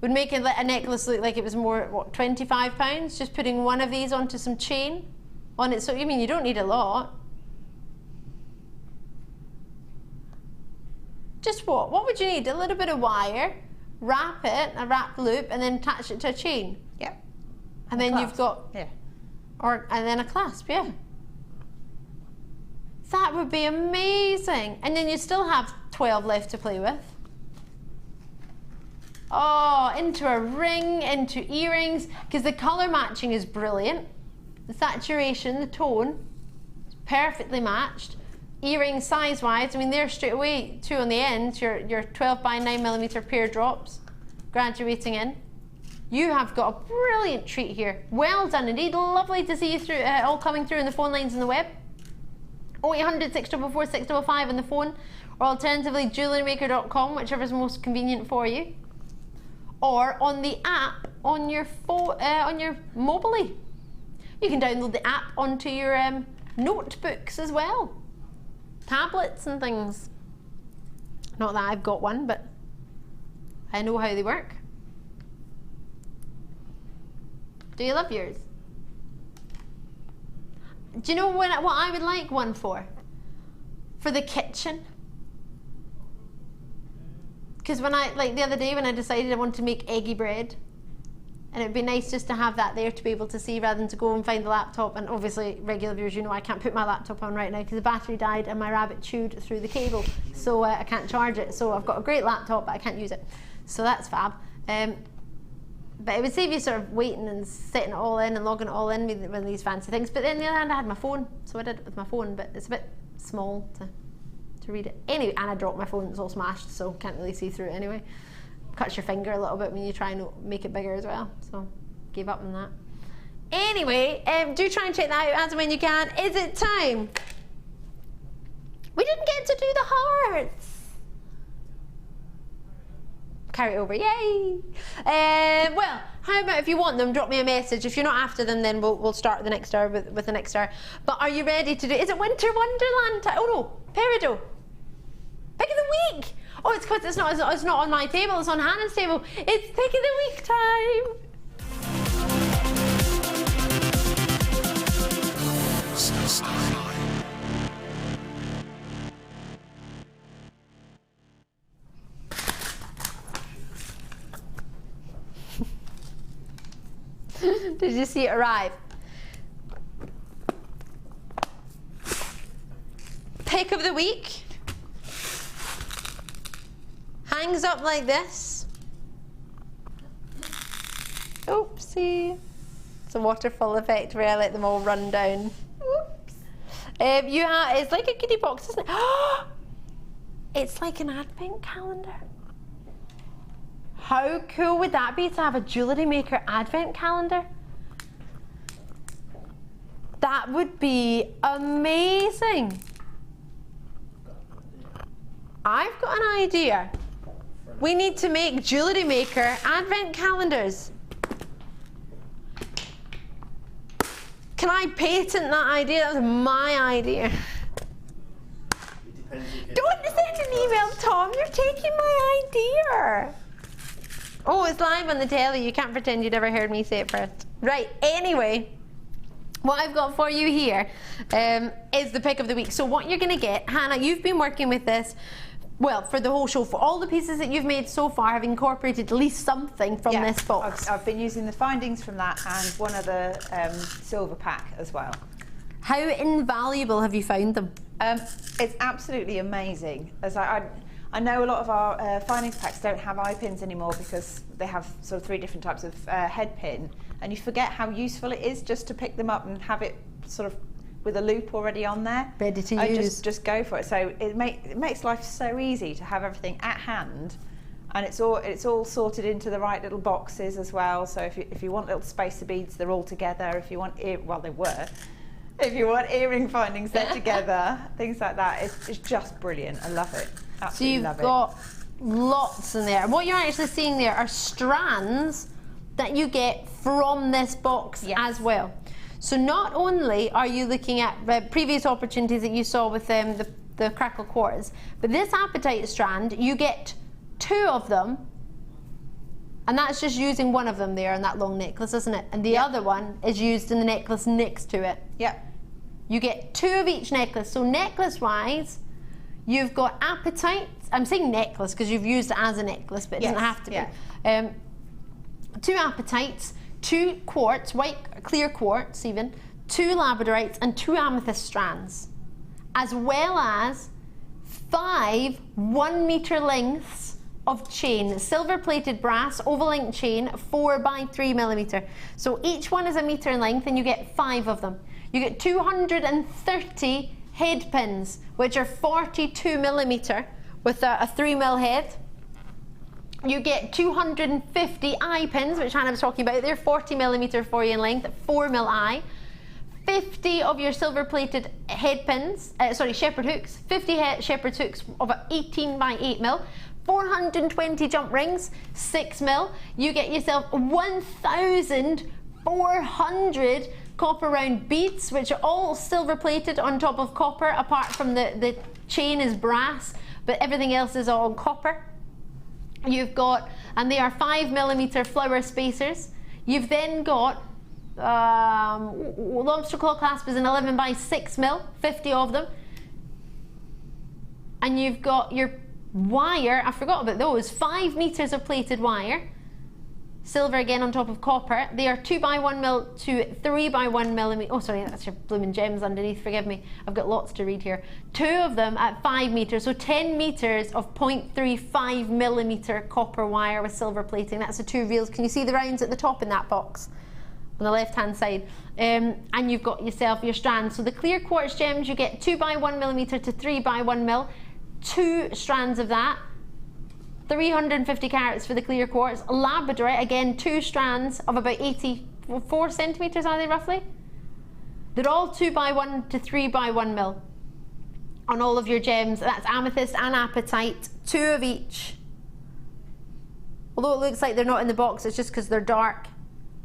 would make a necklace look like it was more, what, £25? Just putting one of these onto some chain on it. So, I mean, you don't need a lot. Just what? What would you need? A little bit of wire, wrap it, a wrap loop, and then attach it to a chain. Yep. And then you've got, yeah. And then a clasp, yeah. That would be amazing. And then you still have 12 left to play with. Oh, into a ring, into earrings, because the colour matching is brilliant. The saturation, the tone, is perfectly matched. Earrings size-wise, I mean, they're straight away 2 on the end, your 12 by 9 millimeter pear drops, graduating in. You have got a brilliant treat here. Well done indeed. Lovely to see you through, all coming through in the phone lines and the web. 0800 644 655 on the phone, or alternatively jewellerymaker.com, whichever is most convenient for you. Or on the app on your mobile. You can download the app onto your notebooks as well, tablets and things. Not that I've got one, but I know how they work. Do you love yours? Do you know what I would like one for? For the kitchen. Because when like the other day when I decided I wanted to make eggy bread, and it'd be nice just to have that there to be able to see rather than to go and find the laptop. And obviously, regular viewers, you know I can't put my laptop on right now because the battery died and my rabbit chewed through the cable, so I can't charge it. So I've got a great laptop, but I can't use it. So that's fab. But it would save you sort of waiting and setting it all in and logging it all in with these fancy things. But then on the other hand, I had my phone, so I did it with my phone, but it's a bit small to read it. Anyway, and I dropped my phone, it's all smashed, so can't really see through it anyway. Cuts your finger a little bit when you try and make it bigger as well, so gave up on that. Anyway, do try and check that out as and when you can. Is it time? We didn't get to do the hearts. Carry it over, yay! Well, how about if you want them, drop me a message. If you're not after them, then we'll start the next hour with the next hour. But are you ready to do? Is it Winter Wonderland time? Oh no, Peridot. Pick of the week. Oh, it's because it's not on my table. It's on Hannah's table. It's Pick of the Week time. Did you see it arrive? Pick of the week. Hangs up like this. Oopsie. It's a waterfall effect where I let them all run down. Oops. It's like a goodie box, isn't it? It's like an advent calendar. How cool would that be to have a JewelleryMaker advent calendar? That would be amazing. I've got an idea. We need to make JewelleryMaker advent calendars. Can I patent that idea? That was my idea. Don't send an email, Tom. You're taking my idea. Oh, it's live on the telly. You can't pretend you never heard me say it first. Right, anyway, what I've got for you here is the pick of the week. So what you're gonna get, Hannah, you've been working with this, well, for the whole show. For all the pieces that you've made so far have incorporated at least something from this box. I've been using the findings from that and one other silver pack as well. How invaluable have you found them? It's absolutely amazing. As I know a lot of our findings packs don't have eye pins anymore because they have sort of 3 different types of head pin, and you forget how useful it is just to pick them up and have it sort of with a loop already on there. Ready to use. Just go for it. So it makes life so easy to have everything at hand, and it's all sorted into the right little boxes as well. So if you want little spacer beads, they're all together. If you want they were. If you want earring findings, they're together. Things like that. It's just brilliant. I love it. Absolutely love it. So you've got lots in there. What you're actually seeing there are strands that you get from this box as well. So not only are you looking at previous opportunities that you saw with the crackle quartz, but this apatite strand, you get 2 of them, and that's just using one of them there in that long necklace, isn't it? And the other one is used in the necklace next to it. Yep. You get 2 of each necklace. So necklace-wise, you've got apatite. I'm saying necklace because you've used it as a necklace, but it doesn't have to be. 2 apatites, 2 quartz, white, clear quartz even, 2 labradorites and 2 amethyst strands, as well as 5 1-meter lengths of chain, silver plated brass oval link chain, 4 by 3 millimeter. So each one is a meter in length and you get 5 of them. You get 230 head pins, which are 42 millimeter with a 3 mil head. You get 250 eye pins, which Hannah was talking about. They're 40 millimeter for you in length, 4 mil eye. 50 of your silver plated head pins, shepherd hooks, 50 shepherd hooks of 18 by 8 mil. 420 jump rings, 6 mil. You get yourself 1,400 copper round beads, which are all silver plated on top of copper, apart from the chain is brass, but everything else is all copper. You've got, and they are 5 millimeter flower spacers. You've then got lobster claw claspers in 11 by 6 mil, 50 of them. And you've got your wire, I forgot about those, 5 meters of plated wire, silver again on top of copper. They are 2 by 1 mil to 3 by 1 millimeter. Oh, sorry, that's your blooming gems underneath, forgive me. I've got lots to read here. 2 of them at 5 meters, so 10 meters of 0.35 millimeter copper wire with silver plating. That's the 2 reels. Can you see the rounds at the top in that box? On the left hand side. And you've got yourself your strands. So the clear quartz gems, you get 2 by 1 millimeter to 3 by 1 mil. 2 strands of that, 350 carats for the clear quartz. Labradorite, again 2 strands of about 84 centimeters, are they roughly? They're all 2 by 1 to 3 by 1 mil on all of your gems. That's amethyst and apatite, 2 of each. Although it looks like they're not in the box, it's just because they're dark.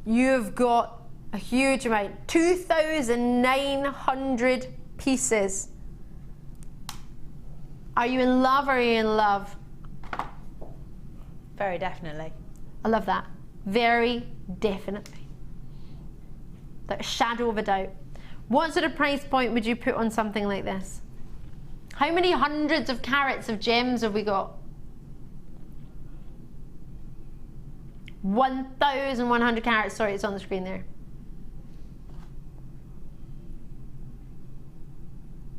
You've got a huge amount, 2,900 pieces. Are you in love or are you in love? Very definitely. I love that. Very definitely. Like a shadow of a doubt. What sort of price point would you put on something like this? How many hundreds of carats of gems have we got? 1,100 carats. Sorry, it's on the screen there.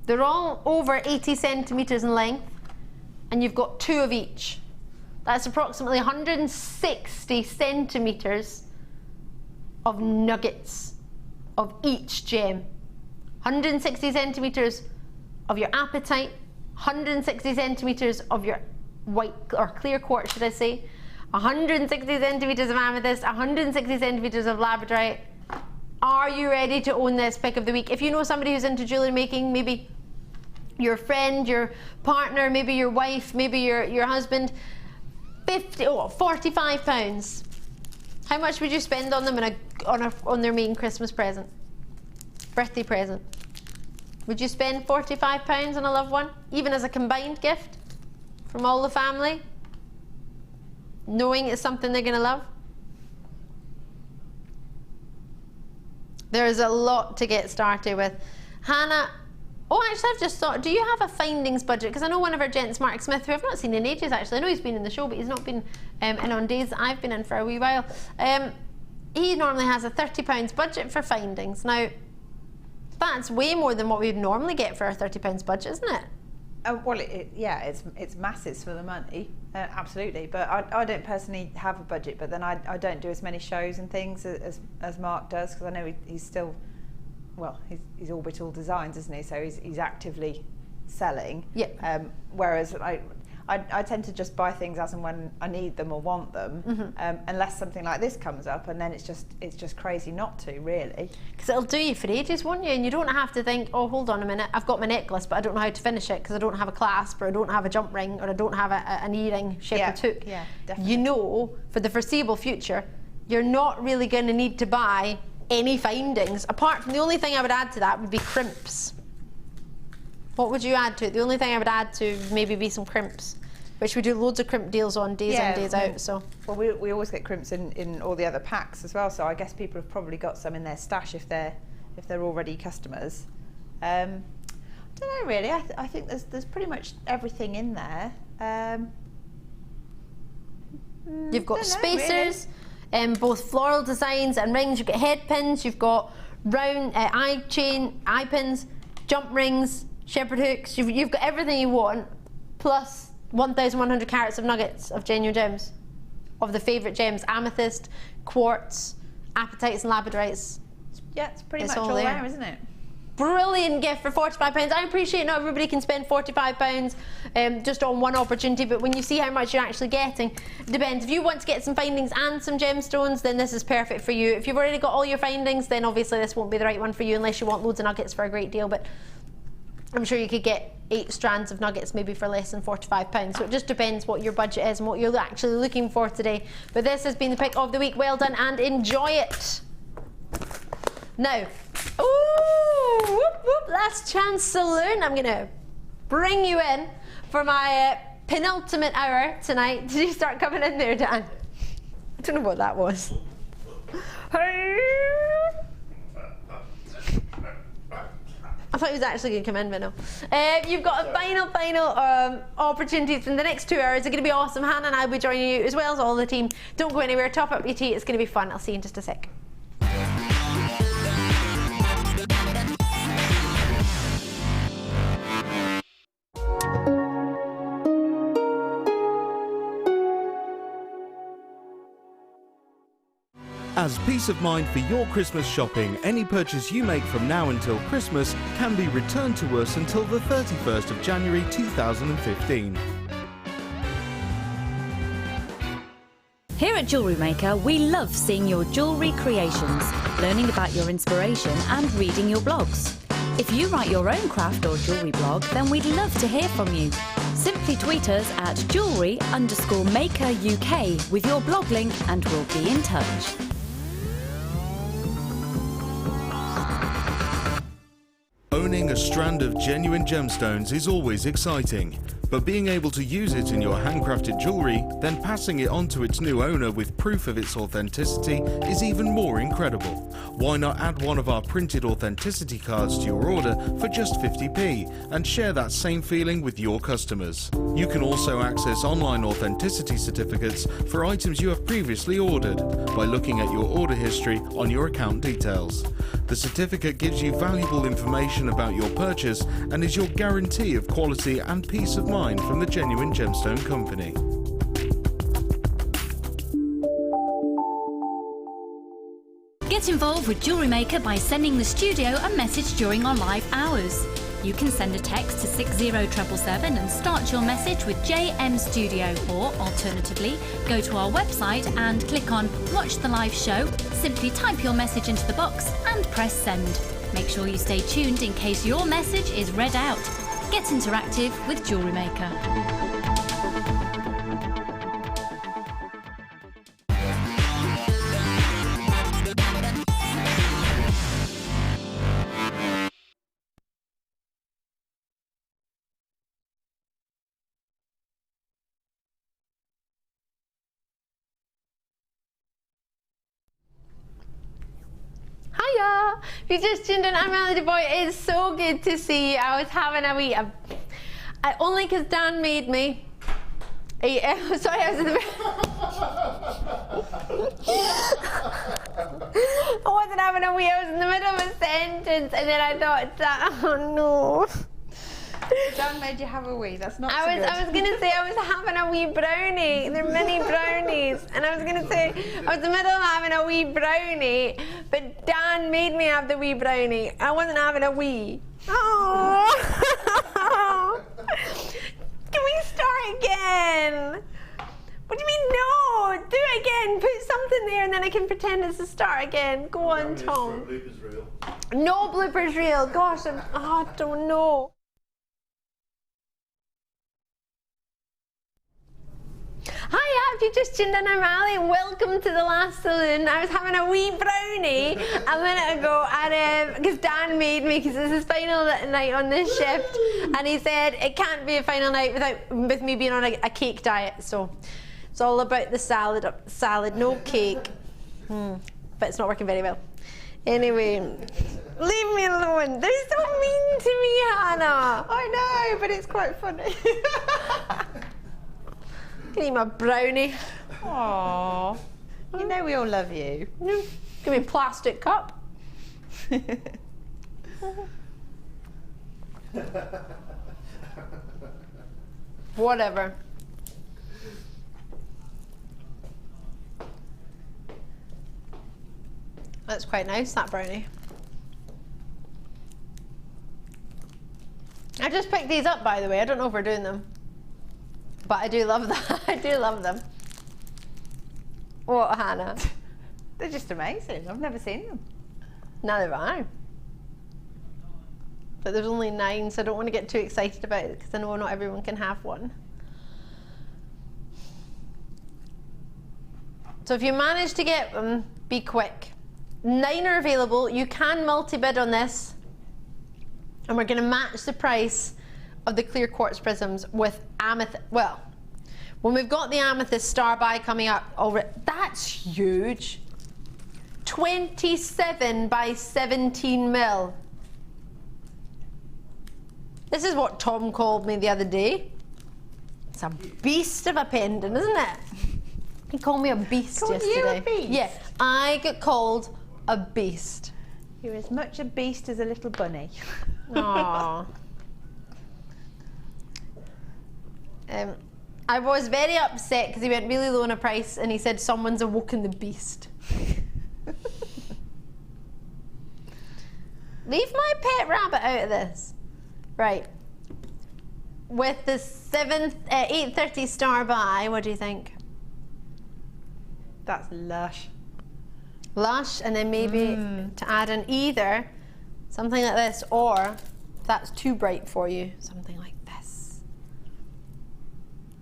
They're all over 80 centimeters in length, and you've got 2 of each. That's approximately 160 centimeters of nuggets of each gem. 160 centimeters of your apatite, 160 centimeters of your white or clear quartz, should I say, 160 centimeters of amethyst, 160 centimeters of labradorite. Are you ready to own this pick of the week? If you know somebody who's into jewellery making, maybe your friend, your partner, maybe your wife, maybe your husband, £45. How much would you spend on them on their main Christmas present, birthday present? Would you spend £45 on a loved one, even as a combined gift? from all the family? Knowing it's something they're going to love? There's a lot to get started with. Hanah, oh, actually, I've just thought, do you have a findings budget? Because I know one of our gents, Mark Smith, who I've not seen in ages, actually. I know he's been in the show, but he's not been in on days that I've been in for a wee while. He normally has a £30 budget for findings. Now, that's way more than what we'd normally get for our £30 budget, isn't it? Well, yeah, it's masses for the money, absolutely. But I don't personally have a budget, but then I don't do as many shows and things as Mark does, because I know he's still, well, he's Orbital Designs, isn't he? So he's actively selling. Yeah. Whereas I tend to just buy things as and when I need them or want them, unless something like this comes up, and then it's just crazy not to, really. Because it'll do you for ages, won't you? And you don't have to think, oh, hold on a minute, I've got my necklace, but I don't know how to finish it because I don't have a clasp, or I don't have a jump ring, or I don't have an earring shepherd hook. Yeah, definitely. You know, for the foreseeable future, you're not really going to need to buy any findings, apart from the only thing I would add to that would be crimps. What would you add to it? The only thing I would add to maybe be some crimps, which we do loads of crimp deals on, days in, days out. So, well, we always get crimps in all the other packs as well. So I guess people have probably got some in their stash if they're already customers. I don't know really. I think there's pretty much everything in there. You've got spacers, both floral designs and rings. You've got head pins. You've got round eye pins, jump rings, shepherd hooks. You've got everything you want, plus 1,100 carats of nuggets of genuine gems, of the favourite gems: amethyst, quartz, apatites and labradorites. Yeah, it's pretty much all there, isn't it? Brilliant gift for £45. I appreciate not everybody can spend £45 just on one opportunity, but when you see how much you're actually getting, it depends. If you want to get some findings and some gemstones, then this is perfect for you. If you've already got all your findings, then obviously this won't be the right one for you unless you want loads of nuggets for a great deal, but I'm sure you could get 8 strands of nuggets maybe for less than £45. So it just depends what your budget is and what you're actually looking for today. But this has been the pick of the week. Well done and enjoy it. Now, ooh, whoop, whoop, last chance saloon. I'm gonna bring you in for my penultimate hour tonight. Did you start coming in there, Dan? I don't know what that was. I thought he was actually going to come in, but no. You've got a final opportunity from the next 2 hours. They're going to be awesome. Hanah and I will be joining you, as well as all the team. Don't go anywhere. Top up your tea. It's going to be fun. I'll see you in just a sec. As peace of mind for your Christmas shopping, any purchase you make from now until Christmas can be returned to us until the 31st of January 2015. Here at JewelleryMaker, we love seeing your jewellery creations, learning about your inspiration and reading your blogs. If you write your own craft or jewellery blog, then we'd love to hear from you. Simply tweet us at jewellery_maker UK with your blog link and we'll be in touch. Owning a strand of genuine gemstones is always exciting, but being able to use it in your handcrafted jewellery, then passing it on to its new owner with proof of its authenticity is even more incredible. Why not add one of our printed authenticity cards to your order for just 50p and share that same feeling with your customers? You can also access online authenticity certificates for items you have previously ordered by looking at your order history on your account details. The certificate gives you valuable information about your purchase and is your guarantee of quality and peace of mind from the Genuine Gemstone Company. Get involved with JewelleryMaker by sending the studio a message during our live hours. You can send a text to 60777 and start your message with JM Studio, or alternatively, go to our website and click on Watch the Live Show, simply type your message into the box and press send. Make sure you stay tuned in case your message is read out. Get interactive with JewelleryMaker. If you just tuned in, I'm Ali Defoy. It's so good to see you. I was having a wee... only because Dan made me. Sorry, I was in the I wasn't having a wee. I was in the middle of a sentence, and then I thought, oh no. Dan made you have a wee. That's not I was gonna say I was having a wee brownie. They're mini brownies, and I was gonna say I was in the middle of having a wee brownie, but Dan made me have the wee brownie. I wasn't having a wee. Oh. Can we start again? What do you mean no? Do it again. Put something there, and then I can pretend it's the start again. Go on, Tom. Bloopers reel. No bloopers reel. Gosh, I don't know. Hi, if you just tuned in, I'm Ali, and welcome to the last saloon. I was having a wee brownie a minute ago, and because Dan made me, because it's his final night on this shift, and he said it can't be a final night with me being on a cake diet. So it's all about the salad, no cake. But it's not working very well. Anyway, leave me alone. They're so mean to me, Hannah. I know, but it's quite funny. Can eat my brownie. Aww. You know we all love you. Give me a plastic cup. Whatever. That's quite nice, that brownie. I just picked these up, by the way. I don't know if we're doing them. But I do love that. I do love them. What, Hannah? They're just amazing. I've never seen them. Neither have I. But there's only 9, so I don't want to get too excited about it because I know not everyone can have one. So if you manage to get them, be quick. 9 are available. You can multi-bid on this. And we're going to match the price of the clear quartz prisms with amethyst. Well, when we've got the amethyst starbuy coming up already, that's huge. 27 by 17 mil. This is what Tom called me the other day. It's a beast of a pendant, isn't it? He called me a beast yesterday. You a beast? Yeah, I get called a beast. You're as much a beast as a little bunny. Aww. I was very upset because he went really low on a price and he said someone's awoken the beast. Leave my pet rabbit out of this. Right. With the 830 star buy, what do you think? That's lush. Lush, and then maybe to add in either something like this, or if that's too bright for you, something like this.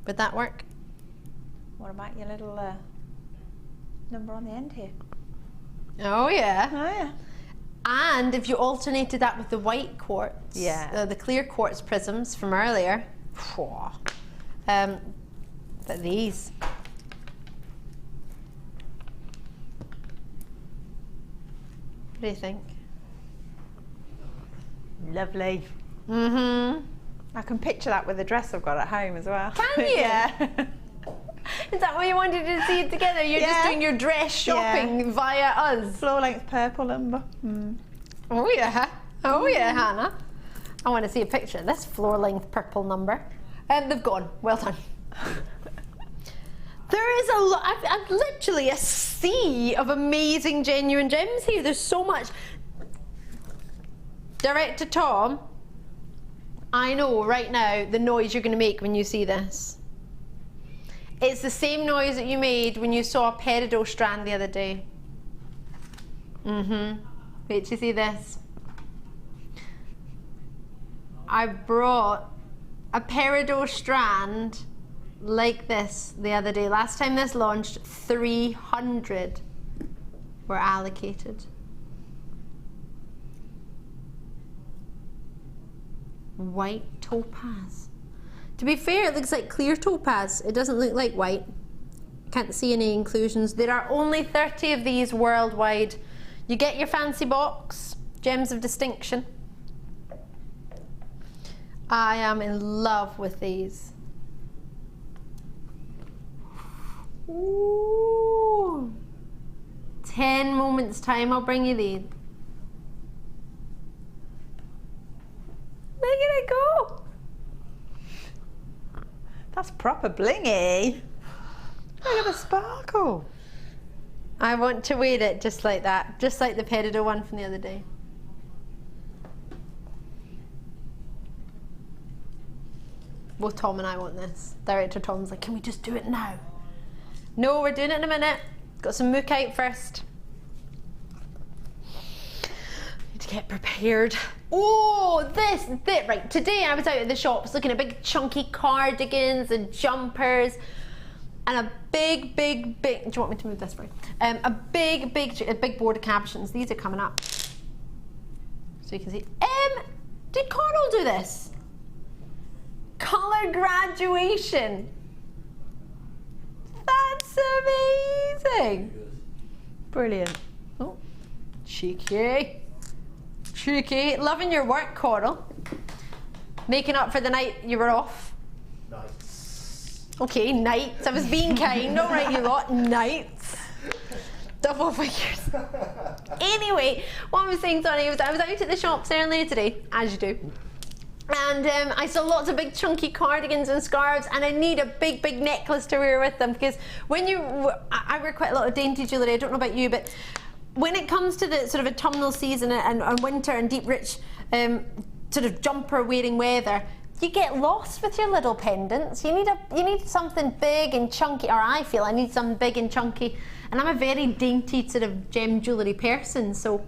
Would that work? What about your little number on the end here? Oh yeah. Oh yeah. And if you alternated that with the white quartz, the clear quartz prisms from earlier, but these. What do you think? Lovely. Mm-hmm. I can picture that with the dress I've got at home as well. Can you? Yeah. Is that why you wanted to see it together? You're just doing your dress shopping via us. Floor length purple number. Oh yeah. Oh yeah, Hannah. I want to see a picture of this floor length purple number. And they've gone. Well done. There is a lot, I've literally a sea of amazing genuine gems here. There's so much. Direct to Tom, I know right now the noise you're going to make when you see this. It's the same noise that you made when you saw a Peridot strand the other day. Wait till you see this. I brought a Peridot strand like this the other day. Last time this launched, 300 were allocated. White topaz. To be fair, it looks like clear topaz. It doesn't look like white. Can't see any inclusions. There are only 30 of these worldwide. You get your fancy box, Gems of Distinction. I am in love with these. Ooh. 10 moments time, I'll bring you these. Look at it go. That's proper blingy. Look at the sparkle. I want to wear it just like that, just like the Peridot one from the other day. Well, Tom and I want this. Director Tom's like, can we just do it now? No, we're doing it in a minute. Got some Mookite first. Need to get prepared. Oh, this, right. Today I was out at the shops looking at big chunky cardigans and jumpers and a big, do you want me to move this for you? A big board of captions. These are coming up. So you can see. Did Carnel do this? Colour graduation. That's amazing. Brilliant. Oh, cheeky. Loving your work, Coral. Making up for the night you were off. Nights. Okay, nights. I was being kind. All right, you lot. Nights. Double figures. Anyway, what I was saying, Sonny, was I was out at the shops earlier today, as you do. And I saw lots of big chunky cardigans and scarves, and I need a big necklace to wear with them, because when I wear quite a lot of dainty jewellery. I don't know about you, but when it comes to the sort of autumnal season and winter and deep rich sort of jumper wearing weather, you get lost with your little pendants. You need something big and chunky, or I feel I need something big and chunky, and I'm a very dainty sort of gem jewellery person, so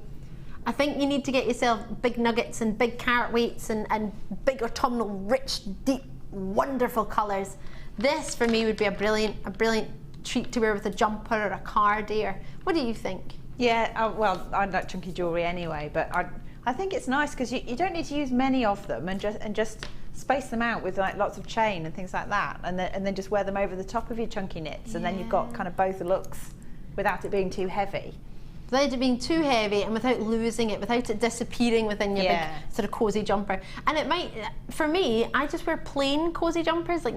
I think you need to get yourself big nuggets and big carat weights and big autumnal, rich, deep, wonderful colours. This for me would be a brilliant treat to wear with a jumper or a cardi. Or what do you think? Yeah, well, I like chunky jewellery anyway, but I think it's nice because you don't need to use many of them, and just space them out with like lots of chain and things like that, and then just wear them over the top of your chunky knits, and then you've got kind of both looks without it being too heavy. Without it being too heavy and without losing it, without it disappearing within your big sort of cosy jumper. And it might, for me, I just wear plain cosy jumpers. Like,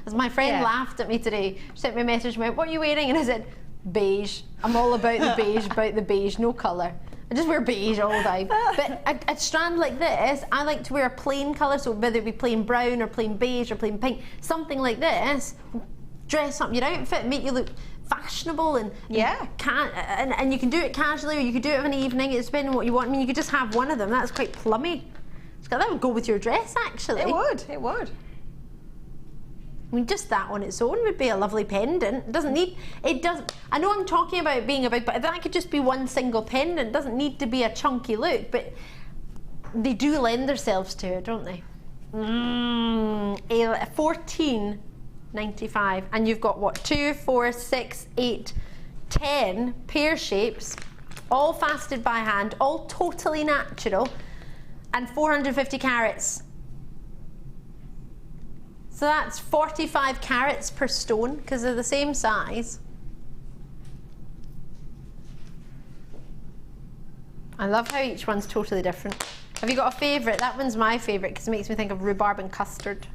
as my friend laughed at me today, she sent me a message and went, "What are you wearing?" And I said, "Beige. I'm all about the beige, no colour. I just wear beige all the time." But at Strand like this, I like to wear a plain colour, so whether it be plain brown or plain beige or plain pink, something like this, dress up your outfit, make you look fashionable and and you can do it casually, or you could do it of an evening. It's depending on what you want. I mean, you could just have one of them. That's quite plummy. That would go with your dress, actually. It would. I mean, just that on its own would be a lovely pendant. It doesn't need. It doesn't. I know I'm talking about being a big, but that could just be one single pendant. It doesn't need to be a chunky look, but they do lend themselves to it, don't they? 14.95, and you've got what, 2, 4, 6, 8, 10 pear shapes, all fasted by hand, all totally natural, and 450 carats. So that's 45 carats per stone, because they're the same size. I love how each one's totally different. Have you got a favourite? That one's my favourite because it makes me think of rhubarb and custard.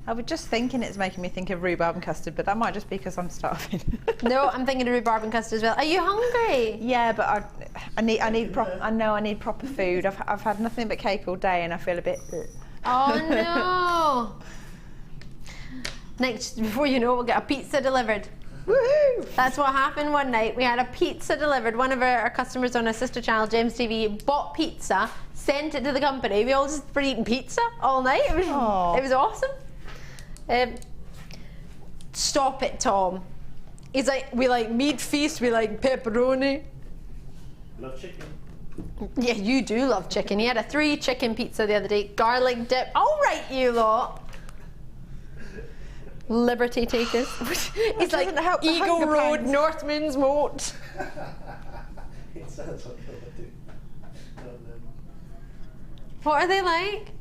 I was just thinking it's making me think of rhubarb and custard, but that might just be because I'm starving. No, I'm thinking of rhubarb and custard as well. Are you hungry? Yeah, but I need proper food. I've had nothing but cake all day, and I feel a bit. Oh no! Next, before you know, we'll get a pizza delivered. Woohoo! That's what happened one night. We had a pizza delivered. One of our customers on our sister channel, Gems TV, bought pizza, sent it to the company. We all just were eating pizza all night. It was awesome. Stop it, Tom. He's like, we like meat feast, we like pepperoni. Love chicken. Yeah, you do love chicken. He had a 3 chicken pizza the other day, garlic dip. All right, you lot. Liberty takers. He's like Eagle Road, Northman's Moat. It sounds like I do. What are they like?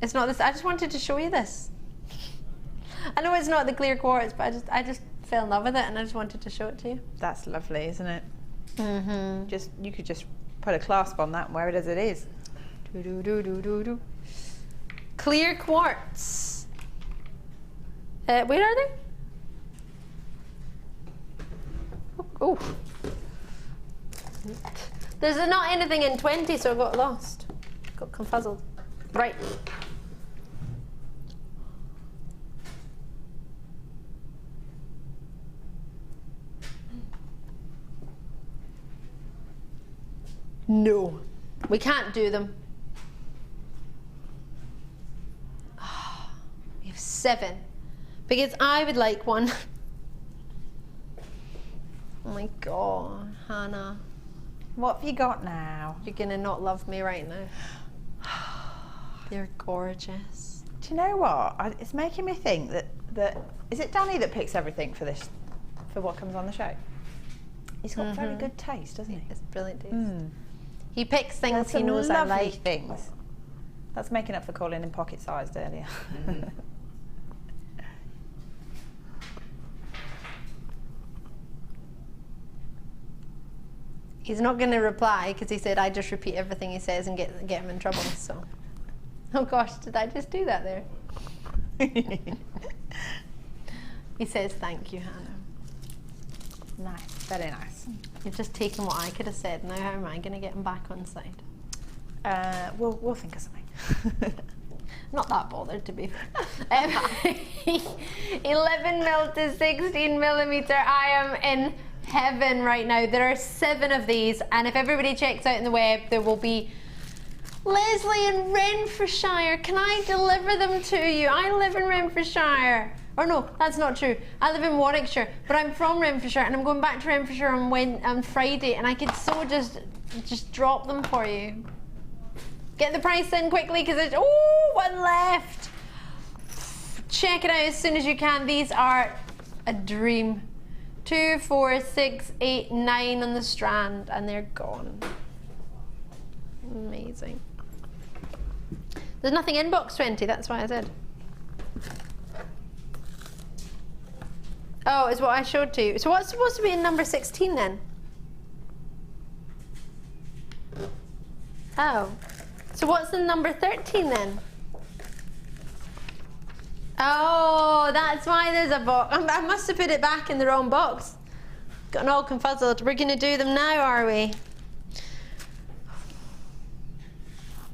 It's not this. I just wanted to show you this. I know it's not the clear quartz, but I just fell in love with it, and I just wanted to show it to you. That's lovely, isn't it? Just you could just put a clasp on that and wear it as it is. Clear quartz. Where are they? Oh. There's not anything in 20, so I got lost. Got confuzzled. Right. No, we can't do them. Oh, we have 7. Because I would like one. Oh my God, Hannah. What have you got now? You're gonna not love me right now. You're gorgeous. Do you know what? It's making me think that is it Danny that picks everything for this, for what comes on the show? He's got very good taste, doesn't he? It's brilliant taste. He picks things he knows lovely I like. things. That's making up for calling him pocket-sized earlier. He's not going to reply because he said I just repeat everything he says and get him in trouble. So, oh gosh, did I just do that there? He says thank you, Hannah. Nice, very nice. You've just taken what I could have said. Now how am I going to get him back on side? We'll think of something. Not that bothered, to be fair. 11mm to 16mm. I am in heaven right now. There are 7 of these, and if everybody checks out in the web, there will be Leslie in Renfrewshire. Can I deliver them to you? I live in Renfrewshire. Or no, that's not true. I live in Warwickshire, but I'm from Renfrewshire, and I'm going back to Renfrewshire on Friday, and I could so just drop them for you. Get the price in quickly, because there's one left. Check it out as soon as you can. These are a dream. 2, 4, 6, 8, 9 on the Strand, and they're gone. Amazing. There's nothing in box 20, that's why I said. Oh, it's what I showed to you. So what's supposed to be in number 16 then? Oh. So what's in number 13 then? Oh, that's why there's a box. I must have put it back in the wrong box. Gotten all confuzzled. We're going to do them now, are we?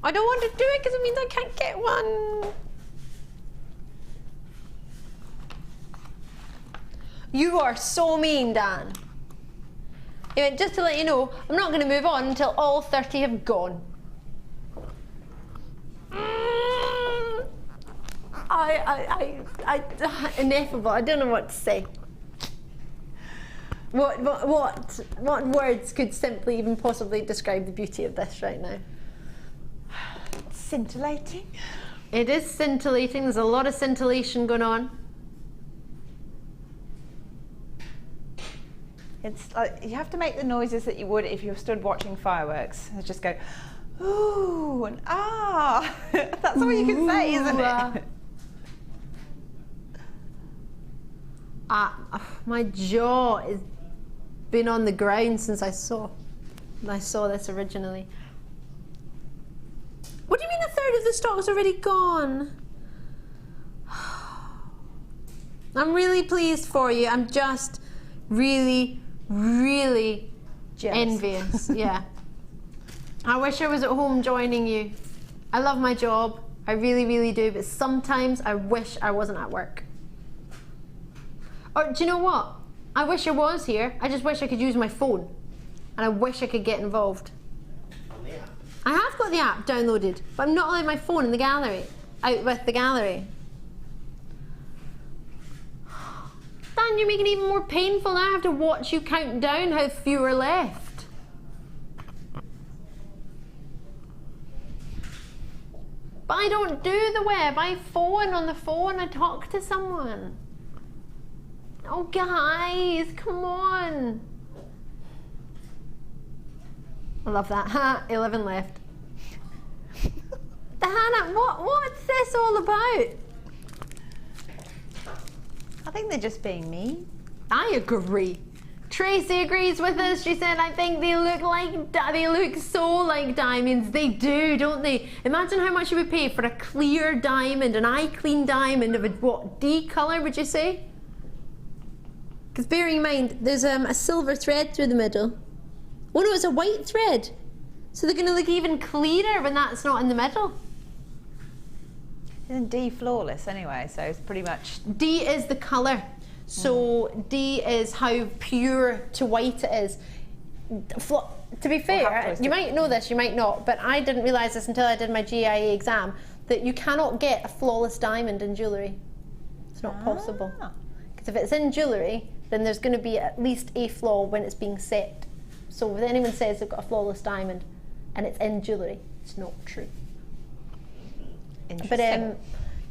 I don't want to do it because it means I can't get one. You are so mean, Dan. Anyway, just to let you know, I'm not going to move on until all 30 have gone. Ineffable. I don't know what to say. What words could simply even possibly describe the beauty of this right now? Scintillating. It is scintillating. There's a lot of scintillation going on. It's like you have to make the noises that you would if you stood watching fireworks. Just go, ooh and ah. That's all you can say, isn't it? My jaw has been on the ground since I saw this originally. What do you mean a third of the stock's already gone? I'm really pleased for you. I'm just really jealous. Envious. Yeah. I wish I was at home joining you. I love my job. I really do, but sometimes I wish I wasn't at work. Or do you know what? I wish I was here. I just wish I could use my phone. And I wish I could get involved. On the app? I have got the app downloaded, but I'm not allowed my phone in the gallery. Out with the gallery. Dan, you're making it even more painful now. I have to watch you count down how few are left. But I don't do the web. I phone on the phone. I talk to someone. Oh, guys, come on. I love that. Ha, 11 left. Hannah, what's this all about? I think they're just being mean. I agree. Tracy agrees with us. She said, I think they look so like diamonds. They do, don't they? Imagine how much you would pay for a clear diamond, an eye clean diamond of a, what, D colour, would you say? Because bearing in mind, there's a silver thread through the middle. Oh no, it's a white thread. So they're going to look even clearer when that's not in the middle. Isn't D flawless anyway, so it's pretty much... D is the colour. So D is how pure to white it is. To be fair, you might know this, you might not, but I didn't realise this until I did my GIA exam, that you cannot get a flawless diamond in jewellery. It's not possible. Because if it's in jewellery, then there's going to be at least a flaw when it's being set. So if anyone says they've got a flawless diamond and it's in jewellery, it's not true. Interesting. But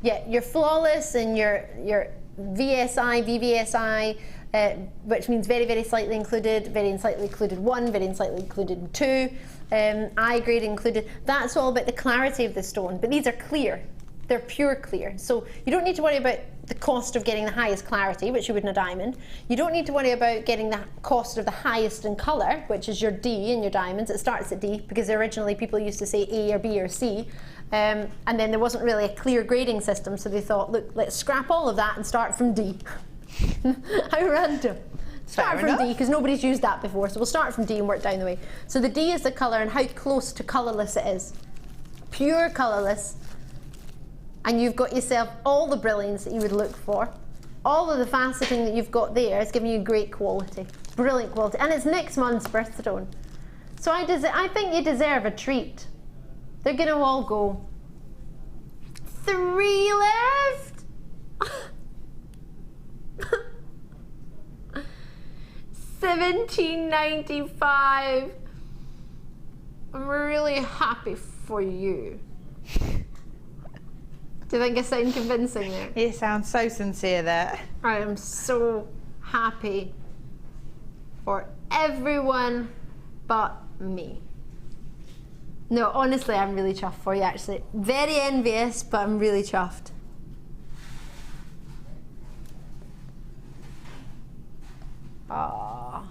yeah, you're flawless and your VSI, VVSI, which means very, very slightly included, very slightly included 1, very slightly included 2, I grade included. That's all about the clarity of the stone, but these are clear. They're pure clear. So you don't need to worry about the cost of getting the highest clarity, which you would in a diamond. You don't need to worry about getting the cost of the highest in colour, which is your D in your diamonds. It starts at D because originally people used to say A or B or C. And then there wasn't really a clear grading system, so they thought, look, let's scrap all of that and start from D. How random. Start from D, because nobody's used that before, so we'll start from D and work down the way. So the D is the colour and how close to colourless it is. Pure colourless. And you've got yourself all the brilliance that you would look for. All of the faceting that you've got there is giving you great quality. Brilliant quality. And it's next month's birthstone. So I think you deserve a treat. They're going to all go. 3 left. $17.95. I'm really happy for you. Do you think I sound convincing there? You sound so sincere there. I am so happy for everyone but me. No, honestly, I'm really chuffed for you, actually. Very envious, but I'm really chuffed. Ah.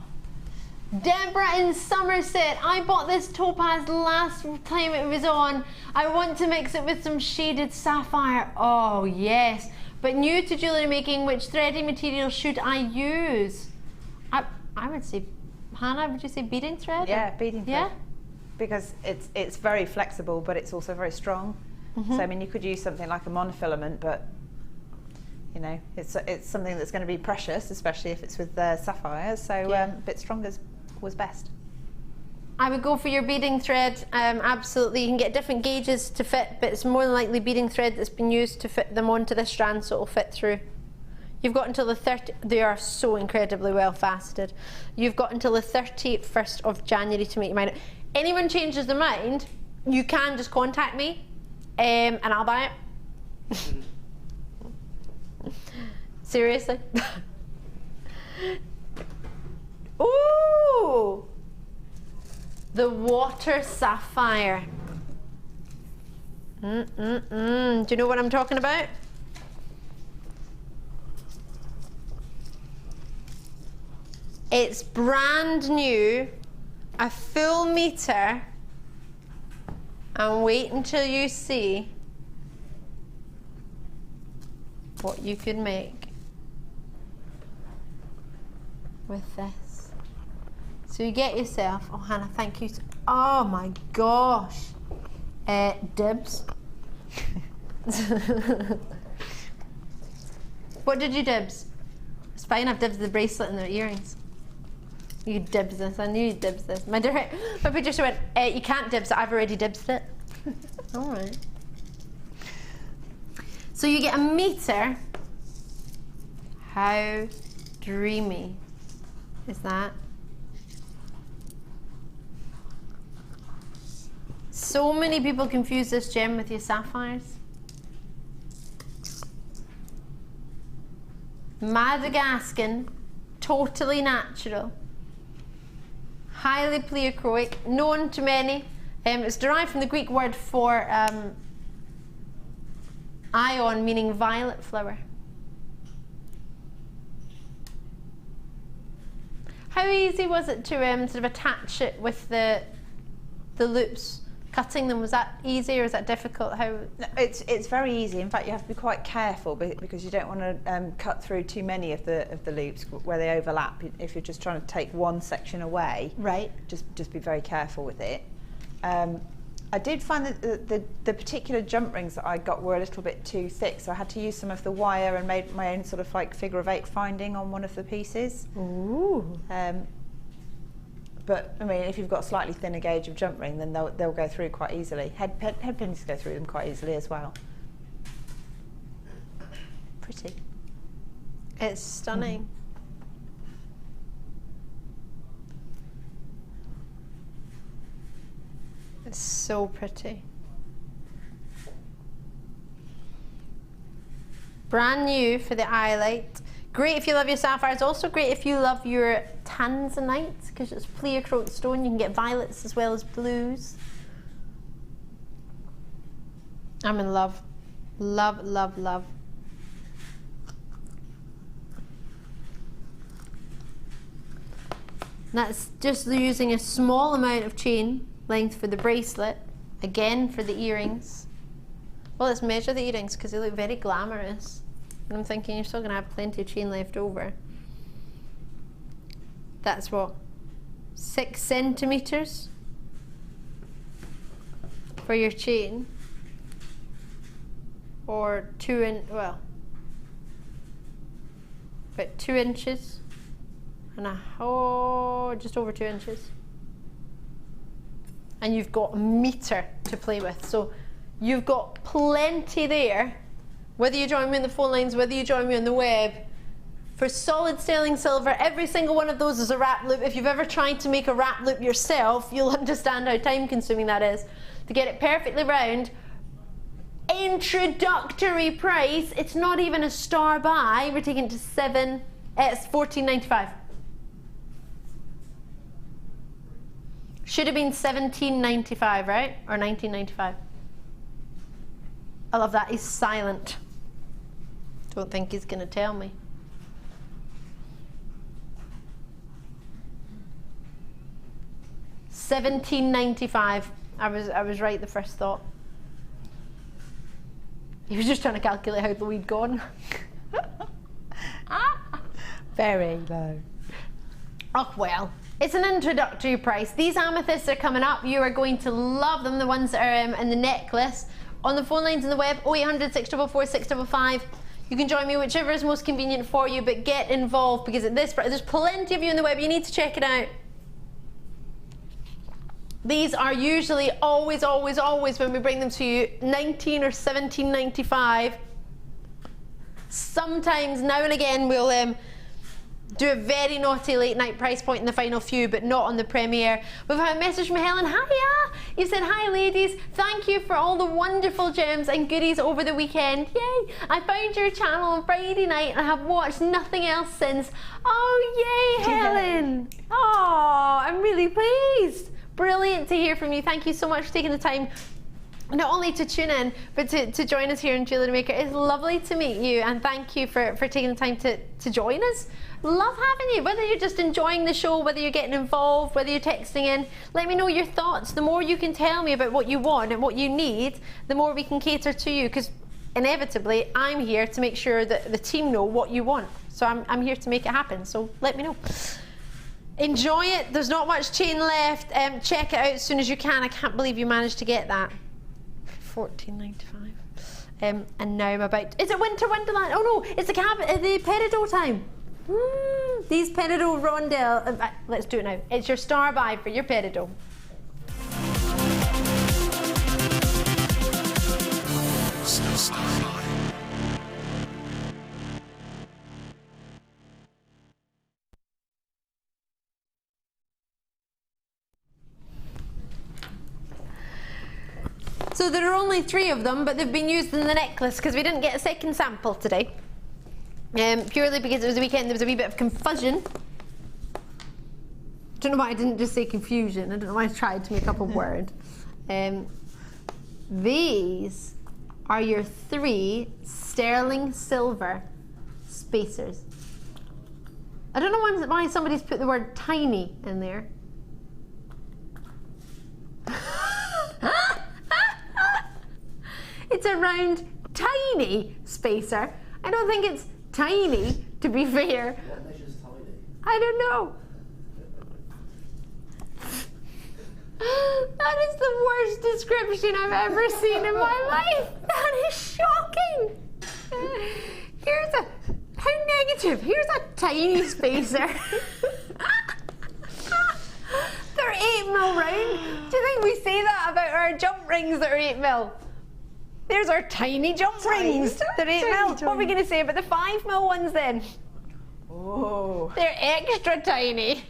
Deborah in Somerset, I bought this topaz last time it was on. I want to mix it with some shaded sapphire. Oh, yes. But new to jewellery making, which threading material should I use? I would say, Hannah, would you say beading thread? Yeah, beading thread. Yeah? Because it's very flexible, but it's also very strong. So I mean, you could use something like a monofilament, but you know, it's something that's going to be precious, especially if it's with sapphires. So a bit stronger was best. I would go for your beading thread. Absolutely, you can get different gauges to fit, but it's more than likely beading thread that's been used to fit them onto this strand, so it'll fit through. You've got until the 30th, they are so incredibly well faceted. You've got until the 31st of January to make your mind up. Anyone changes their mind, you can just contact me and I'll buy it. Seriously? Ooh! The water sapphire. Do you know what I'm talking about? It's brand new, a full metre, and wait until you see what you could make with this. So you get yourself, oh Hannah, thank you. Oh my gosh. Dibs. What did you dibs? It's fine, I've dibs the bracelet and the earrings. You dibs this, I knew you dibs this. My producer went, you can't dibs it, I've already dibsed it. Alright. So you get a metre. How dreamy is that? So many people confuse this gem with your sapphires. Madagascan, totally natural. Highly pleochroic, known to many. It's derived from the Greek word for ion, meaning violet flower. How easy was it to sort of attach it with the loops? Cutting them, was that easy or is that difficult? How? No, it's very easy. In fact, you have to be quite careful because you don't want to cut through too many of the loops where they overlap. If you're just trying to take one section away, right? Just be very careful with it. I did find that the particular jump rings that I got were a little bit too thick, so I had to use some of the wire and made my own sort of like figure of 8 finding on one of the pieces. Ooh. But I mean, if you've got a slightly thinner gauge of jump ring, then they'll go through quite easily. Head pins go through them quite easily as well. Pretty. It's stunning. It's so pretty. Brand new for the highlight. Great if you love your sapphires, also great if you love your tanzanite, because it's pleochrote stone. You can get violets as well as blues. I'm in love. Love, love, love. That's just using a small amount of chain length for the bracelet, again for the earrings. Well, let's measure the earrings because they look very glamorous. And I'm thinking you're still going to have plenty of chain left over. That's what? 6 centimetres for your chain. Or 2 inch, well, about 2 inches. And just over 2 inches. And you've got a metre to play with. So you've got plenty there. Whether you join me on the phone lines, whether you join me on the web, for solid sterling silver, every single one of those is a wrap loop. If you've ever tried to make a wrap loop yourself, you'll understand how time consuming that is. To get it perfectly round, introductory price, it's not even a star buy, we're taking it to it's $14.95. Should have been $17.95, right? Or $19.95. I love that, he's silent. Don't think he's gonna tell me. $17.95. I was right the first thought. He was just trying to calculate how low he'd gone. Very low. Oh well. It's an introductory price. These amethysts are coming up. You are going to love them, the ones that are in the necklace. On the phone lines and the web, 0800 644 655. You can join me whichever is most convenient for you, but get involved because at this price, there's plenty of you on the web. You need to check it out. These are usually always when we bring them to you, $19 or $17.95. Sometimes now and again we'll do a very naughty late night price point in the final few, but not on the premiere. We've had a message from Helen. Hiya! You said, hi ladies, thank you for all the wonderful gems and goodies over the weekend. Yay! I found your channel on Friday night and I have watched nothing else since. Oh yay, Helen! Oh, I'm really pleased. Brilliant to hear from you. Thank you so much for taking the time not only to tune in, but to join us here in JewelleryMaker. It's lovely to meet you and thank you for taking the time to join us. Love having you, whether you're just enjoying the show, whether you're getting involved, whether you're texting in. Let me know your thoughts. The more you can tell me about what you want and what you need, the more we can cater to you, because inevitably I'm here to make sure that the team know what you want. So I'm here to make it happen, so let me know. Enjoy it. There's not much chain left. Check it out as soon as you can. I can't believe you managed to get that. $14.95. And now I'm about... Is it Winter Wonderland? Oh no, it's the Peridot time. These Peridot Rondelles. Let's do it now. It's your star buy for your Peridot. So there are only 3 of them, but they've been used in the necklace because we didn't get a second sample today. Purely because it was the weekend, there was a wee bit of confusion. I don't know why I didn't just say confusion. I don't know why I tried to make up a word. These are your 3 sterling silver spacers. I don't know why somebody's put the word tiny in there. It's a round, tiny spacer. I don't think it's tiny, to be fair. What measures tiny? I don't know. That is the worst description I've ever seen in my life. That is shocking. How negative. Here's a tiny spacer. They're 8mm round. Do you think we say that about our jump rings that are 8mm? There's our tiny jump rings. They're 8mm. What are we going to say about the 5mm ones then? Oh. They're extra tiny.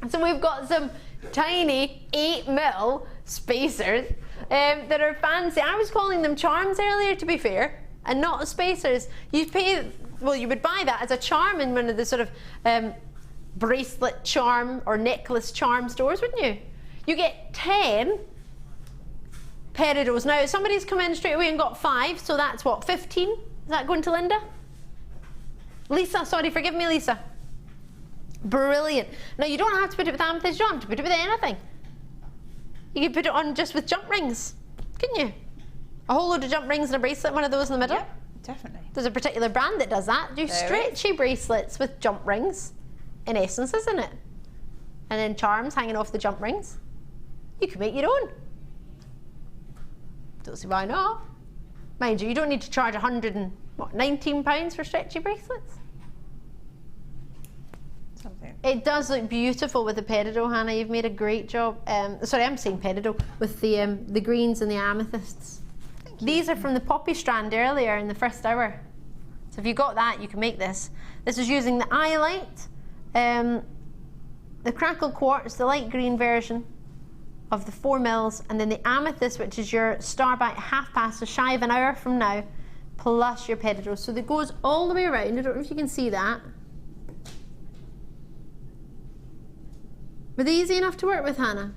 So we've got some tiny 8mm spacers that are fancy. I was calling them charms earlier, to be fair, and not spacers. You would buy that as a charm in one of the sort of bracelet charm or necklace charm stores, wouldn't you? You get 10 Peridots. Now, somebody's come in straight away and got 5, so that's what, 15? Is that going to Linda? Lisa, sorry, forgive me, Lisa. Brilliant. Now, you don't have to put it with amethyst, you don't have to put it with anything. You can put it on just with jump rings, couldn't you? A whole load of jump rings and a bracelet, one of those in the middle. Yeah, definitely. There's a particular brand that does that. Do stretchy bracelets with jump rings, in essence, isn't it? And then charms hanging off the jump rings. You can make your own. Don't see why not. Mind you, you don't need to charge £119 for stretchy bracelets. Something. It does look beautiful with the peridot, Hannah. You've made a great job. Sorry, I'm saying peridot with the greens and the amethysts. These are from the poppy strand earlier in the first hour. So if you got that, you can make this. This is using the iolite, the crackle quartz, the light green version of the 4mm, and then the amethyst, which is your starbuy half past, so shy of an hour from now, plus your peridot. So that goes all the way around. I don't know if you can see that. Were they easy enough to work with, Hannah?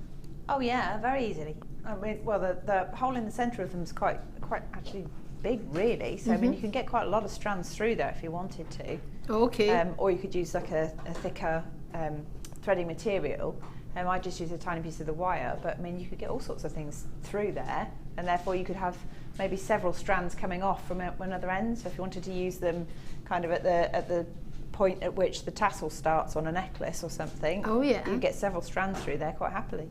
Oh yeah, very easily. I mean, well, the hole in the centre of them is quite actually big, really. So I mean, you can get quite a lot of strands through there if you wanted to. Okay. Or you could use like a thicker threading material. I just use a tiny piece of the wire, but I mean, you could get all sorts of things through there, and therefore you could have maybe several strands coming off from another end. So if you wanted to use them kind of at the point at which the tassel starts on a necklace or something, you get several strands through there quite happily.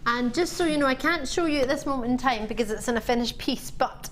And just so you know, I can't show you at this moment in time because it's in a finished piece, but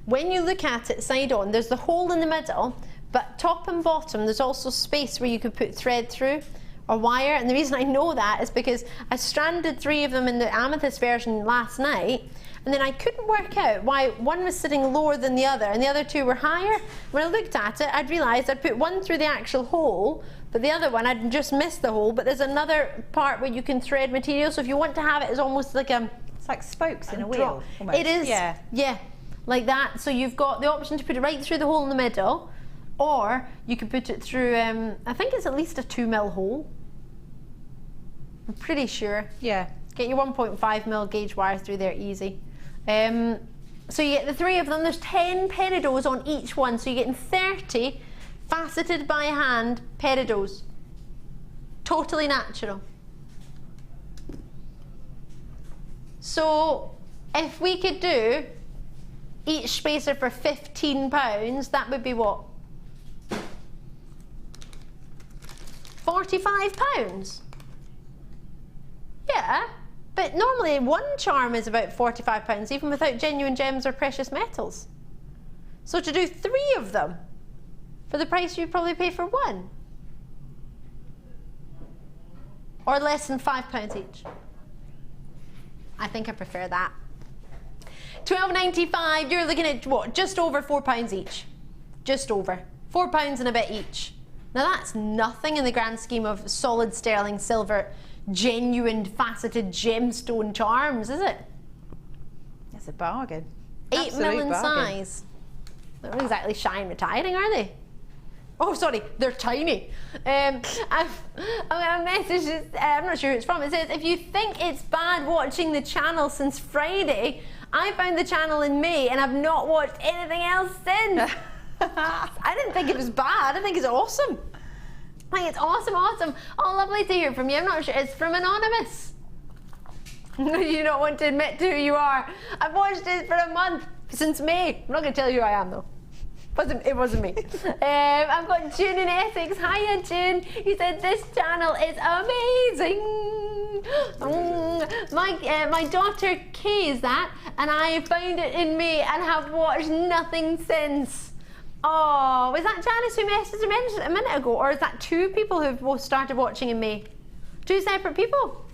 when you look at it side on, there's the hole in the middle, but top and bottom there's also space where you could put thread through or wire. And the reason I know that is because I stranded 3 of them in the amethyst version last night, and then I couldn't work out why one was sitting lower than the other and the other 2 were higher. When I looked at it, I'd realised I'd put one through the actual hole, but the other one I'd just missed the hole. But there's another part where you can thread material, so if you want to have it as almost like it's like spokes in a wheel almost. It is, yeah, like that. So you've got the option to put it right through the hole in the middle, or you can put it through, I think it's at least a 2mm hole. I'm pretty sure. Yeah. Get your 1.5mm gauge wire through there easy. So you get the 3 of them. There's 10 peridots on each one, so you're getting 30 faceted by hand peridots. Totally natural. So if we could do each spacer for £15, that would be what? £45? Yeah, but normally one charm is about £45, even without genuine gems or precious metals. So to do 3 of them for the price you'd probably pay for one, or less than £5 each. I think I prefer that. £12.95, you're looking at what, just over £4 each. Just over £4 and a bit each. Now that's nothing in the grand scheme of solid sterling silver, genuine faceted gemstone charms, is it? It's a bargain. 8mm in size. They're not exactly shy and retiring, are they? Oh, sorry, they're tiny. A message is, I'm not sure who it's from. It says, if you think it's bad watching the channel since Friday, I found the channel in May and I've not watched anything else since. I didn't think it was bad. I think it's awesome. Like, it's awesome, awesome. Oh, lovely to hear from you. I'm not sure. It's from Anonymous. You don't want to admit to who you are. I've watched it for a month, since May. I'm not going to tell you who I am, though. It wasn't me. I've got June in Essex. Hiya, June. He said, this channel is amazing. My daughter Kay is that, and I found it in May and have watched nothing since. Oh, was that Janice who messaged a minute ago, or is that two people who've both started watching in May? Two separate people?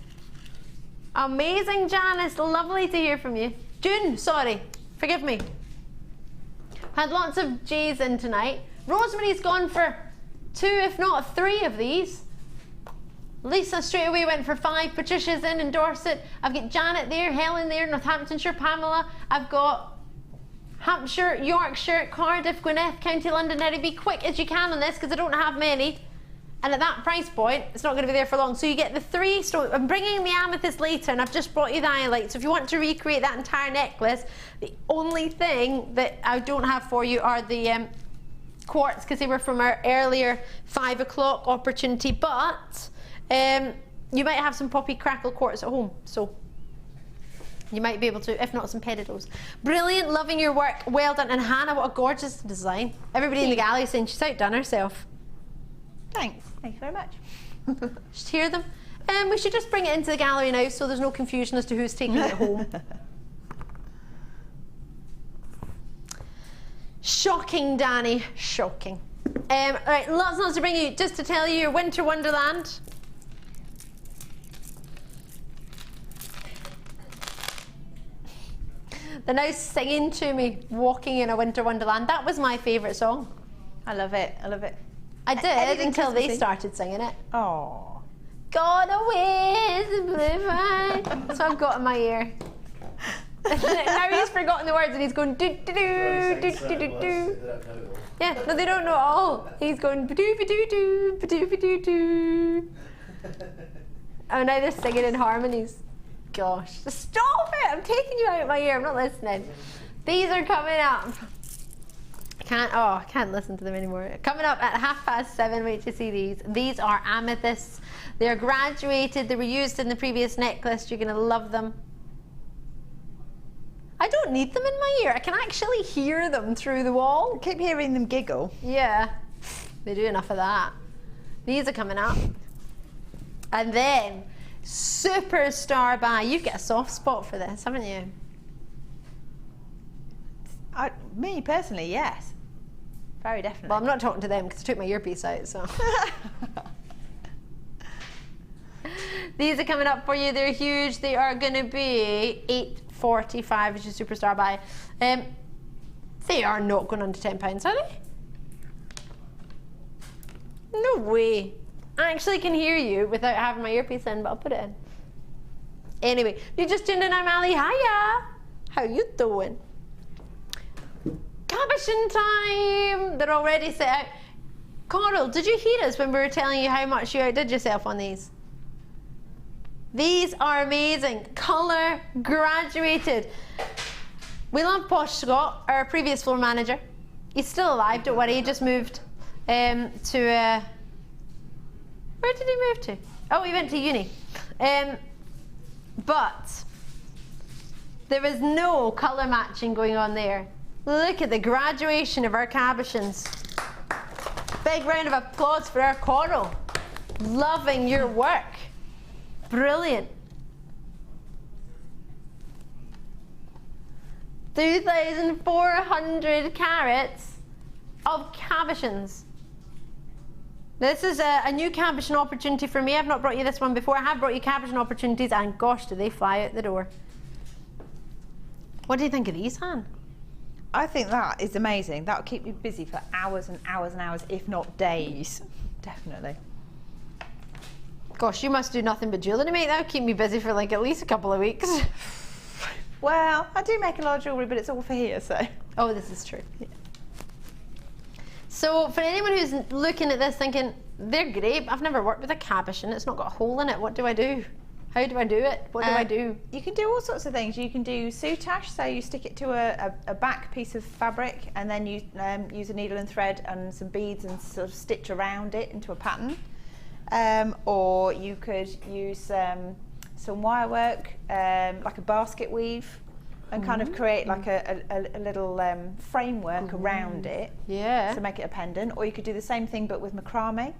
Amazing, Janice. Lovely to hear from you. June, sorry. Forgive me. Had lots of J's in tonight. Rosemary's gone for 2, if not 3 of these. Lisa straight away went for 5. Patricia's in Dorset. I've got Janet there, Helen there, Northamptonshire, Pamela. I've got Hampshire, Yorkshire, Cardiff, Gwynedd, County Londonderry. Be quick as you can on this because I don't have many. And at that price point, it's not going to be there for long. So you get the 3 stones. I'm bringing the amethyst later, and I've just brought you the iolite. So if you want to recreate that entire necklace, the only thing that I don't have for you are the quartz, because they were from our earlier 5 o'clock opportunity. But you might have some poppy crackle quartz at home, so you might be able to, if not some Peridots. Brilliant, loving your work, well done. And Hannah, what a gorgeous design. Everybody in the gallery is saying she's outdone herself. Thanks. Thank you very much. Just hear them. We should just bring it into the gallery now so there's no confusion as to who's taking it home. Shocking, Danny. Shocking. Right, lots to bring you. Just to tell you your winter wonderland. They're now singing to me, Walking in a Winter Wonderland. That was my favourite song. I love it. I love it. I did until they started singing it. Oh. Gone away is the blue line. That's what I've got in my ear. Now he's forgotten the words and he's going do do do do do do do. Yeah, no, they don't know it all. He's going ba doo ba doo doo ba doo ba doo doo. Oh, now they're singing in harmonies. Gosh, stop it! I'm taking you out of my ear. I'm not listening. These are coming up. I can't listen to them anymore. Coming up at 7:30, wait to see these. These are amethysts. They're graduated. They were used in the previous necklace. You're going to love them. I don't need them in my ear. I can actually hear them through the wall. I keep hearing them giggle. Yeah, they do enough of that. These are coming up. And then, super starbuy. You've got a soft spot for this, haven't you? Me personally, yes. Very definitely. Well, I'm not talking to them because I took my earpiece out, so. These are coming up for you. They're huge. They are going to be $8.45, which is superstar buy. They are not going under £10, are they? No way. I actually can hear you without having my earpiece in, but I'll put it in. Anyway, you just tuned in. I'm Ali. Hiya. How you doing? Cabochon time! They're already set out. Coral, did you hear us when we were telling you how much you outdid yourself on these? These are amazing. Colour graduated. We love Posh Scott, our previous floor manager. He's still alive, don't worry, he just moved to... where did he move to? Oh, he went to uni. But there is no colour matching going on there. Look at the graduation of our cabochons. Big round of applause for our Coral. Loving your work. Brilliant. 2,400 carats of cabochons. This is a new cabochon opportunity for me. I've not brought you this one before. I have brought you cabochon opportunities, and gosh, do they fly out the door. What do you think of these, Han? I think that is amazing. That'll keep you busy for hours and hours and hours, if not days. Definitely. Gosh, you must do nothing but jewellery, mate. That'll keep me busy for like at least a couple of weeks. Well, I do make a lot of jewellery, but it's all for here, so. Oh, this is true. Yeah. So for anyone who's looking at this thinking, they're great, I've never worked with a cabochon, it's not got a hole in it, what do I do? How do I do it? What do I do? You can do all sorts of things. You can do soutache, so you stick it to a back piece of fabric and then you use a needle and thread and some beads and sort of stitch around it into a pattern. Or you could use some wire work, like a basket weave, and kind of create like a little framework around it to make it a pendant. Or you could do the same thing but with macrame.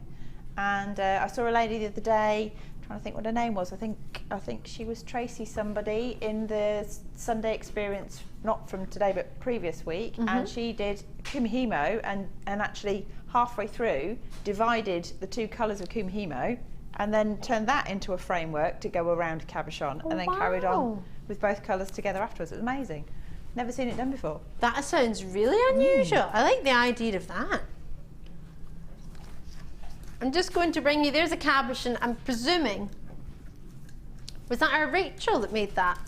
And I saw a lady the other day, trying to think what her name was. I think she was Tracy somebody in the Sunday experience, not from today but previous week, and she did kumihimo and actually halfway through divided the two colours of kumihimo and then turned that into a framework to go around cabochon and then carried on with both colours together afterwards. It was amazing. Never seen it done before. That sounds really unusual. I like the idea of that. I'm just going to bring you, there's a cabochon, I'm presuming. Was that our Rachel that made that?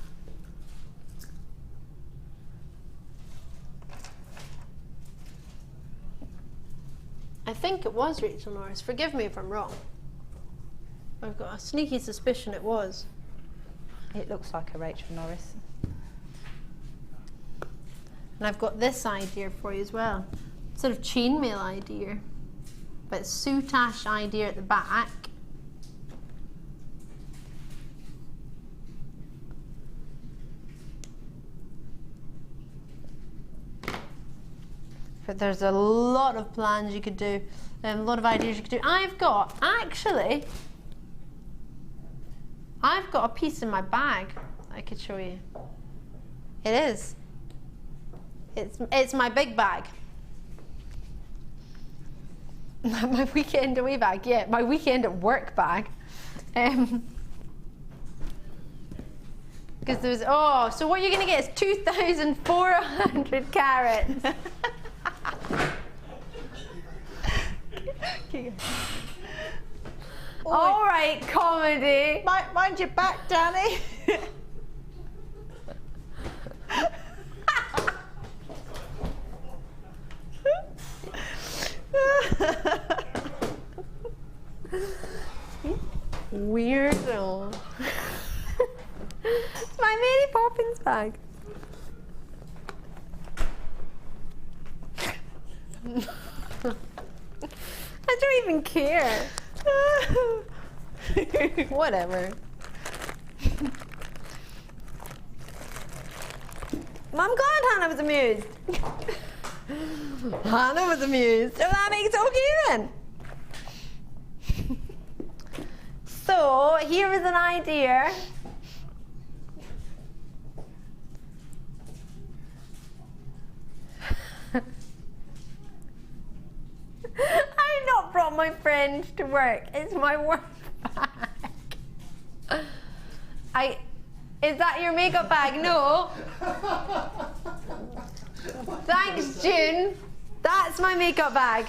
I think it was Rachel Norris. Forgive me if I'm wrong. I've got a sneaky suspicion it was. It looks like a Rachel Norris. And I've got this idea for you as well. Sort of chainmail idea. But soutache idea at the back. But there's a lot of plans you could do, a lot of ideas you could do. I've got a piece in my bag I could show you. It is. It's my big bag. My weekend away bag, yeah, my weekend at work bag. Because there's, so what you're gonna get is 2,400 carats. All right, comedy. Mind your back, Danny. Weirdo. It's my Mary Poppins bag. I don't even care. Whatever. I'm glad Hanah was amused. Hanah was amused. So that makes it okay then. So here was an idea. I've not brought my friend to work. It's my work bag. Is that your makeup bag? No. Thanks, June. That's my makeup bag.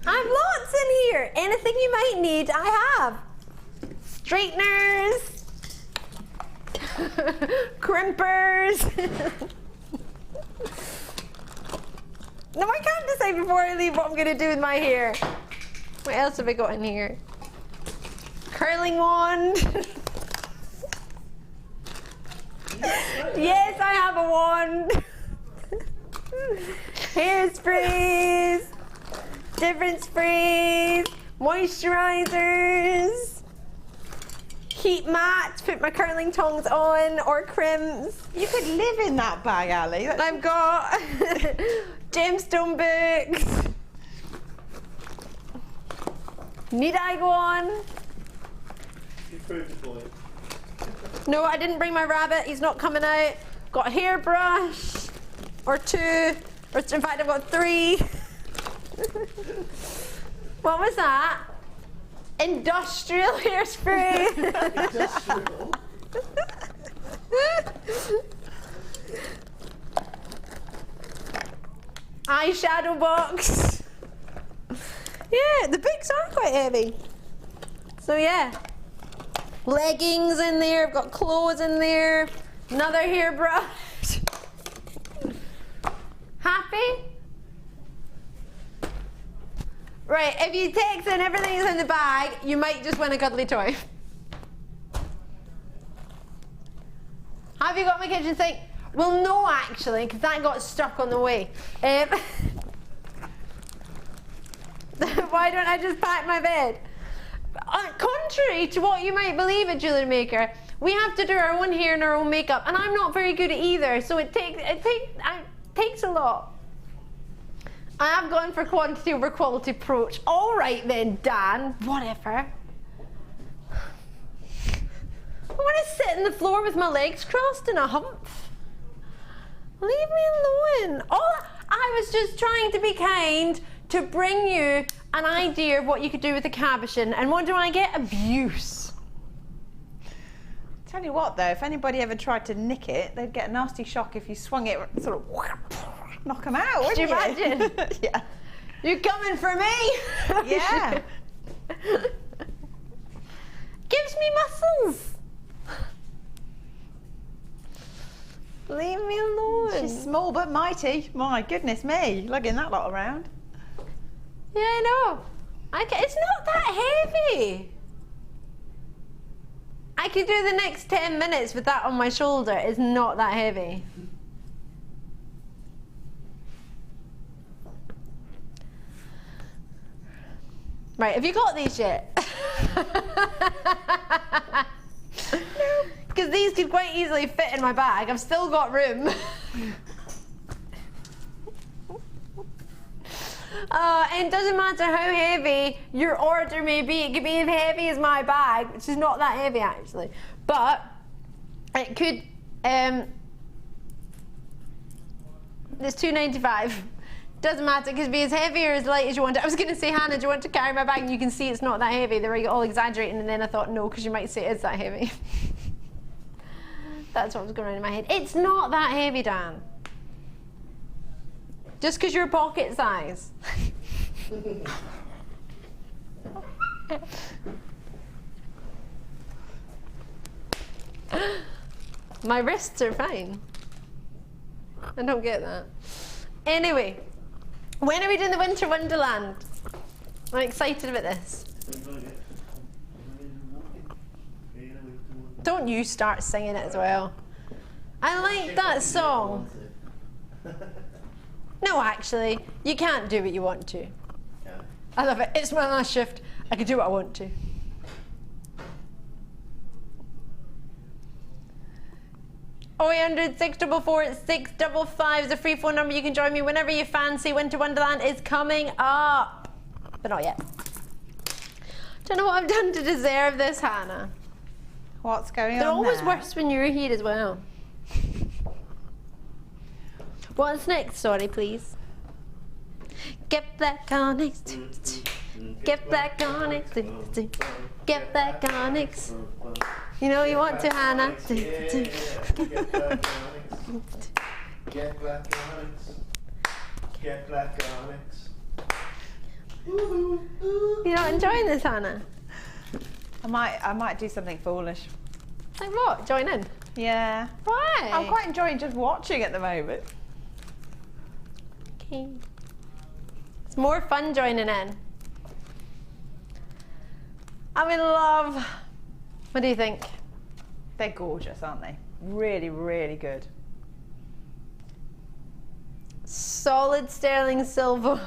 I have lots in here. Anything you might need, I have. Straighteners, crimpers. No, I can't decide before I leave what I'm going to do with my hair. What else have I got in here? Curling wand. Yes, I have a wand. Hairsprays. Different sprays, moisturizers, heat mats, put my curling tongs on, or crimps. You could live in that bag, Ali. I've got gemstone books. Need I go on? You proved it for you. No, I didn't bring my rabbit. He's not coming out. Got a hairbrush, or two, or in fact I've got 3. What was that? Industrial hairspray. Industrial. Eyeshadow box. Yeah, the books are quite heavy. So yeah. Leggings in there, I've got clothes in there, another hairbrush. Happy? Right, if you text and everything is in the bag, you might just win a cuddly toy. Have you got my kitchen sink? Well, no, actually, because that got stuck on the way. Why don't I just pack my bed? Contrary to what you might believe at JewelleryMaker, we have to do our own hair and our own makeup, and I'm not very good at either, so it takes a lot. I have gone for quantity over quality approach. All right then, Dan, whatever. I want to sit on the floor with my legs crossed in a hump. Leave me alone. I was just trying to be kind, to bring you an idea of what you could do with a cabochon, and what do I get? Abuse. Tell you what though, if anybody ever tried to nick it, they'd get a nasty shock if you swung it, sort of knock them out, wouldn't you? Imagine? Yeah. You're coming for me? Yeah. Gives me muscles. Leave me alone. She's small but mighty. My goodness me, lugging that lot around. Yeah, I know. It's not that heavy. I could do the next 10 minutes with that on my shoulder. It's not that heavy. Right, have you got these yet? No. Because these could quite easily fit in my bag. I've still got room. And it doesn't matter how heavy your order may be. It could be as heavy as my bag, which is not that heavy actually. But it could, it's $2.95. Doesn't matter, it could be as heavy or as light as you want it. I was going to say, Hannah, do you want to carry my bag? And you can see it's not that heavy. They were all exaggerating, and then I thought, no, because you might say it's that heavy. That's what was going on in my head. It's not that heavy, Dan. Just because you're pocket size. My wrists are fine. I don't get that. Anyway, when are we doing the Winter Wonderland? I'm excited about this. Don't you start singing it as well. I like that song. No, actually, you can't do what you want to. I love it. It's my last shift. I can do what I want to. Oh, 800 644 655 is a free phone number. You can join me whenever you fancy. Winter Wonderland is coming up, but not yet. Don't know what I've done to deserve this, Hannah. What's going on? They're always there? worse when you're here as well. What's next? Sorry, please. Get black onyx. Get black onyx. Get black onyx. You know you want to, Hannah. Get black onyx. Get black onyx. Get black onyx. You're not enjoying this, Hannah? I might do something foolish. Like what? Join in? Yeah. Why? I'm quite enjoying just watching at the moment. Okay. It's more fun joining in. I'm in love. What do you think? They're gorgeous, aren't they? Really, really good. Solid sterling silver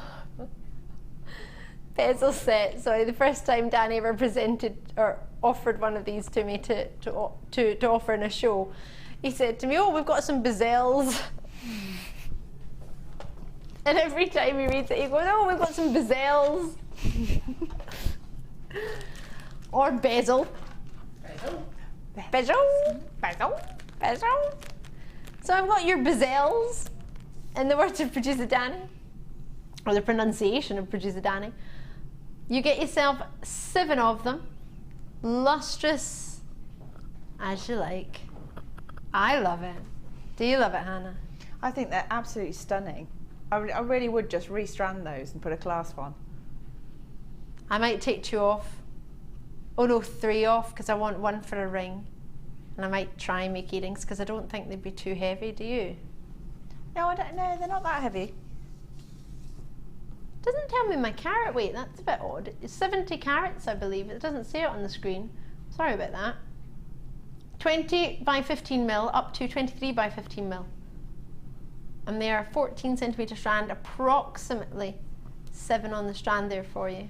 bezel set. Sorry, the first time Danny ever presented or offered one of these to me to offer in a show, he said to me, "Oh, we've got some bezels." And every time he reads it, he goes, "Oh, we've got some bezels." Or bezel. Bezel. Bezel. Bezel. So I've got your bezels, in the words of producer Danny, or the pronunciation of producer Danny. You get yourself 7 of them, lustrous as you like. I love it. Do you love it, Hannah? I think they're absolutely stunning. I really would just restrand those and put a clasp on. I might take 2 off. Oh no, 3 off, because I want 1 for a ring. And I might try and make earrings, because I don't think they'd be too heavy, do you? No, I don't know. They're not that heavy. Doesn't tell me my carat weight. That's a bit odd. It's 70 carats, I believe. It doesn't say it on the screen. Sorry about that. 20 by 15 mil up to 23 by 15 mil. And they are 14 centimetre strand, approximately 7 on the strand there for you.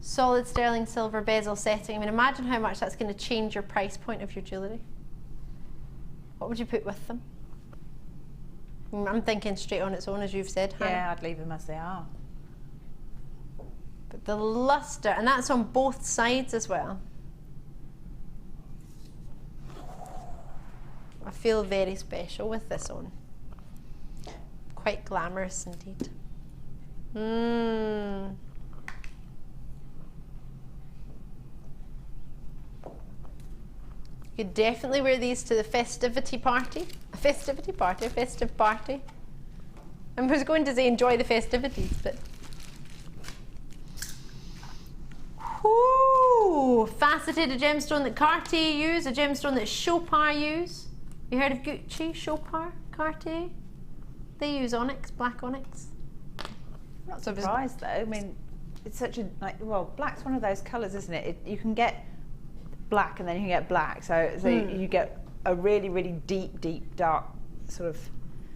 Solid sterling silver bezel setting. I mean, imagine how much that's going to change your price point of your jewellery. What would you put with them? I'm thinking straight on its own, as you've said, Hannah. Yeah, I'd leave them as they are. But the lustre, and that's on both sides as well. I feel very special with this on. Quite glamorous indeed. You could definitely wear these to the festive party. I was going to say enjoy the festivities, but... Ooh, faceted, a gemstone that Cartier use, a gemstone that Chopard use. You heard of Gucci, Chopard, Cartier? They use onyx, black onyx. Not surprised though. I mean, it's such a well, black's one of those colours, isn't it? You can get black and then you can get black. So you get a really, really deep, dark sort of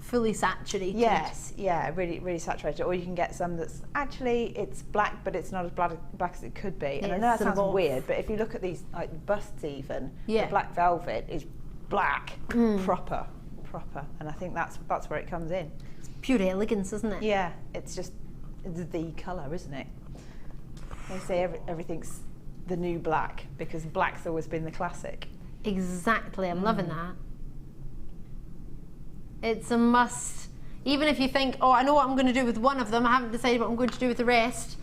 fully saturated. Yes, yeah, really saturated. Or you can get some that's actually it's black, but it's not as black as it could be. And I know that sounds weird, but if you look at these like busts, even the black velvet is black, proper. And I think that's where it comes in. It's pure elegance, isn't it? Yeah, it's just the colour, isn't it? They say everything's the new black because black's always been the classic. Exactly, I'm loving that. It's a must. Even if you think, oh, I know what I'm going to do with one of them, I haven't decided what I'm going to do with the rest.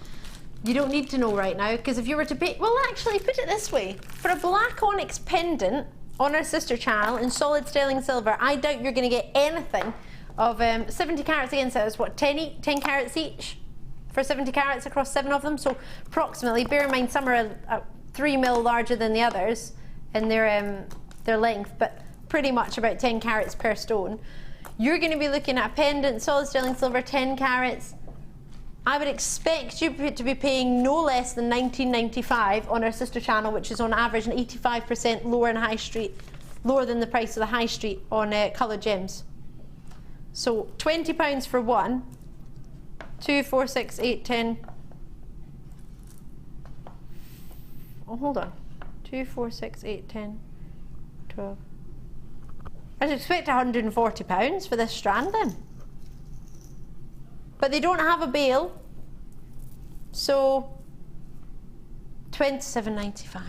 You don't need to know right now, because if you were to pay, well, actually, put it this way: for a black onyx pendant on our sister channel in solid sterling silver, I doubt you're going to get anything of 70 carats again. So it's what, 10 carats each for 70 carats across 7 of them. So approximately, bear in mind some are 3 mil larger than the others in their length, but pretty much about 10 carats per stone. You're going to be looking at a pendant, solid sterling silver, 10 carats. I would expect you to be paying no less than $19.95 on our sister channel, which is on average an 85% lower in high street, lower than the price of the high street on coloured gems. So £20 for one, 2, 4, 6, 8, 10. Oh, hold on. 2, 4, 6, 8, 10, 12. I'd expect £140 for this strand then. But they don't have a bail, so $27.95.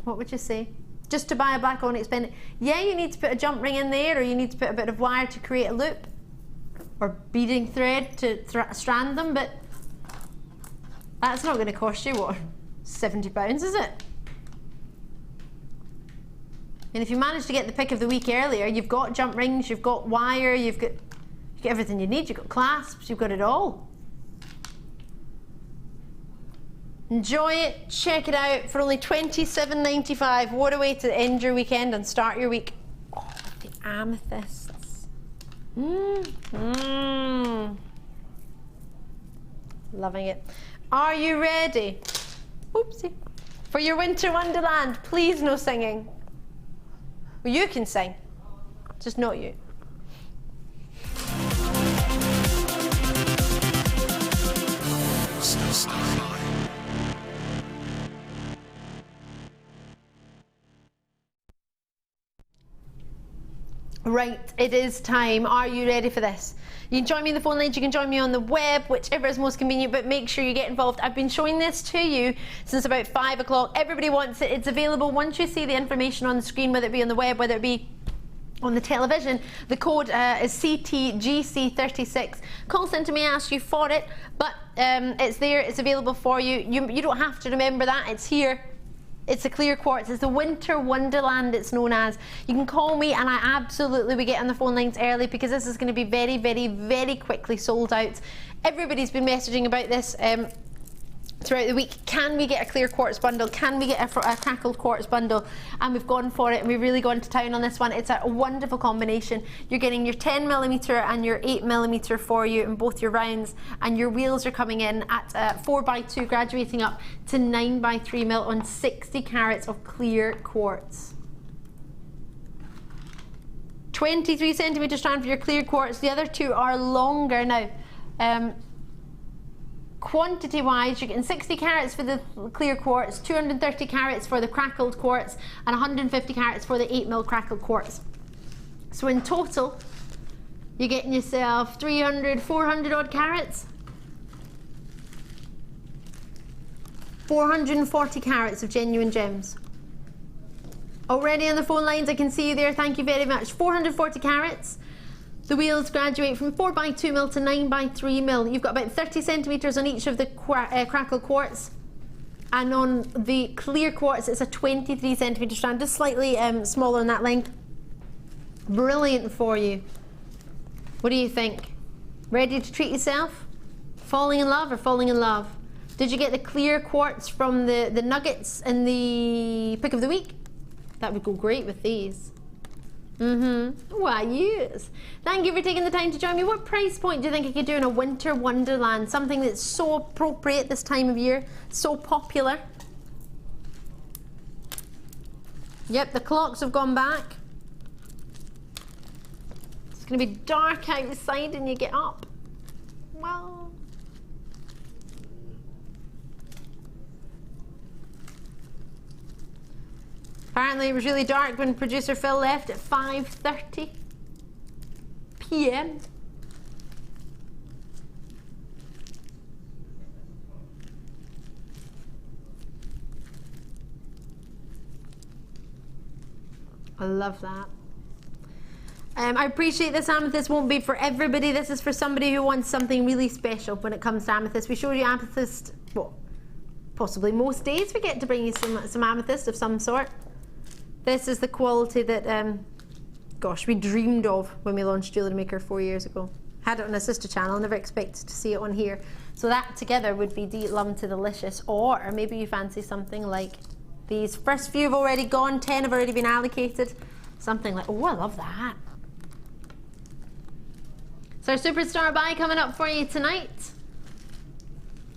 What would you say? Just to buy a black onyx pendant? Yeah, you need to put a jump ring in there, or you need to put a bit of wire to create a loop, or beading thread to strand them, but that's not going to cost you, what, £70, is it? And if you manage to get the pick of the week earlier, you've got jump rings, you've got wire, you've got everything you need, you've got clasps, you've got it all. Enjoy it, check it out for only $27.95. What a way to end your weekend and start your week. Oh, the amethysts. Loving it. Are you ready? Oopsie. For your winter wonderland, please no singing. Well, you can sing, just not you. Right, it is time. Are you ready for this? You can join me in the phone lines, you can join me on the web, whichever is most convenient, but make sure you get involved. I've been showing this to you since about 5 o'clock. Everybody wants it. It's available once you see the information on the screen, whether it be on the web, whether it be on the television. The code is CTGC36. Call Centre may ask you for it, but it's there, it's available for you. You don't have to remember that, it's here. It's a clear quartz. It's the winter wonderland, it's known as. You can call me and I absolutely will get on the phone lines early, because this is going to be very, very, very quickly sold out. Everybody's been messaging about this. throughout the week, can we get a clear quartz bundle? Can we get a crackled quartz bundle? And we've gone for it, and we've really gone to town on this one. It's a wonderful combination. You're getting your 10mm and your 8mm for you in both your rounds, and your wheels are coming in at 4x2, graduating up to 9x3mm on 60 carats of clear quartz. 23cm strand for your clear quartz. The other two are longer now. Quantity wise, you're getting 60 carats for the clear quartz, 230 carats for the crackled quartz, and 150 carats for the 8mm crackled quartz. So in total, you're getting yourself 300, 400 odd carats. 440 carats of genuine gems. Already on the phone lines, I can see you there, thank you very much. 440 carats. The wheels graduate from 4x2mm to 9x3mm. You've got about 30cm on each of the crackled quartz. And on the clear quartz, it's a 23cm strand, just slightly smaller in that length. Brilliant for you. What do you think? Ready to treat yourself? Falling in love or falling in love? Did you get the clear quartz from the nuggets in the pick of the week? That would go great with these. Why, yes. Thank you for taking the time to join me. What price point do you think I could do in a winter wonderland? Something that's so appropriate this time of year, so popular. Yep, the clocks have gone back. It's going to be dark outside and you get up. Well, apparently it was really dark when producer Phil left at 5:30 p.m. I love that. I appreciate this amethyst won't be for everybody. This is for somebody who wants something really special when it comes to amethyst. We showed you amethyst, well, possibly most days we get to bring you some amethyst of some sort. This is the quality that, gosh, we dreamed of when we launched JewelleryMaker 4 years ago. Had it on a sister channel, never expected to see it on here. So that together would be Lum to Delicious, or maybe you fancy something like these. First few have already gone, 10 have already been allocated. Something like, oh, I love that. So our superstar buy coming up for you tonight.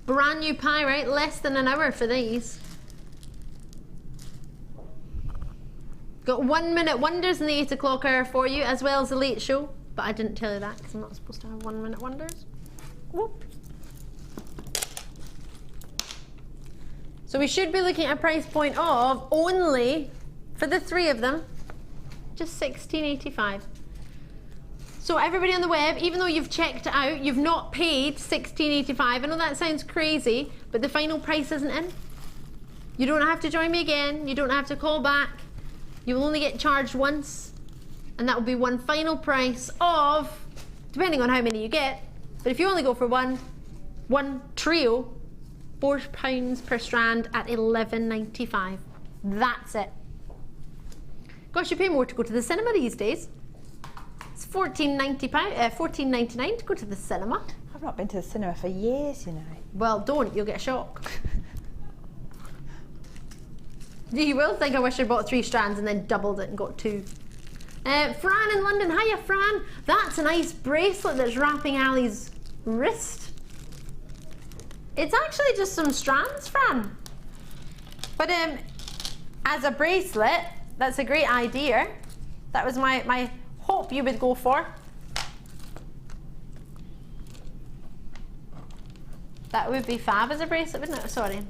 Brand new pyrite, less than an hour for these. Got 1 minute wonders in the 8 o'clock hour for you, as well as the late show. But I didn't tell you that because I'm not supposed to have 1 minute wonders. Whoop. So we should be looking at a price point of only, for the 3 of them, just $16.85. So everybody on the web, even though you've checked it out, you've not paid $16.85. I know that sounds crazy, but the final price isn't in. You don't have to join me again. You don't have to call back. You will only get charged once, and that will be one final price of, depending on how many you get, but if you only go for one trio, £4 per strand at $11.95. That's it. Gosh, you pay more to go to the cinema these days. It's $14.99 to go to the cinema. I've not been to the cinema for years, you know. Well, don't, you'll get a shock. You will think I wish I bought 3 strands and then doubled it and got 2. Fran in London, hiya Fran. That's a nice bracelet that's wrapping Ali's wrist. It's actually just some strands, Fran. But as a bracelet, that's a great idea. That was my hope you would go for. That would be fab as a bracelet, wouldn't it? Sorry.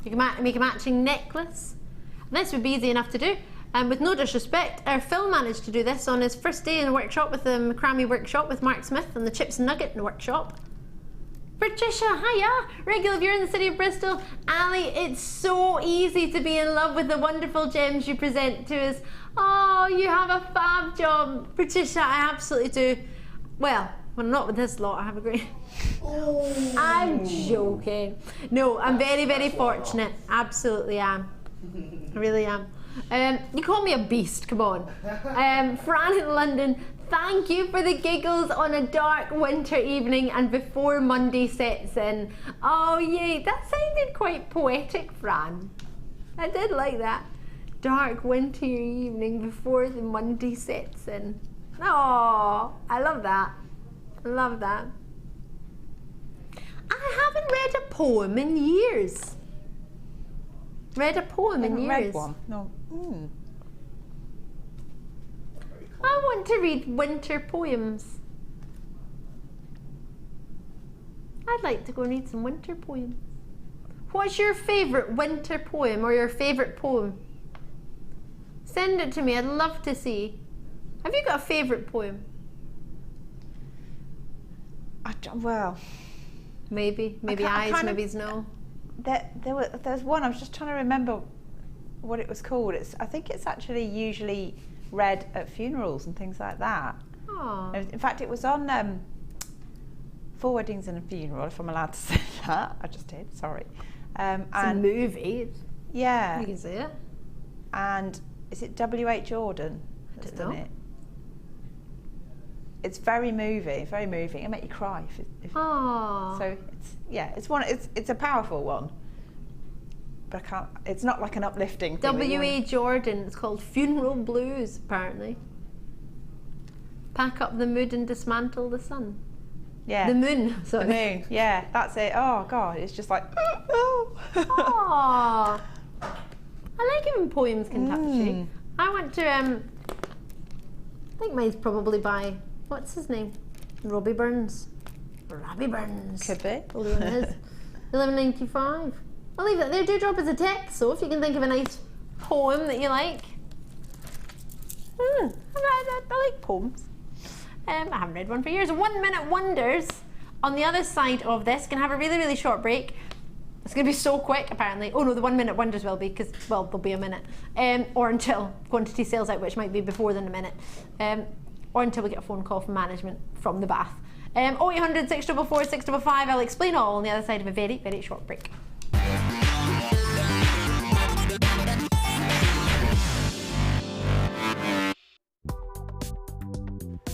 You can make a matching necklace. This would be easy enough to do. And with no disrespect, our Phil managed to do this on his first day in the workshop with the macrame workshop with Mark Smith and the Chips and Nugget in the workshop. Patricia, hiya! Regular viewer in the city of Bristol. Ali, it's so easy to be in love with the wonderful gems you present to us. Oh, you have a fab job. Patricia, I absolutely do. Well, not with this lot, I have a great... Oh. I'm joking. No, I'm very, very fortunate. Absolutely am. I really am. You call me a beast, come on. Fran in London, thank you for the giggles on a dark winter evening and before Monday sets in. Oh yay, that sounded quite poetic, Fran. I did like that. Dark winter evening before the Monday sets in. Oh, I love that. I love that. I haven't read a poem in years. Read a poem in years. Read one. No. I want to read winter poems. I'd like to go and read some winter poems. What's your favourite winter poem or your favourite poem? Send it to me, I'd love to see. Have you got a favourite poem? Well, maybe eyes, maybe no. There's one, I was just trying to remember what it was called. I think it's actually usually read at funerals and things like that. Oh. In fact, it was on 4 Weddings and a Funeral, if I'm allowed to say that. I just did, sorry. It's a movie. Yeah. You can see it. And is it W.H. Jordan that's done it? It's very moving, very moving. It'll make you cry. So it's a powerful one. But I can't, it's not like an uplifting thing. W.H. Jordan, it's called Funeral Blues, apparently. Pack up the mood and dismantle the sun. Yeah. The moon, sorry. The moon, yeah, that's it. Oh God, it's just like, oh. Aww. I like it when poems can touch you. I went to, I think mine's probably by, what's his name? Robbie Burns. Robbie Burns. Could be. Older one is. 1195. I'll leave that there. Do drop us a text, so if you can think of a nice poem that you like. I like poems. I haven't read one for years. 1 Minute Wonders on the other side of this. Can have a really, really short break. It's going to be so quick, apparently. Oh no, the 1 Minute Wonders will be, because, well, there'll be a minute. Or until quantity sales out, which might be before than a minute. Or until we get a phone call from management from the bath. 0800 644 655. I'll explain all on the other side of a very, very short break.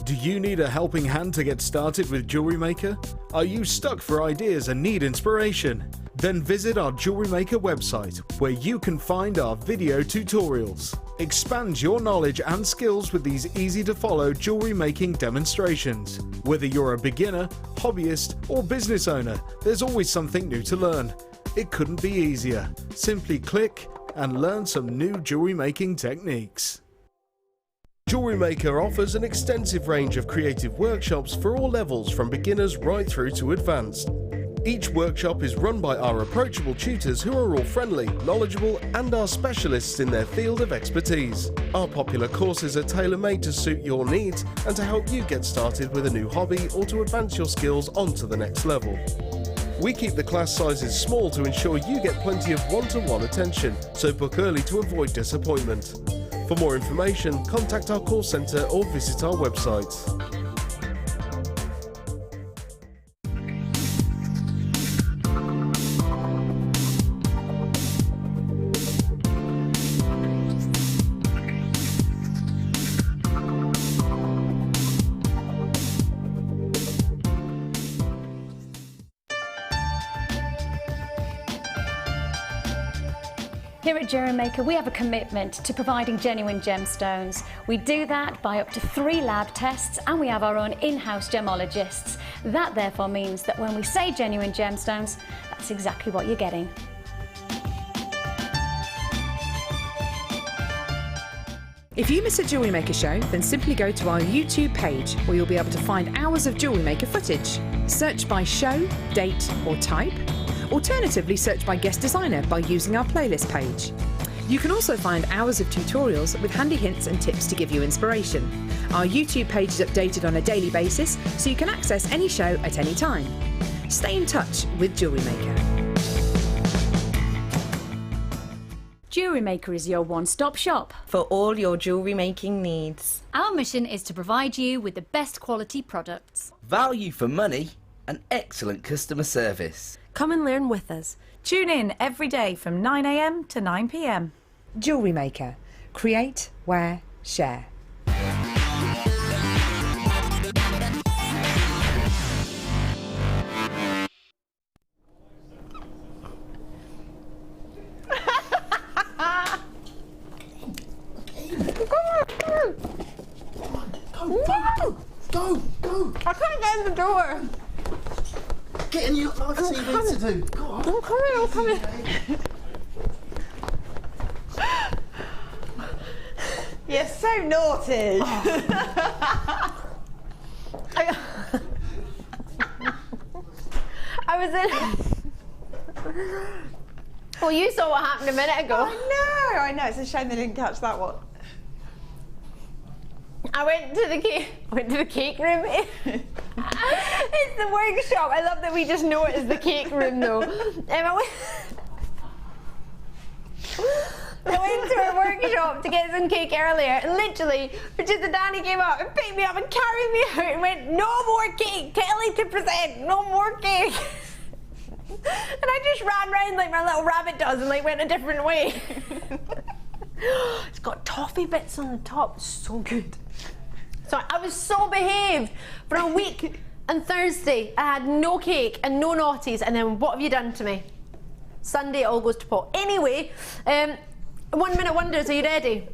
Do you need a helping hand to get started with Jewellery Maker? Are you stuck for ideas and need inspiration? Then visit our Jewellery Maker website, where you can find our video tutorials. Expand your knowledge and skills with these easy-to-follow jewellery making demonstrations. Whether you're a beginner, hobbyist, or business owner, there's always something new to learn. It couldn't be easier. Simply click and learn some new jewellery making techniques. Jewellery Maker offers an extensive range of creative workshops for all levels, from beginners right through to advanced. Each workshop is run by our approachable tutors who are all friendly, knowledgeable, and are specialists in their field of expertise. Our popular courses are tailor-made to suit your needs and to help you get started with a new hobby or to advance your skills onto the next level. We keep the class sizes small to ensure you get plenty of one-to-one attention, so book early to avoid disappointment. For more information, contact our call centre or visit our website. Here at JewelleryMaker, we have a commitment to providing genuine gemstones. We do that by up to 3 lab tests, and we have our own in-house gemologists. That therefore means that when we say genuine gemstones, that's exactly what you're getting. If you miss a Jewellery Maker show, then simply go to our YouTube page, where you'll be able to find hours of Jewellery Maker footage. Search by show, date or type. Alternatively, search by guest designer by using our playlist page. You can also find hours of tutorials with handy hints and tips to give you inspiration. Our YouTube page is updated on a daily basis, so you can access any show at any time. Stay in touch with Jewellery Maker. Jewellery Maker is your one-stop shop for all your jewellery making needs. Our mission is to provide you with the best quality products, value for money, and excellent customer service. Come and learn with us. Tune in every day from 9 a.m. to 9 p.m. Jewellery Maker. Create, wear, share. Go! I can't get in the door. Get in, you got live TV to do. Go on. I'm coming. You're so naughty. I was in. Well, you saw what happened a minute ago. I know. It's a shame they didn't catch that one. I went to the cake room. It's the workshop. I love that we just know it as the cake room, though. I went to a workshop to get some cake earlier, and literally, just the Danny came up and picked me up and carried me out and went, "No more cake, Kelly to present, no more cake." And I just ran round like my little rabbit does and like went a different way. It's got toffee bits on the top, so good. So I was so behaved for a week, and Thursday I had no cake and no naughties, and then what have you done to me? Sunday it all goes to pot. Anyway, 1 minute wonders, are you ready?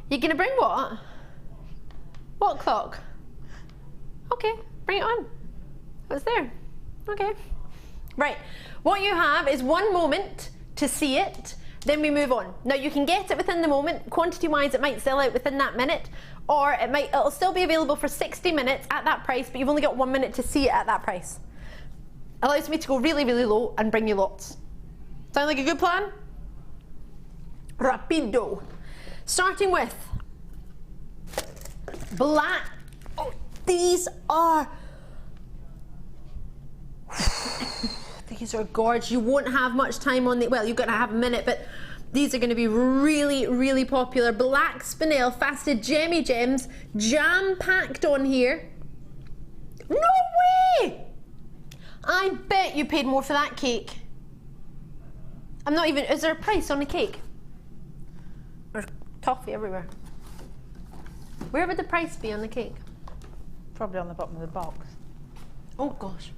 You gonna bring what? What clock? Okay, bring it on. What's there? Okay. Right, what you have is 1 moment to see it, then we move on. Now you can get it within the moment. Quantity wise it might sell out within that minute, or it'll still be available for 60 minutes at that price, but you've only got 1 minute to see it at that price. Allows me to go really, really low and bring you lots. Sound like a good plan? Rapido. Starting with black. Oh, these are these are gorgeous. You won't have much time on the, well, you're gonna have a minute, but these are gonna be really, really popular. Black spinel, faceted gemmy gems, jam-packed on here. No way! I bet you paid more for that cake. I'm not even, is there a price on the cake? There's toffee everywhere. Where would the price be on the cake? Probably on the bottom of the box. Oh gosh.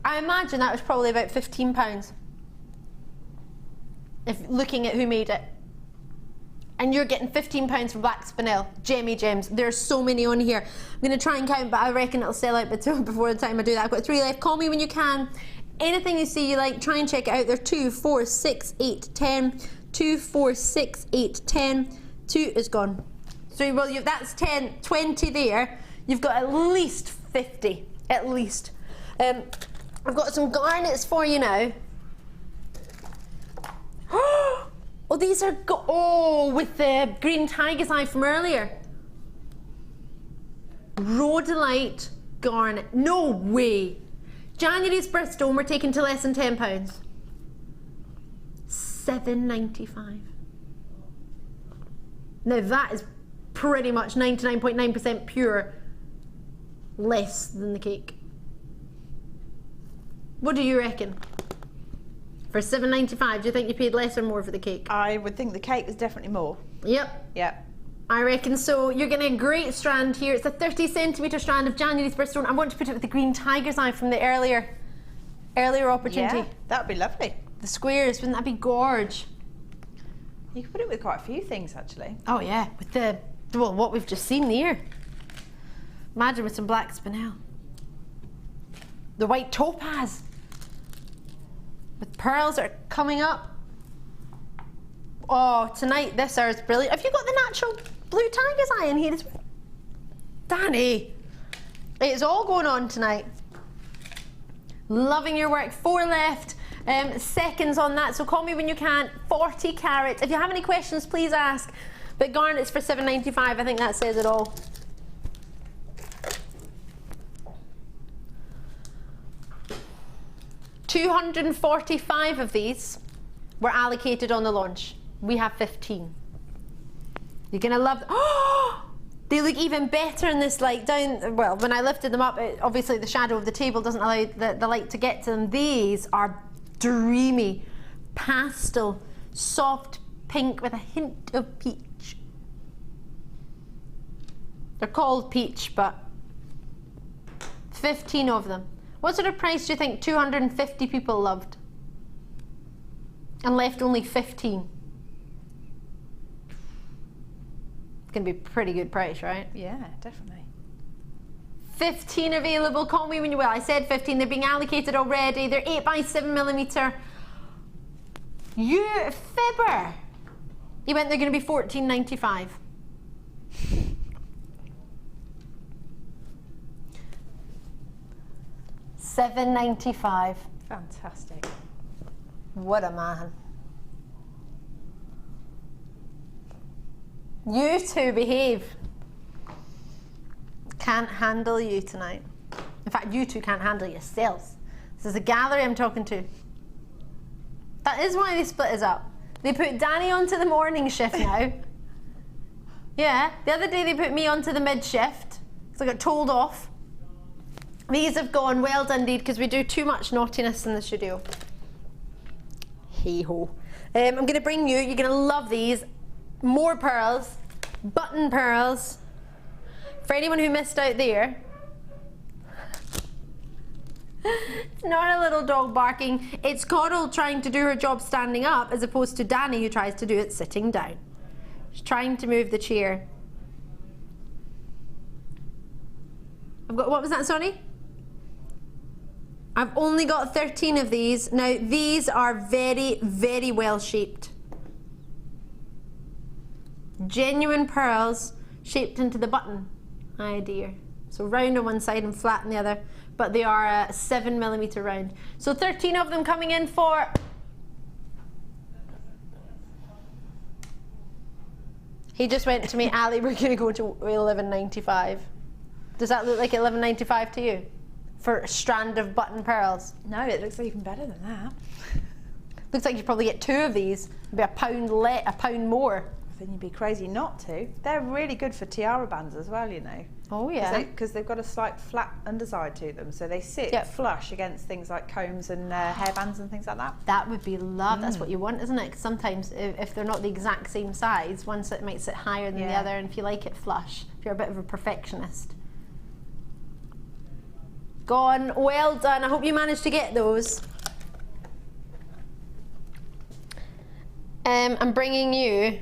I imagine that was probably about £15. If looking at who made it. And you're getting £15 for black spinel, gemmy gems. There's so many on here. I'm gonna try and count, but I reckon it'll sell out before the time I do that. I've got 3 left. Call me when you can. Anything you see you like, try and check it out. They're 2, 4, 6, 8, 10. 2, 4, 6, 8, 10. 2 is gone. So well, that's 10, 20 there. You've got at least 50, at least. I've got some garnets for you now. Oh, these are with the green tiger's eye from earlier. Rondelles garnet. No way. January's birthstone, we're taking to less than £10. $7.95. Now that is pretty much 99.9% pure, less than the cake. What do you reckon? For $7.95, do you think you paid less or more for the cake? I would think the cake was definitely more. Yep. Yep. I reckon so. You're getting a great strand here. It's a 30cm strand of January's birthstone. I want to put it with the green tiger's eye from the earlier opportunity. Yeah, that'd be lovely. The squares, wouldn't that be gorge? You could put it with quite a few things, actually. Oh yeah, with the, well, what we've just seen there. Imagine with some black spinel. The white topaz. With pearls that are coming up. Oh, tonight this hour is brilliant. Have you got the natural blue tiger's eye in here as well? Danny, it's all going on tonight. Loving your work. 4 left. Seconds on that, so call me when you can. 40 carats. If you have any questions, please ask. But garnets for $7.95, I think that says it all. $245 of these were allocated on the launch. We have 15. You're gonna love. Oh, They look even better in this light down. Well, when I lifted them up, obviously the shadow of the table doesn't allow the light to get to them. These are dreamy, pastel, soft pink with a hint of peach. They're called peach, but 15 of them. What sort of price do you think 250 people loved? And left only 15. It's gonna be a pretty good price, right? Yeah, definitely. 15 available. Call me when you will. I said 15. They're being allocated already. They're 8 by 7mm. You fibber. You went. They're going to be $14.95. $7.95. Fantastic. What a man. You two behave. Can't handle you tonight. In fact, you two can't handle yourselves. This is the gallery I'm talking to. That is why they split us up. They put Danny onto the morning shift now. Yeah, the other day they put me onto the mid shift, so I got told off. These have gone well done, indeed, because we do too much naughtiness in the studio. Hey ho. I'm going to bring you, you're going to love these. More pearls, button pearls. For anyone who missed out there, it's not a little dog barking, it's Coral trying to do her job standing up as opposed to Danny who tries to do it sitting down. She's trying to move the chair. I've got, what was that, sorry? I've only got 13 of these. Now these are very, very well shaped. Genuine pearls shaped into the button idea. So round on one side and flat on the other, but they are 7mm round. So 13 of them coming in for he just went to me, Ali, we're gonna go to $11.95. Does that look like $11.95 to you? For a strand of button pearls? No, it looks even better than that. Looks like you probably get 2 of these, maybe a pound more. I think you'd be crazy not to. They're really good for tiara bands as well, you know. Oh yeah. Because they've got a slight flat underside to them, so they sit flush against things like combs and hairbands and things like that. That would be love. That's what you want, isn't it? 'Cause sometimes if they're not the exact same size, one might sit higher than the other, and if you like it flush, if you're a bit of a perfectionist. Gone. Well done. I hope you managed to get those. I'm bringing you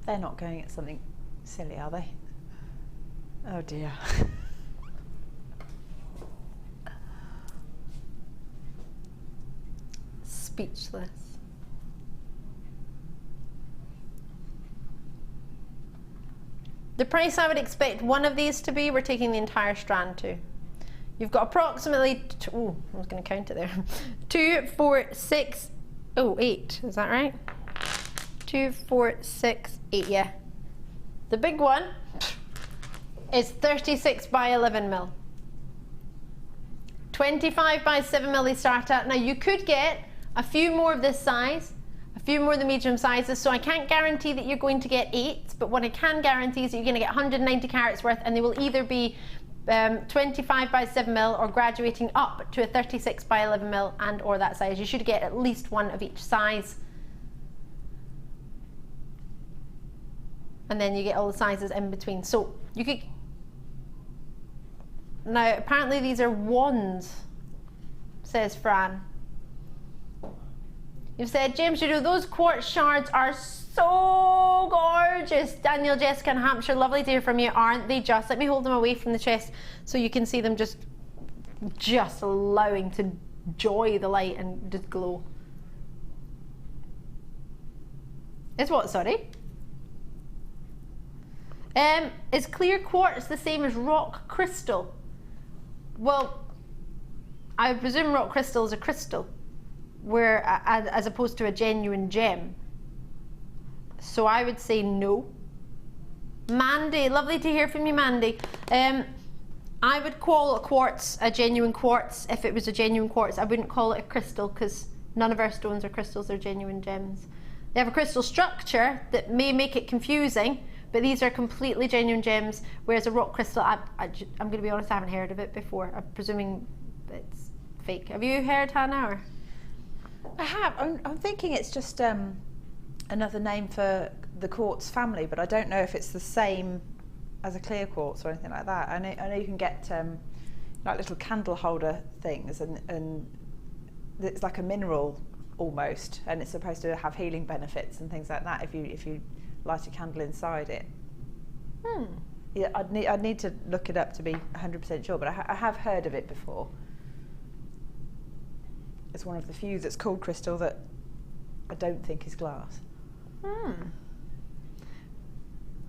They're not going at something silly, are they? Oh dear. Speechless. The price I would expect one of these to be, we're taking the entire strand to. You've got approximately, I was going to count it there. 2, 4, 6, 8, is that right? 2, 4, 6, 8, yeah. The big one is 36 by 11 mil. 25 by 7 mil they start at. Now you could get a few more of this size, a few more of the medium sizes, so I can't guarantee that you're going to get 8, but what I can guarantee is that you're going to get 190 carats worth, and they will either be 25 by 7 mil or graduating up to a 36 by 11 mil and or that size. You should get at least one of each size. And then you get all the sizes in between. So you could, now apparently these are wands, says Fran. You've said, James, you know, those quartz shards are so gorgeous. Daniel, Jessica and Hampshire, lovely to hear from you, aren't they just? Let me hold them away from the chest so you can see them just allowing to enjoy the light and just glow. Is what, sorry? Is clear quartz the same as rock crystal? Well, I presume rock crystal is a crystal, where as opposed to a genuine gem. So I would say no. Mandy, lovely to hear from you, Mandy. I would call a quartz a genuine quartz if it was a genuine quartz. I wouldn't call it a crystal because none of our stones are crystals, they're genuine gems. They have a crystal structure that may make it confusing, but these are completely genuine gems, whereas a rock crystal, I'm going to be honest, I haven't heard of it before. I'm presuming it's fake. Have you heard, Hanah? Or? I have. I'm thinking it's just another name for the quartz family, but I don't know if it's the same as a clear quartz or anything like that. I know you can get like little candle holder things, and it's like a mineral almost, and it's supposed to have healing benefits and things like that if you light a candle inside it. Yeah, I'd need to look it up to be 100% sure, but I have heard of it before. It's one of the few that's called crystal that I don't think is glass.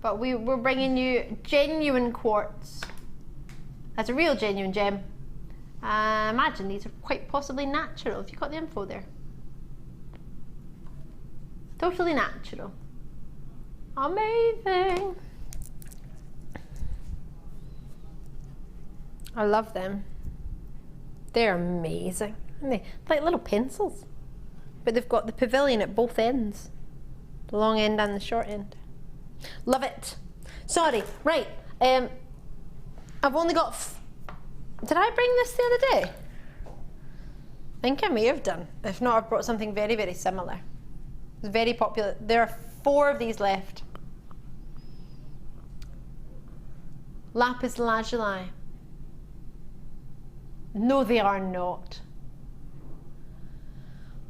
But we're bringing you genuine quartz as a real genuine gem. I imagine these are quite possibly natural. Have you got the info there? Totally natural. Amazing. I love them. They're amazing. Aren't they? Like little pencils. But they've got the pavilion at both ends. The long end and the short end. Love it. Sorry, right. I've only got... Did I bring this the other day? I think I may have done. If not, I've brought something very, very similar. It's very popular. There are 4 of these left. Lapis lazuli. No, they are not.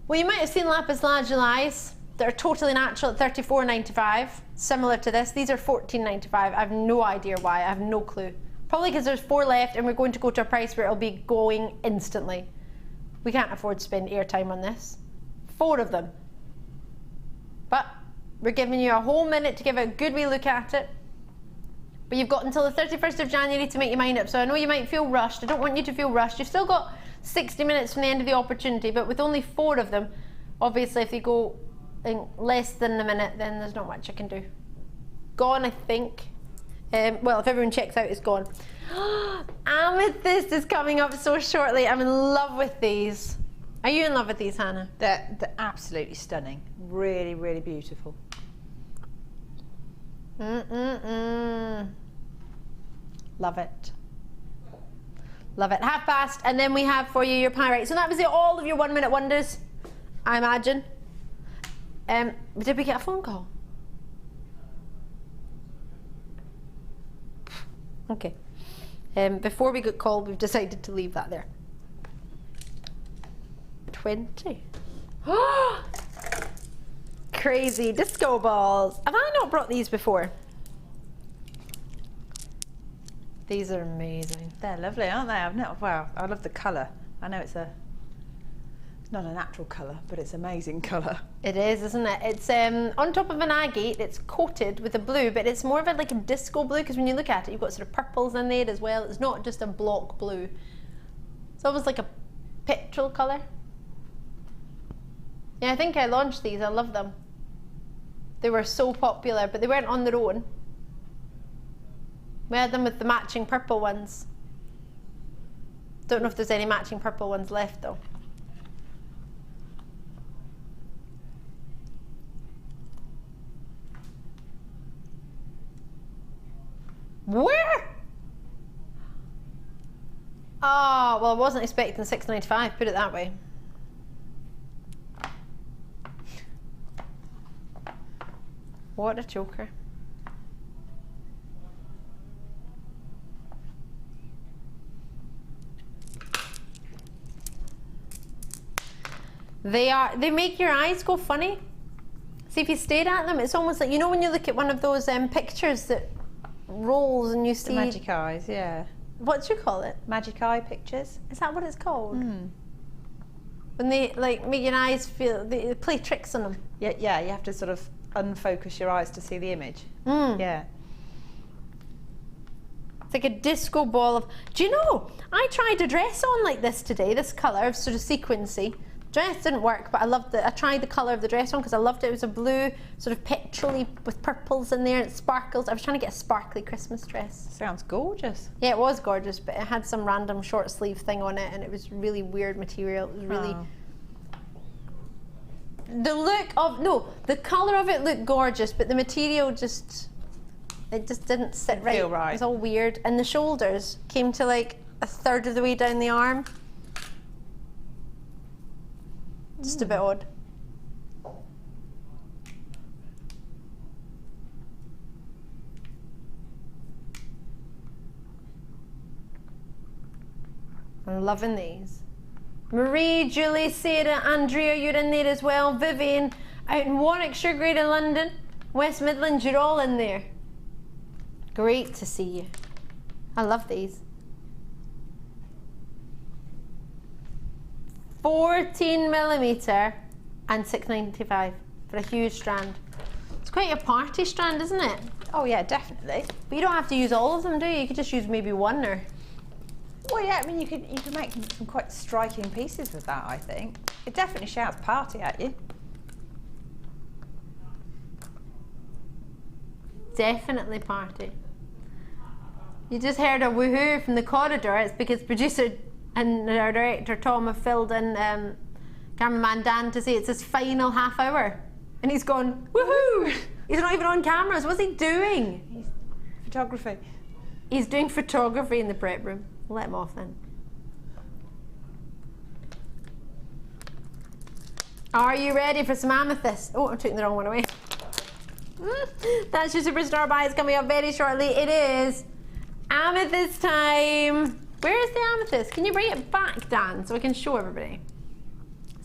Well, you might have seen lapis lazuli that are totally natural at $34.95, similar to this. These are $14.95. I have no idea why. I have no clue. Probably because there's 4 left and we're going to go to a price where it'll be going instantly. We can't afford to spend airtime on this. 4 of them. But we're giving you a whole minute to give a good wee look at it. But you've got until the 31st of January to make your mind up. So I know you might feel rushed. I don't want you to feel rushed. You've still got 60 minutes from the end of the opportunity, but with only 4 of them, obviously if they go in less than a minute, then there's not much I can do. Gone, I think. Well, if everyone checks out, it's gone. Amethyst is coming up so shortly. I'm in love with these. Are you in love with these, Hanah? They're absolutely stunning. Really, really beautiful. Love it. Love it. past, and then we have for you your pyrite. So that was all of your 1 minute wonders, I imagine. Did we get a phone call? Okay. Before we get called, we've decided to leave that there. 20. Crazy disco balls. Have I not brought these before? These are amazing. They're lovely, aren't they? Wow, I love the colour. I know it's not a natural colour, but it's amazing colour. It is, isn't it? It's on top of an agate. It's coated with a blue, but it's more of like a disco blue, because when you look at it, you've got sort of purples in there as well. It's not just a block blue. It's almost like a petrol colour. Yeah, I think I launched these. I love them. They were so popular, but they weren't on their own. We had them with the matching purple ones. Don't know if there's any matching purple ones left though. Where? Oh, well, I wasn't expecting $6.95, put it that way. What a choker. They make your eyes go funny. See, if you stare at them, it's almost like, you know when you look at one of those pictures that rolls and you see... The magic eyes, yeah. What do you call it? Magic eye pictures. Is that what it's called? When they like make your eyes feel, they play tricks on them. Yeah, you have to sort of unfocus your eyes to see the image. Yeah. It's like a disco ball of... Do you know, I tried a dress on like this today, this colour of sort of sequency. Dress didn't work, but I loved it. I tried the colour of the dress one because I loved it. It was a blue, sort of petrol-y with purples in there and it sparkles. I was trying to get a sparkly Christmas dress. Sounds gorgeous. Yeah, it was gorgeous, but it had some random short sleeve thing on it and it was really weird material. It was really... The look of... No, the colour of it looked gorgeous, but the material just... It just didn't sit right. Feel right. It was all weird. And the shoulders came to like a third of the way down the arm. Just a bit odd. I'm loving these. Marie, Julie, Sarah, Andrea, you're in there as well. Vivian, out in Warwickshire, Greater London, West Midlands, you're all in there. Great to see you. I love these. 14mm and £6.95 for a huge strand. It's quite a party strand, isn't it? Oh yeah, definitely. But you don't have to use all of them, do you? You could just use maybe one or... Well, yeah, I mean, you could make some quite striking pieces with that, I think. It definitely shouts party at you. Definitely party. You just heard a woohoo from the corridor. It's because producer and our director Tom have filled in cameraman Dan to say it's his final half hour. And he's gone, woohoo! He's not even on cameras. What's he doing? Photography. He's doing photography in the prep room. Let him off then. Are you ready for some amethyst? Oh, I'm taking the wrong one away. That's your superstar buy. It's coming up very shortly. It is amethyst time. Where is the amethyst? Can you bring it back, Dan, so I can show everybody?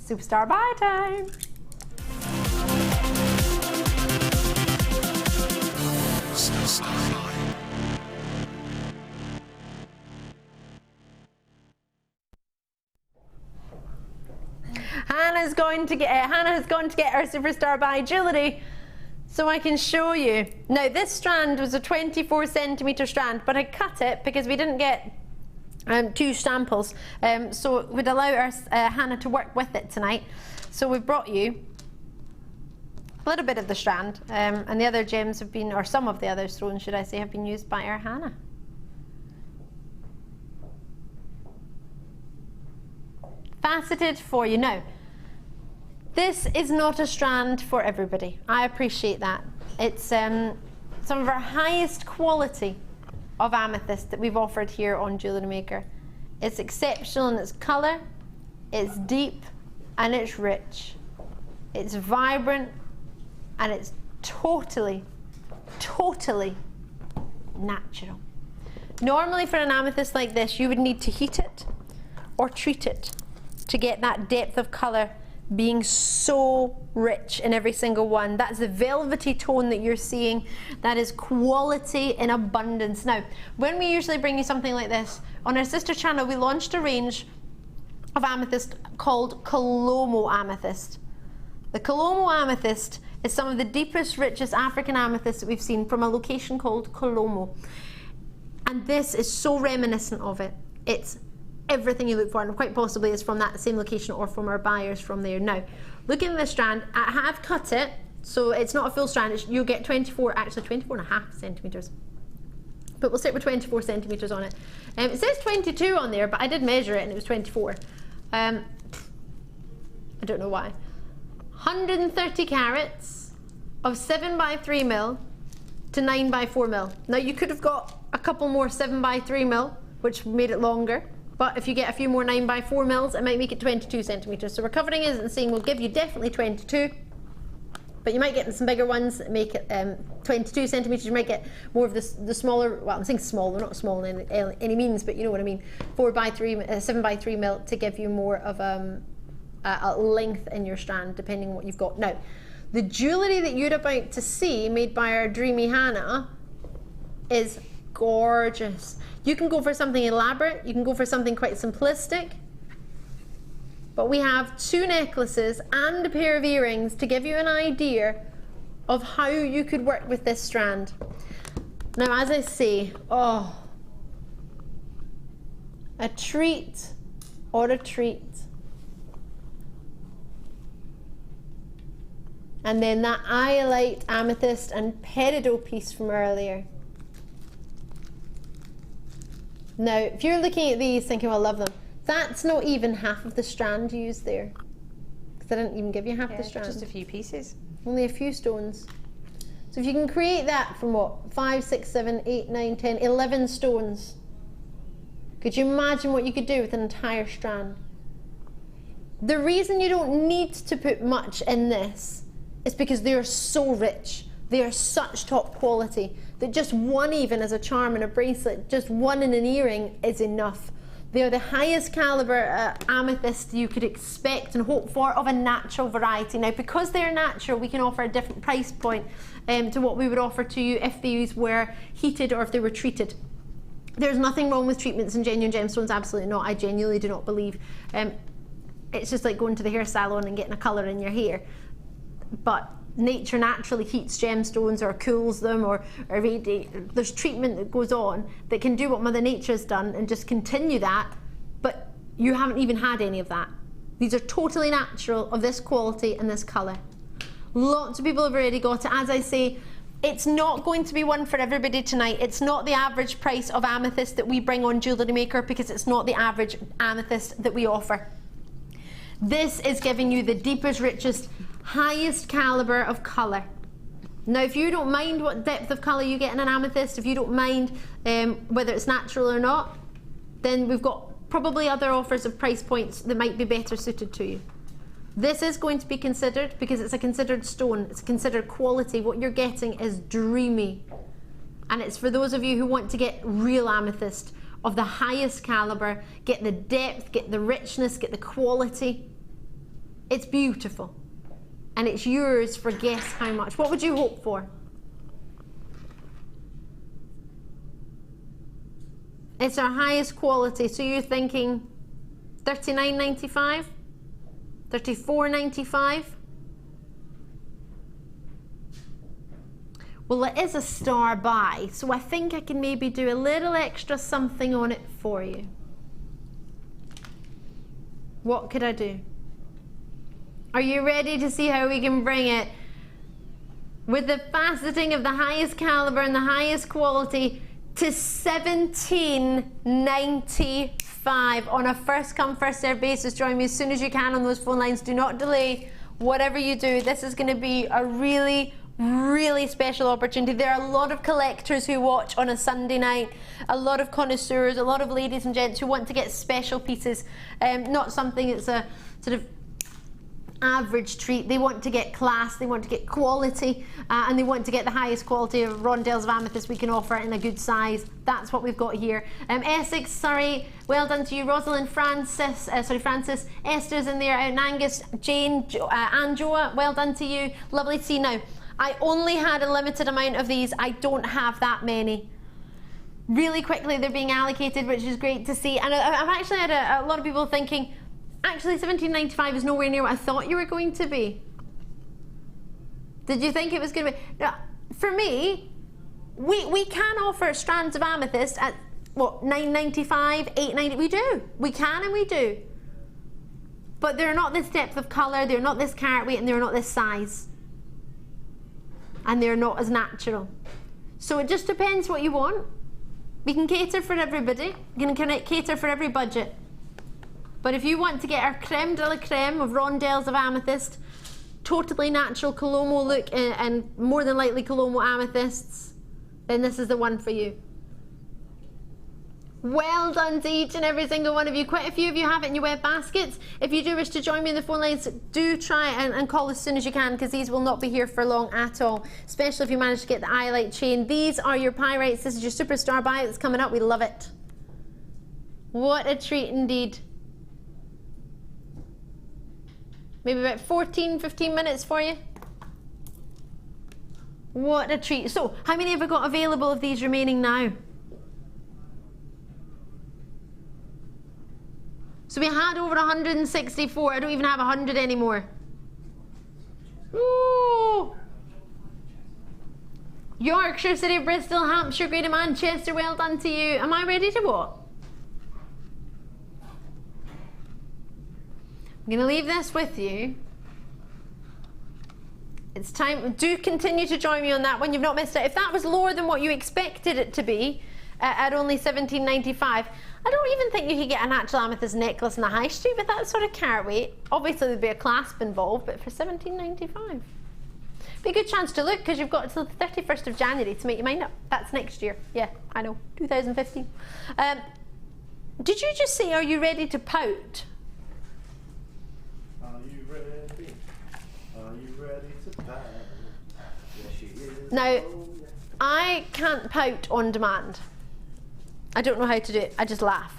Superstar buy time. Hannah's going to get her superstar buy jewellery so I can show you. Now this strand was a 24cm strand, but I cut it because we didn't get 2 samples, so it would allow us, Hannah to work with it tonight. So we've brought you a little bit of the strand, and the other gems have been, or some of the other stones should I say, have been used by our Hannah. Faceted for you. Now, this is not a strand for everybody. I appreciate that. It's some of our highest quality of amethyst that we've offered here on JewelleryMaker. It's exceptional in its colour, it's deep, and it's rich. It's vibrant, and it's totally, totally natural. Normally for an amethyst like this, you would need to heat it or treat it to get that depth of colour being so rich in every single one. That's the velvety tone that you're seeing. That is quality in abundance. Now, when we usually bring you something like this, on our sister channel we launched a range of amethyst called Colomo amethyst. The Colomo amethyst is some of the deepest, richest African amethyst that we've seen from a location called Colomo. And this is so reminiscent of it. It's everything you look for, and quite possibly it's from that same location or from our buyers from there. Now, looking at this strand, I have cut it, so it's not a full strand. You'll get 24.5 centimetres. But we'll stick with 24 centimetres on it. It says 22 on there, but I did measure it and it was 24. I don't know why. 130 carats of 7x3mm to 9x4mm. Now you could have got a couple more 7x3mm, which made it longer. But if you get a few more 9x4mm, it might make it 22 centimetres. So we're covering it and saying we'll give you definitely 22, but you might get some bigger ones that make it 22 centimetres. You might get more of the smaller, well, I'm saying small, they're not small in any means, but you know what I mean, 7x3mm to give you more of a length in your strand, depending on what you've got. Now, the jewellery that you're about to see, made by our dreamy Hanah, is gorgeous. You can go for something elaborate, you can go for something quite simplistic, but we have 2 necklaces and a pair of earrings to give you an idea of how you could work with this strand. Now, as I say, oh, a treat or a treat. And then that Iolite, Amethyst and Peridot piece from earlier. Now, if you're looking at these thinking, well, I love them, that's not even half of the strand used there. Because I didn't even give you half the strand. Just a few pieces. Only a few stones. So if you can create that from what, 5, 6, 7, 8, 9, 10, 11 stones, could you imagine what you could do with an entire strand? The reason you don't need to put much in this is because they are so rich. They are such top quality that just one even as a charm and a bracelet, just one in an earring is enough. They are the highest caliber amethyst you could expect and hope for of a natural variety. Now, because they're natural, we can offer a different price point to what we would offer to you if these were heated or if they were treated. There's nothing wrong with treatments in genuine gemstones, absolutely not. I genuinely do not believe. It's just like going to the hair salon and getting a colour in your hair. But nature naturally heats gemstones or cools them or there's treatment that goes on that can do what Mother Nature has done and just continue that, but you haven't even had any of that. These are totally natural, of this quality and this colour. Lots of people have already got it. As I say, it's not going to be one for everybody tonight. It's not the average price of amethyst that we bring on Jewellery Maker because it's not the average amethyst that we offer. This is giving you the deepest, richest, highest caliber of colour. Now, if you don't mind what depth of colour you get in an amethyst, if you don't mind whether it's natural or not, then we've got probably other offers of price points that might be better suited to you. This is going to be considered because it's a considered stone, it's considered quality. What you're getting is dreamy. And it's for those of you who want to get real amethyst of the highest caliber, get the depth, get the richness, get the quality. It's beautiful. And it's yours for guess how much. What would you hope for? It's our highest quality, so you're thinking $39.95? $34.95? Well, it is a star buy, so I think I can maybe do a little extra something on it for you. What could I do? Are you ready to see how we can bring it with the faceting of the highest caliber and the highest quality to $17.95 on a first come first served basis? Join me as soon as you can on those phone lines. Do not delay. Whatever you do, this is going to be a really special opportunity. There are a lot of collectors who watch on a Sunday night, a lot of connoisseurs, a lot of ladies and gents who want to get special pieces, not something that's a sort of average treat. They want to get class, they want to get quality, and they want to get the highest quality of Rondelles of amethyst we can offer in a good size. That's what we've got here. Essex, Surrey, well done to you. Rosalind, Francis, Esther's in there, out in Angus, Jane, Anjoa, well done to you. Lovely to see. Now, I only had a limited amount of these. I don't have that many. Really quickly, they're being allocated, which is great to see. And I've actually had a lot of people thinking, actually $17.95 is nowhere near what I thought you were going to be. Did you think it was going to be? No, for me, we can offer strands of amethyst at what, $9.95, $8.90. We do. We can and we do. But they're not this depth of colour, they're not this carat weight, and they're not this size. And they're not as natural. So it just depends what you want. We can cater for everybody. We can cater for every budget. But if you want to get our creme de la creme of Rondelles of amethyst, totally natural Colombo look and more than likely Colombo amethysts, then this is the one for you. Well done to each and every single one of you. Quite a few of you have it in your web baskets. If you do wish to join me in the phone lines, do try and call as soon as you can, because these will not be here for long at all, especially if you manage to get the Iolite chain. These are your pyrites. This is your superstar buy that's coming up. We love it. What a treat indeed. Maybe about 14-15 minutes for you. What a treat. So, how many have I got available of these remaining now? So we had over 164. I don't even have 100 anymore. Ooh. Yorkshire, City of Bristol, Hampshire, Greater Manchester, well done to you. Am I ready to what? I'm going to leave this with you. It's time. Do continue to join me on that one. You've not missed it. If that was lower than what you expected it to be, at only $17.95, I don't even think you could get a natural amethyst necklace in the high street with that sort of carat weight. Obviously there'd be a clasp involved, but for $17.95. Be a good chance to look, because you've got until the 31st of January to make your mind up. That's next year. Yeah, I know, 2015. Did you just say, are you ready to pout? Are you ready? Are you ready to pout? Yes, she is. Now, I can't pout on demand. I don't know how to do it, I just laugh.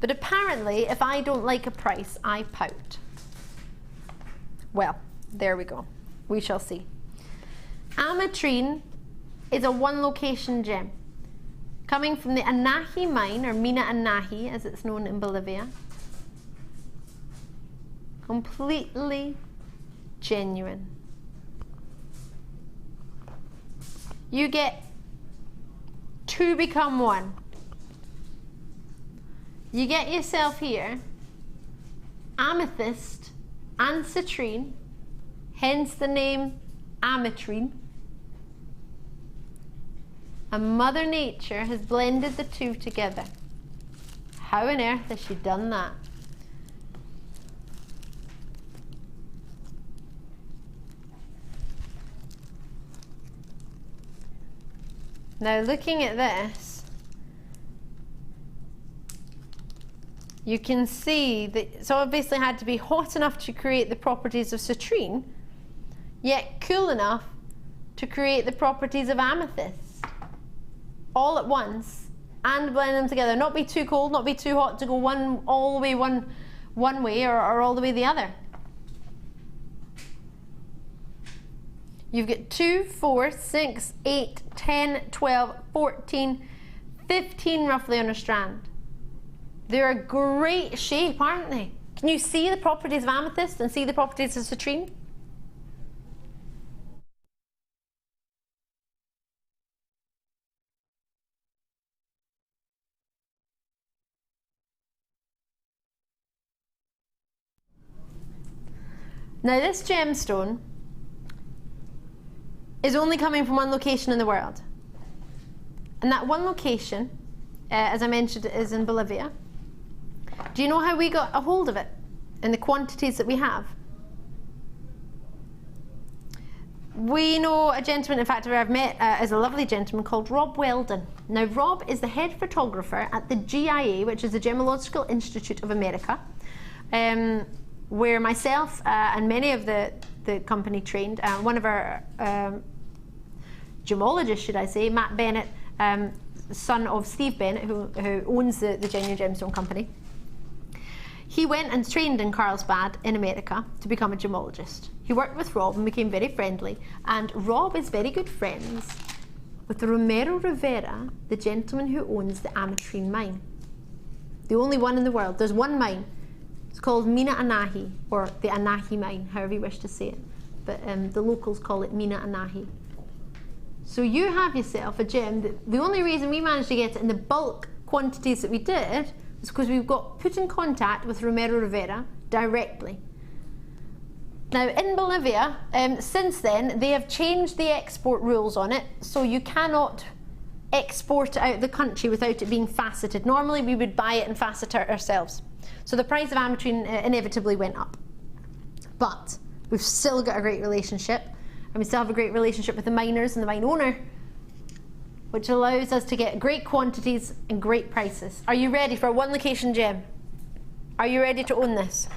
But apparently, if I don't like a price, I pout. Well, there we go. We shall see. Aventurine is a one-location gem, coming from the Anahi mine, or Mina Anahi, as it's known in Bolivia. Completely genuine. You get two become one. You get yourself here amethyst and citrine, hence the name Aventurine. And Mother Nature has blended the two together. How on earth has she done that? Now, looking at this, you can see that it's obviously had to be hot enough to create the properties of citrine, yet cool enough to create the properties of amethyst, all at once, and blend them together. Not be too cold, not be too hot to go all the way one way or all the way the other. You've got 2, 4, 6, 8, 10, 12, 14, 15 roughly on a strand. They're a great shape, aren't they? Can you see the properties of amethyst and see the properties of citrine? Now, this gemstone is only coming from one location in the world. And that one location, as I mentioned, is in Bolivia. Do you know how we got a hold of it and the quantities that we have? We know a gentleman, in fact, who I've met is a lovely gentleman called Rob Weldon. Now, Rob is the head photographer at the GIA, which is the Gemological Institute of America, where myself and many of the company trained. One of our gemologists, should I say, Matt Bennett, son of Steve Bennett, who owns the Genuine Gemstone Company. He went and trained in Carlsbad in America to become a gemologist. He worked with Rob and became very friendly, and Rob is very good friends with Romero Rivera, the gentleman who owns the Aventurine mine. The only one in the world. There's one mine. It's called Mina Anahi, or the Anahi mine, however you wish to say it. But the locals call it Mina Anahi. So you have yourself a gem that the only reason we managed to get it in the bulk quantities that we did is because we've got put in contact with Romero Rivera directly. Now, in Bolivia, since then, they have changed the export rules on it, so you cannot export it out of the country without it being faceted. Normally, we would buy it and facet it ourselves. So the price of ametrine inevitably went up. But we've still got a great relationship, and we still have a great relationship with the miners and the mine owner, which allows us to get great quantities and great prices. Are you ready for a one location gem? Are you ready to own this?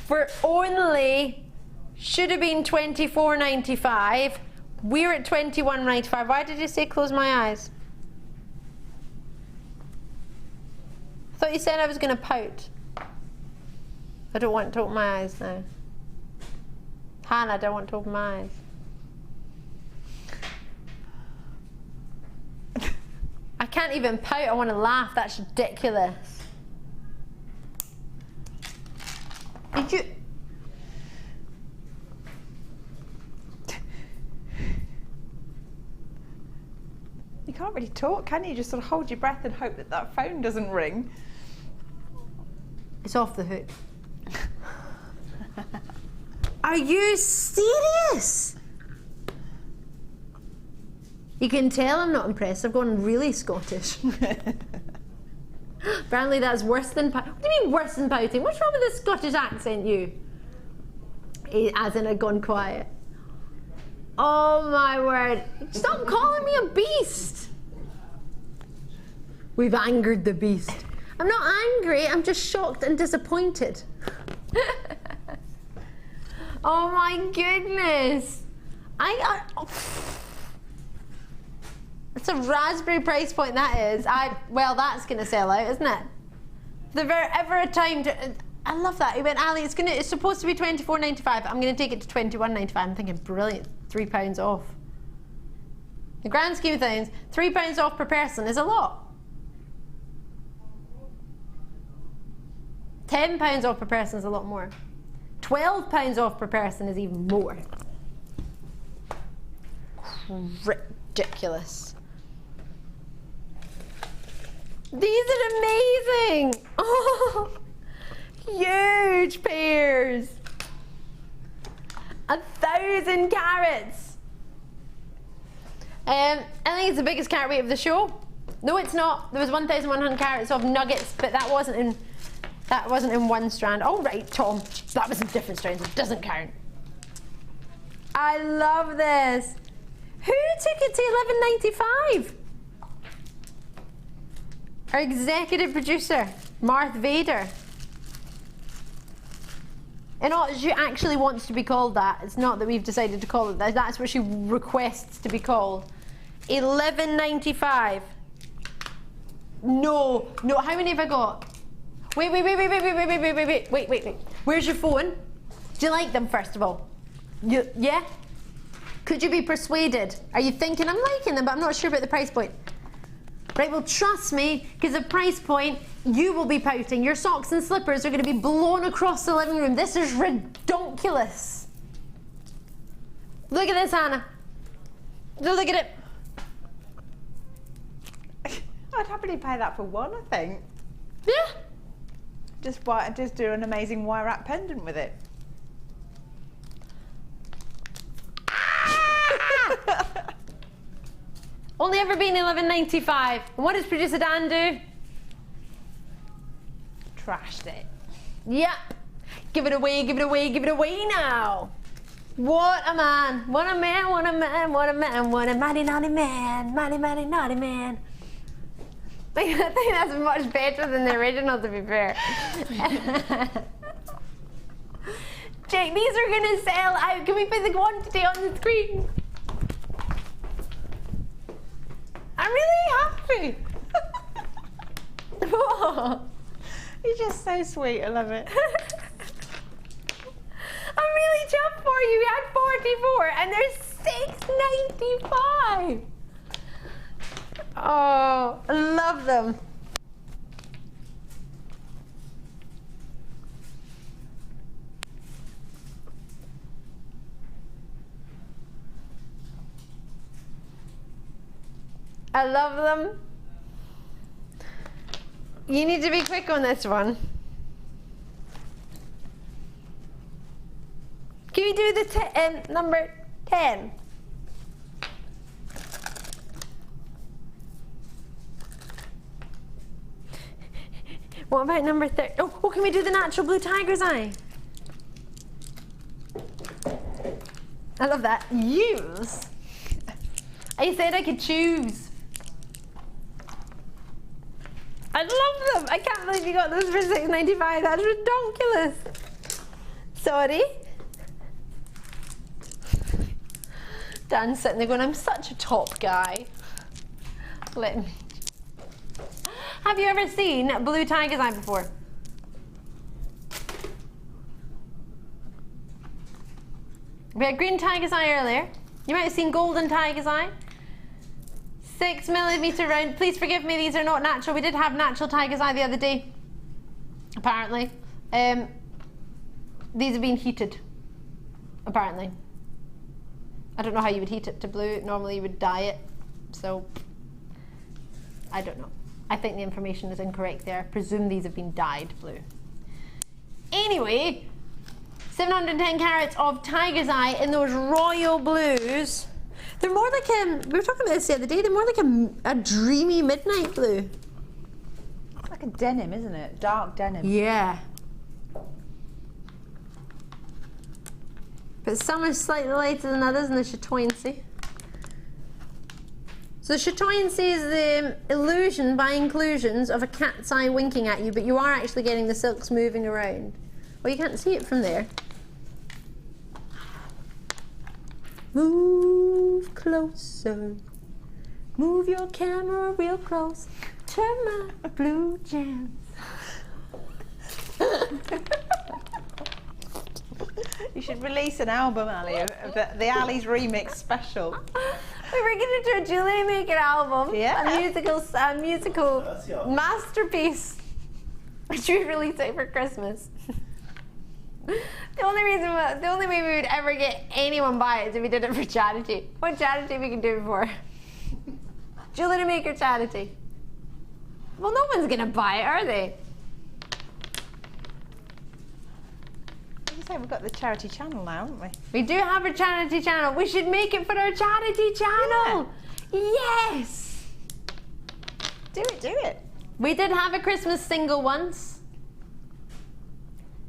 For only, should have been $24.95, we're at $21.95. Why did you say close my eyes? I thought you said I was going to pout. I don't want to open my eyes now. Hannah, I don't want to open my eyes. I can't even pout, I want to laugh, that's ridiculous. Did you... You can't really talk, can you? Just sort of hold your breath and hope that that phone doesn't ring. It's off the hook. Are you serious? You can tell I'm not impressed. I've gone really Scottish. Apparently that's worse than pouting. What do you mean worse than pouting? What's wrong with the Scottish accent, you? As in, I've gone quiet. Oh my word. Stop calling me a beast. We've angered the beast. I'm not angry, I'm just shocked and disappointed. Oh my goodness. It's a raspberry price point, that is. Well, that's going to sell out, isn't it? If there ever a time to... I love that. He went, Ali, it's supposed to be $24.95. I'm going to take it to $21.95. I'm thinking, brilliant, £3 off. The grand scheme of things, £3 off per person is a lot. £10 off per person is a lot more. £12 off per person is even more. Ridiculous. These are amazing. Oh, huge pairs. 1,000 carats. I think it's the biggest carat weight of the show. No, it's not. There was 1,100 carats of nuggets, but that wasn't in one strand. Oh right, Tom, that was in different strands. It doesn't count. I love this. Who took it to $11.95? Our executive producer, Marth Vader. And she actually wants to be called that. It's not that we've decided to call it that. That's what she requests to be called. $11.95. No. How many have I got? Wait. Where's your phone? Do you like them, first of all? Yeah? Could you be persuaded? Are you thinking I'm liking them, but I'm not sure about the price point? Right, well, trust me, because the price point, you will be pouting. Your socks and slippers are going to be blown across the living room. This is redonkulous. Look at this, Hannah. Look at it. I'd happily pay that for one, I think. Yeah. Just do an amazing wire wrap pendant with it. Only ever been $11.95. And what does producer Dan do? Trashed it. Yep. Give it away now. What a man. What a man, what a man, what a man, what a mighty naughty man. Mighty naughty man. I think that's much better than the original, to be fair. Jake, these are going to sell out. Can we put the quantity on the screen? I'm really happy. Oh. You're just so sweet. I love it. I'm really chuffed for you. We had 44 and there's $6.95. Oh, I love them. I love them. You need to be quick on this one. Can you do the number 10? What about number 30? Oh, can we do the natural blue tiger's eye? I love that. Use. I said I could choose. I love them. I can't believe you got those for $6.95. That's ridiculous. Sorry. Dan's sitting there going, I'm such a top guy. Let me. Have you ever seen blue tiger's eye before? We had green tiger's eye earlier. You might have seen golden tiger's eye. 6mm round. Please forgive me, these are not natural. We did have natural tiger's eye the other day, apparently. These have been heated, apparently. I don't know how you would heat it to blue. Normally you would dye it, so I don't know. I think the information is incorrect there. I presume these have been dyed blue. Anyway, 710 carats of tiger's eye in those royal blues. They're more like we were talking about this the other day, they're more like a dreamy midnight blue. It's like a denim, isn't it? Dark denim. Yeah. But some are slightly lighter than others in the chatoyancy. So the chatoyancy is the illusion by inclusions of a cat's eye winking at you, but you are actually getting the silks moving around. Well, you can't see it from there. Move closer. Move your camera real close to my blue gems. You should release an album, Ali, of the Ali's Remix special. We were going to do a JewelleryMaker album, a musical masterpiece, which we released it for Christmas. The only way we would ever get anyone buy it is if we did it for charity. What charity we can do it for? JewelleryMaker charity. Well, no one's going to buy it, are they? We've got the charity channel now, haven't we? We do have a charity channel. We should make it for our charity channel. Yeah. Yes. Do it. We did have a Christmas single once.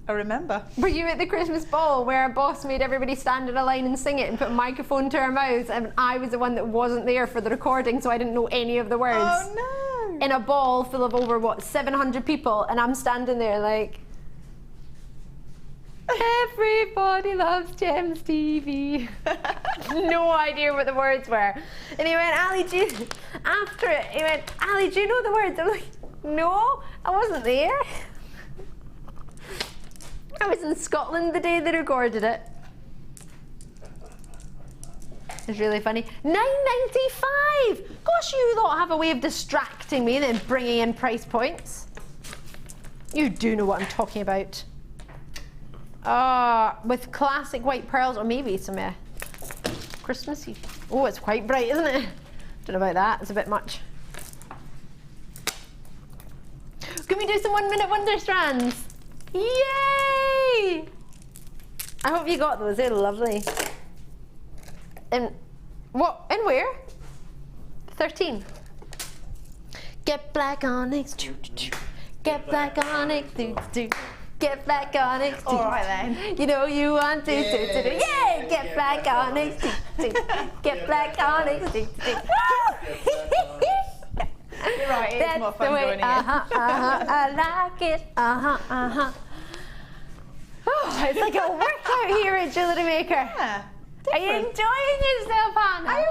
I remember. Were you at the Christmas ball where our boss made everybody stand in a line and sing it and put a microphone to our mouths, and I was the one that wasn't there for the recording, so I didn't know any of the words. Oh no. In a ball full of over 700 people, and I'm standing there like, everybody loves Gems TV. No idea what the words were. And he went, Ali, after it, he went, Ali, do you know the words? I'm like, no, I wasn't there. I was in Scotland the day they recorded it. It's really funny. $9.95. Gosh, you lot have a way of distracting me and then bringing in price points. You do know what I'm talking about. With classic white pearls, or maybe some Christmassy. Oh, it's quite bright, isn't it? Don't know about that, it's a bit much. Can we do some 1 minute wonder strands? Yay! I hope you got those, they're lovely. And what, and where? 13. Get black onyx, get black onyx, get black onyx. All right then. You know you want to. Yeah! Get black onyx. Get black onyx. You're right, it's more fun doing it. I like it. Oh, it's like a workout here at JewelleryMaker. Yeah. Are you enjoying yourself, Hanah? I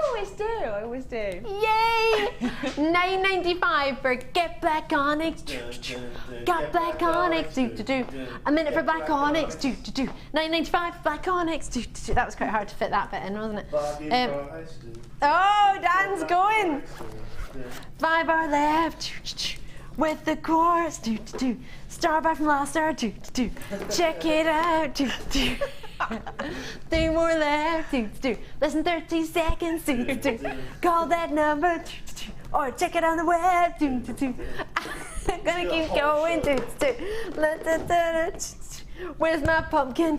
always do. Yay! $9.95 for Get Black Onyx. Got Black Onyx. A minute for Black Onyx. $9.95 Black Onyx. That was quite hard to fit that bit in, wasn't it? Oh, Dan's going. 5 are left. With the chorus. Starbuy from last hour. Check it out. 3 more left. Less than 30 seconds. Call that number. Or check it on the web. I'm gonna keep going. Where's my pumpkin?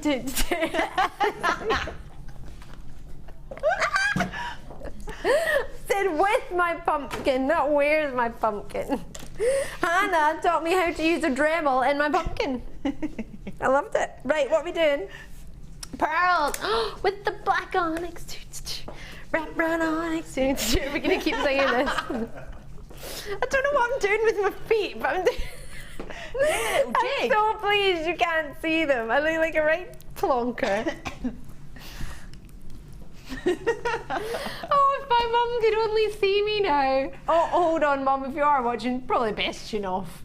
Said with my pumpkin, not where's my pumpkin. Hanah taught me how to use a Dremel in my pumpkin. I loved it. Right, what are we doing? Pearls with the black onyx. Wrap around onyx. We're gonna keep singing this. I don't know what I'm doing with my feet, but I'm doing. I'm so pleased you can't see them. I look like a right plonker. Oh, if my mum could only see me now. Oh, hold on, Mum, if you are watching, probably best tune off.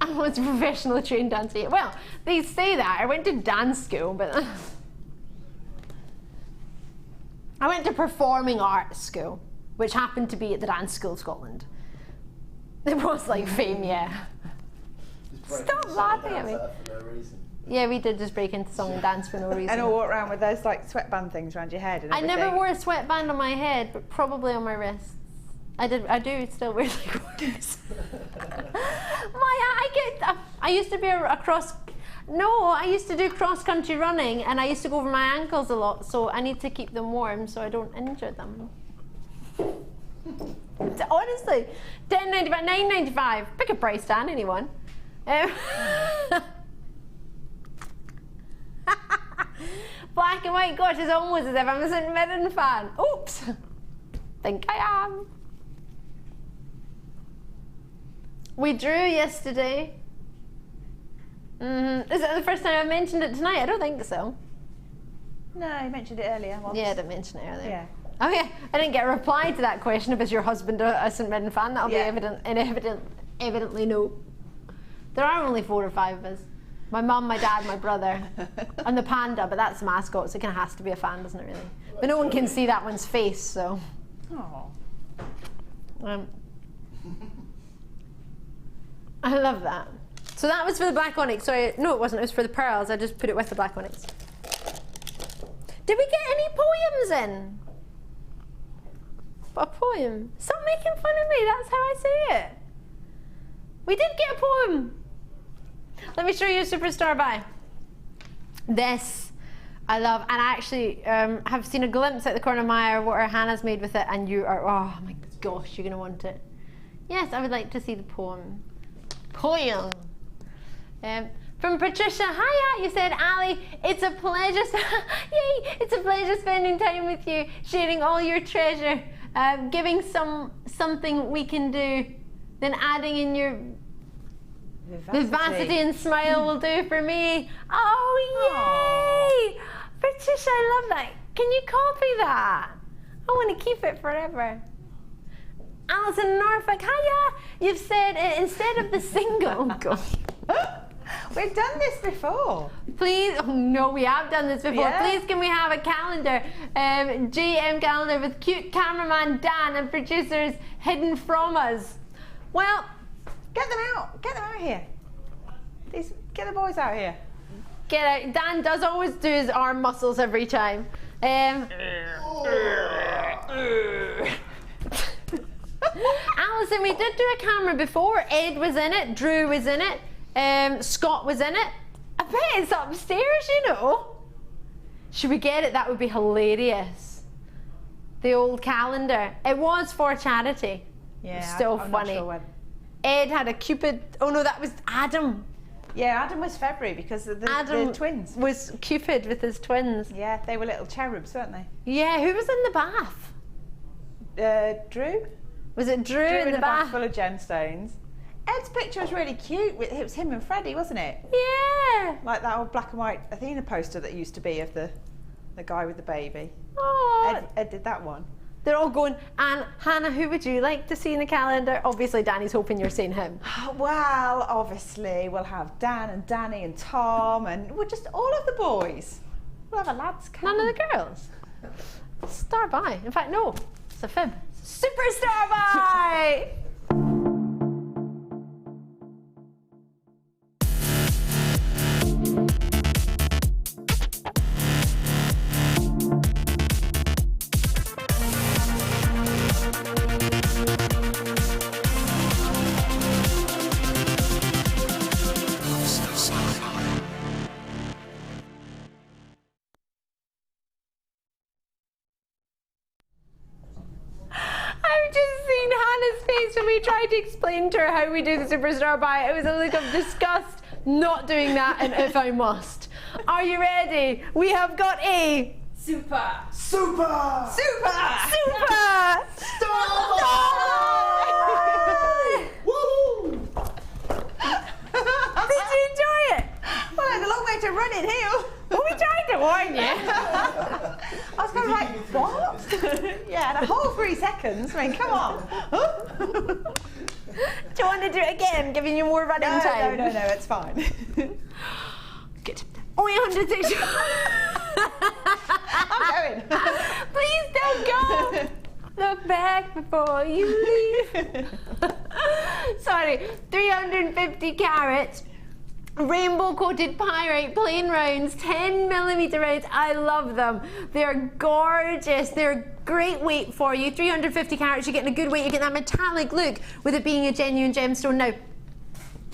I was a professionally trained dancer. Well, they say that. I went to dance school, but I went to performing arts school, which happened to be at the Dance School of Scotland. It was like fame, yeah. Stop laughing at me. Yeah, we did just break into song and dance for no reason. And all walk around with those like sweatband things around your head and everything. I never wore a sweatband on my head, but probably on my wrists. I do still wear like ones. I used to be a No, I used to do cross-country running and I used to go over my ankles a lot, so I need to keep them warm so I don't injure them. Honestly, $10.95, $9.95. Pick a price, Dan, anyone. Black and white, gosh, it's almost as if I'm a St. Mirren fan. Oops. Think I am. We drew yesterday. Is it the first time I mentioned it tonight? I don't think so. No, you mentioned it earlier once. Yeah, I didn't mention it earlier. Yeah. Oh yeah, I didn't get a reply to that question of is your husband a St. Mirren fan? That'll be evidently no. There are only 4 or 5 of us. My mum, my dad, my brother, and the panda, but that's the mascot, so it kind of has to be a fan, doesn't it really? But no one can see that one's face, so. Oh. I love that. So that was for the black onyx. Sorry, no it wasn't, it was for the pearls. I just put it with the black onyx. Did we get any poems in? A poem? Stop making fun of me, that's how I say it. We did get a poem. Let me show you a Superstar buy. This I love, and I actually have seen a glimpse at the corner of my eye of what our Hannah's made with it, and you are, oh my gosh, you're gonna want it. Yes, I would like to see the poem. Poem. From Patricia, hiya, you said, Ali, it's a pleasure, yay, it's a pleasure spending time with you, sharing all your treasure, giving something we can do, then adding in your vivacity and smile will do for me. Oh, yay! Aww. Patricia, I love that. Can you copy that? I want to keep it forever. Alison in Norfolk, hiya! You've said instead of the single. We've done this before. Please, oh no, we have done this before. Yeah. Please, can we have a calendar? GM calendar with cute cameraman Dan and producers hidden from us. Well, get them out. Get them out here. Get the boys out here. Get out. Dan does always do his arm muscles every time. Alison, we did do a camera before. Ed was in it. Drew was in it. Scott was in it. I bet it's upstairs, you know. Should we get it? That would be hilarious. The old calendar. It was for charity. Yeah, still I'm funny. Not sure when. Ed had a Cupid. Oh no, that was Adam. Yeah, Adam was February because of the twins. Was Cupid with his twins. Yeah, they were little cherubs, weren't they? Yeah, who was in the bath? Drew. Was it Drew in the bath? Full of gemstones. Ed's picture was really cute. It was him and Freddie, wasn't it? Yeah. Like that old black and white Athena poster that used to be of the guy with the baby. Oh. Ed did that one. They're all going, and Hannah, who would you like to see in the calendar? Obviously, Danny's hoping you're saying him. Well, obviously, we'll have Dan and Danny and Tom, and we'll just all of the boys. We'll have a lads camp. None of the girls. Star buy. In fact, no, it's a fib. Superstar buy! When we tried to explain to her how we do the Superstar buy, it was a look of disgust. Not doing that, and if I must. Are you ready? We have got a Super Starbuy! Woo! Did you enjoy it? Well, it's a long way to run in here. Well, we tried to warn you. I was kind of like, what? Yeah, and a whole 3 seconds. I mean, come on. Do you want to do it again, giving you more running time? No, it's fine. Good. Only 160. I'm going. Please don't go. Look back before you leave. Sorry, 350 carats. Rainbow coated pyrite plain rounds, 10mm rounds. I love them. They're gorgeous. They're great weight for you. 350 carats, you're getting a good weight. You're getting that metallic look with it being a genuine gemstone. Now,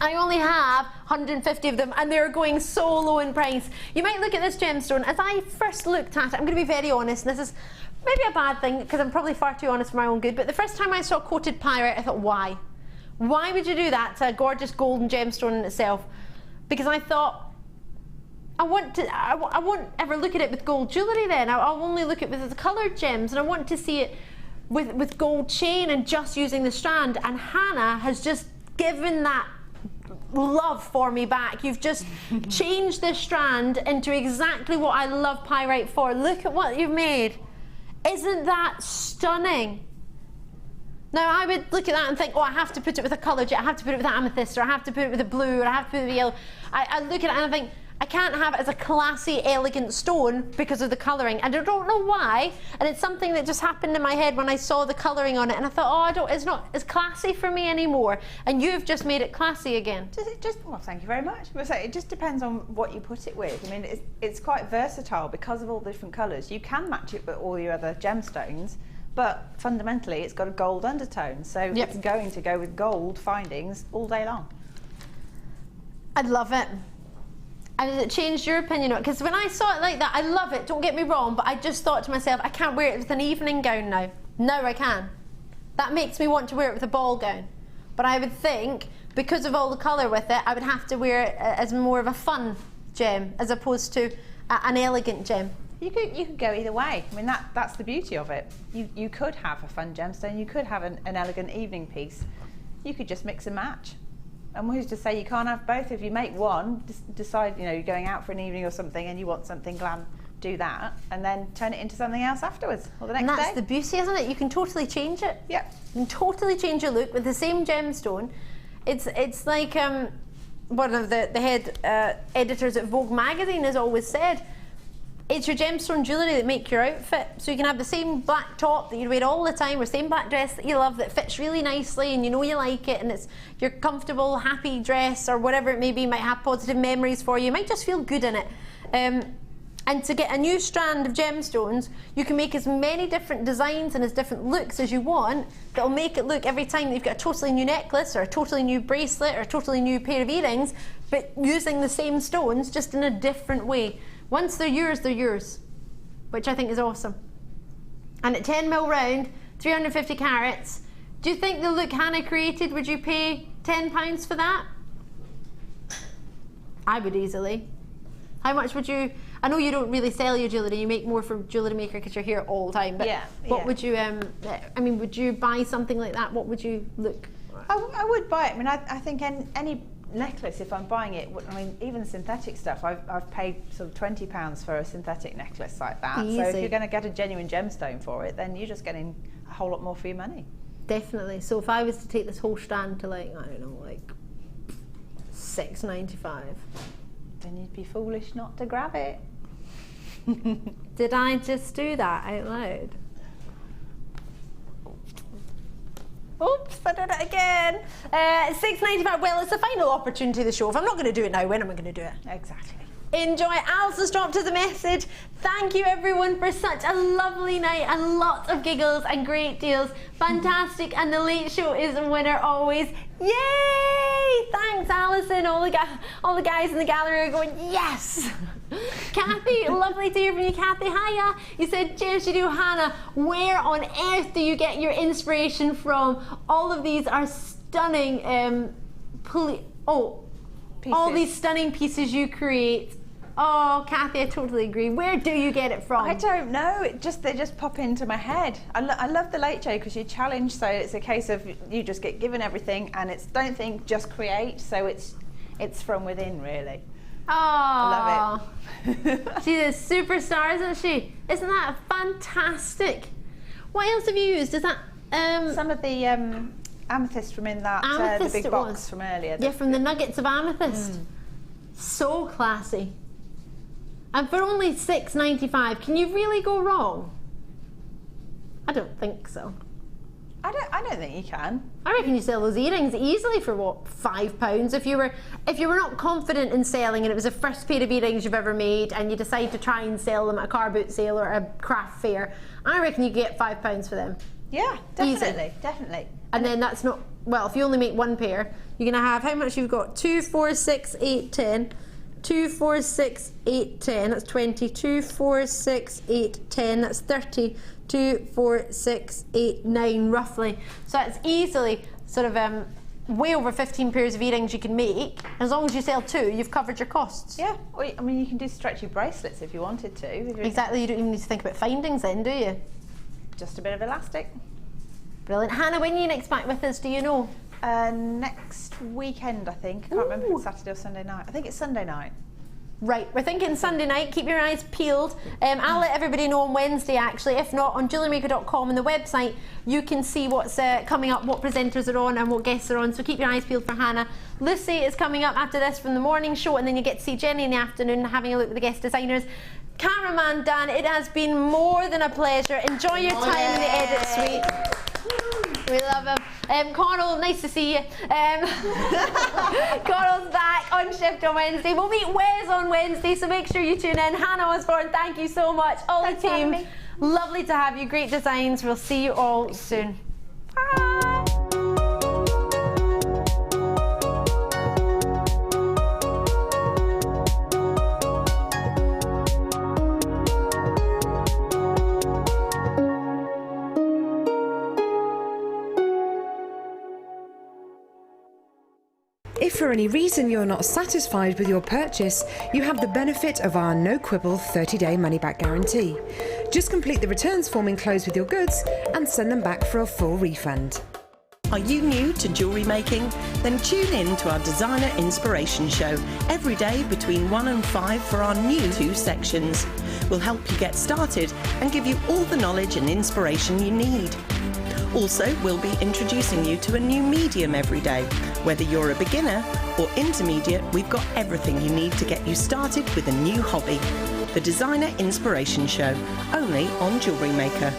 I only have 150 of them and they're going so low in price. You might look at this gemstone. As I first looked at it, I'm going to be very honest, and this is maybe a bad thing because I'm probably far too honest for my own good, but the first time I saw coated pyrite, I thought, why? Why would you do that to a gorgeous golden gemstone in itself? Because I thought, I won't ever look at it with gold jewellery then. I'll only look at it with the coloured gems, and I want to see it with gold chain and just using the strand. And Hanah has just given that love for me back. You've just changed this strand into exactly what I love pyrite for. Look at what you've made. Isn't that stunning? Now I would look at that and think, oh, I have to put it with a coloured jet, I have to put it with amethyst, or I have to put it with a blue, or I have to put it with yellow. I look at it and I think, I can't have it as a classy, elegant stone because of the colouring. And I don't know why, and it's something that just happened in my head when I saw the colouring on it, and I thought, oh, it's not as classy for me anymore. And you've just made it classy again. Well, thank you very much. It just depends on what you put it with. I mean, it's quite versatile because of all the different colours. You can match it with all your other gemstones, but fundamentally it's got a gold undertone, so it's going to go with gold findings all day long. I love it. And has it changed your opinion on it? Because when I saw it like that, I love it, don't get me wrong, but I just thought to myself, I can't wear it with an evening gown now. Now I can. That makes me want to wear it with a ball gown. But I would think, because of all the colour with it, I would have to wear it as more of a fun gem, as opposed to an elegant gem. You could go either way. I mean, that's the beauty of it. You could have a fun gemstone, you could have an elegant evening piece. You could just mix and match. And who's to say you can't have both? If you make one, decide, you know, you're going out for an evening or something and you want something glam, do that, and then turn it into something else afterwards, or the next day. And that's the beauty, isn't it? You can totally change it. Yeah. You can totally change your look with the same gemstone. It's like one of the head editors at Vogue magazine has always said, it's your gemstone jewellery that make your outfit. So you can have the same black top that you wear all the time, or same black dress that you love that fits really nicely and you know you like it, and it's your comfortable, happy dress, or whatever it may be, might have positive memories for you. You might just feel good in it. And to get a new strand of gemstones, you can make as many different designs and as different looks as you want that'll make it look every time that you've got a totally new necklace or a totally new bracelet or a totally new pair of earrings, but using the same stones just in a different way. Once they're yours, which I think is awesome. And at 10mm round, 350 carats, do you think the look Hanah created, would you pay £10 for that? I would easily. How much would you, I know you don't really sell your jewellery, you make more for JewelleryMaker because you're here all the time, but what would you, I mean, would you buy something like that? What would you look? I would buy it. I mean, I think any necklace, if I'm buying it, I mean, even synthetic stuff, I've paid sort of £20 for a synthetic necklace like that. Easy. So if you're going to get a genuine gemstone for it, then you're just getting a whole lot more for your money. Definitely. So if I was to take this whole strand to, like, I don't know, like $6.95, then you'd be foolish not to grab it. Did I just do that out loud? Oops, I did it again. $6.95, well, it's the final opportunity of the show. If I'm not going to do it now, when am I going to do it? Exactly. Enjoy. Alison's dropped us a message. Thank you everyone for such a lovely night and lots of giggles and great deals. Fantastic, and the late show is a winner always. Yay! Thanks, Alison. All the guys in the gallery are going, yes! Kathy, lovely to hear from you, Kathy. Hiya. You said, cheers to you, Hanah. Where on earth do you get your inspiration from? All of these are stunning. All these stunning pieces you create. Oh, Kathy, I totally agree. Where do you get it from? I don't know. They just pop into my head. I love the late show because you're challenged, so it's a case of you just get given everything, and it's don't think, just create. So it's from within, really. Oh, I love it. She's a superstar, isn't she? Isn't that fantastic? What else have you used? Is that some of the amethyst from in that the big box from earlier? Yeah, from the nuggets of amethyst. So classy. And for only $6.95, can you really go wrong? I don't think so. I don't think you can. I reckon you sell those earrings easily for what, £5? If you were not confident in selling and it was the first pair of earrings you've ever made and you decide to try and sell them at a car boot sale or a craft fair, I reckon you get £5 for them. Yeah, definitely, definitely. And then that's not, well, if you only make one pair, you're going to have, how much you've got? 2, 4, 6, 8, 10. 2, 4, 6, 8, 10. That's 20. 2, 4, 6, 8, 10. That's 30. 2, 4, 6, 8, 9, roughly. So it's easily sort of way over 15 pairs of earrings you can make. As long as you sell 2, you've covered your costs. Yeah, or, I mean, you can do stretchy bracelets if you wanted to. Exactly, you don't even need to think about findings then, do you? Just a bit of elastic. Brilliant. Hannah, when are you next back with us, do you know? Next weekend, I think. I can't remember if it's Saturday or Sunday night. I think it's Sunday night. Right, we're thinking Sunday night. Keep your eyes peeled. I'll let everybody know on Wednesday, actually. If not, on jewellerymaker.com and the website, you can see what's coming up, what presenters are on and what guests are on. So keep your eyes peeled for Hannah. Lucy is coming up after this from the morning show, and then you get to see Jenny in the afternoon having a look with the guest designers. Cameraman Dan, it has been more than a pleasure. Enjoy your time in the edit suite. We love him. Carl, nice to see you. Carl's back on shift on Wednesday. We'll meet Wes on Wednesday, so make sure you tune in. Hanah Osborne, thank you so much. All the team, lovely to have you. Great designs. We'll see you all soon. Bye. If for any reason you're not satisfied with your purchase, you have the benefit of our no-quibble 30-day money-back guarantee. Just complete the returns form enclosed with your goods and send them back for a full refund. Are you new to jewellery making? Then tune in to our Designer Inspiration Show every day between 1 and 5 for our new 2 sections. We'll help you get started and give you all the knowledge and inspiration you need. Also, we'll be introducing you to a new medium every day. Whether you're a beginner or intermediate, we've got everything you need to get you started with a new hobby. The Designer Inspiration Show, only on Jewellery Maker.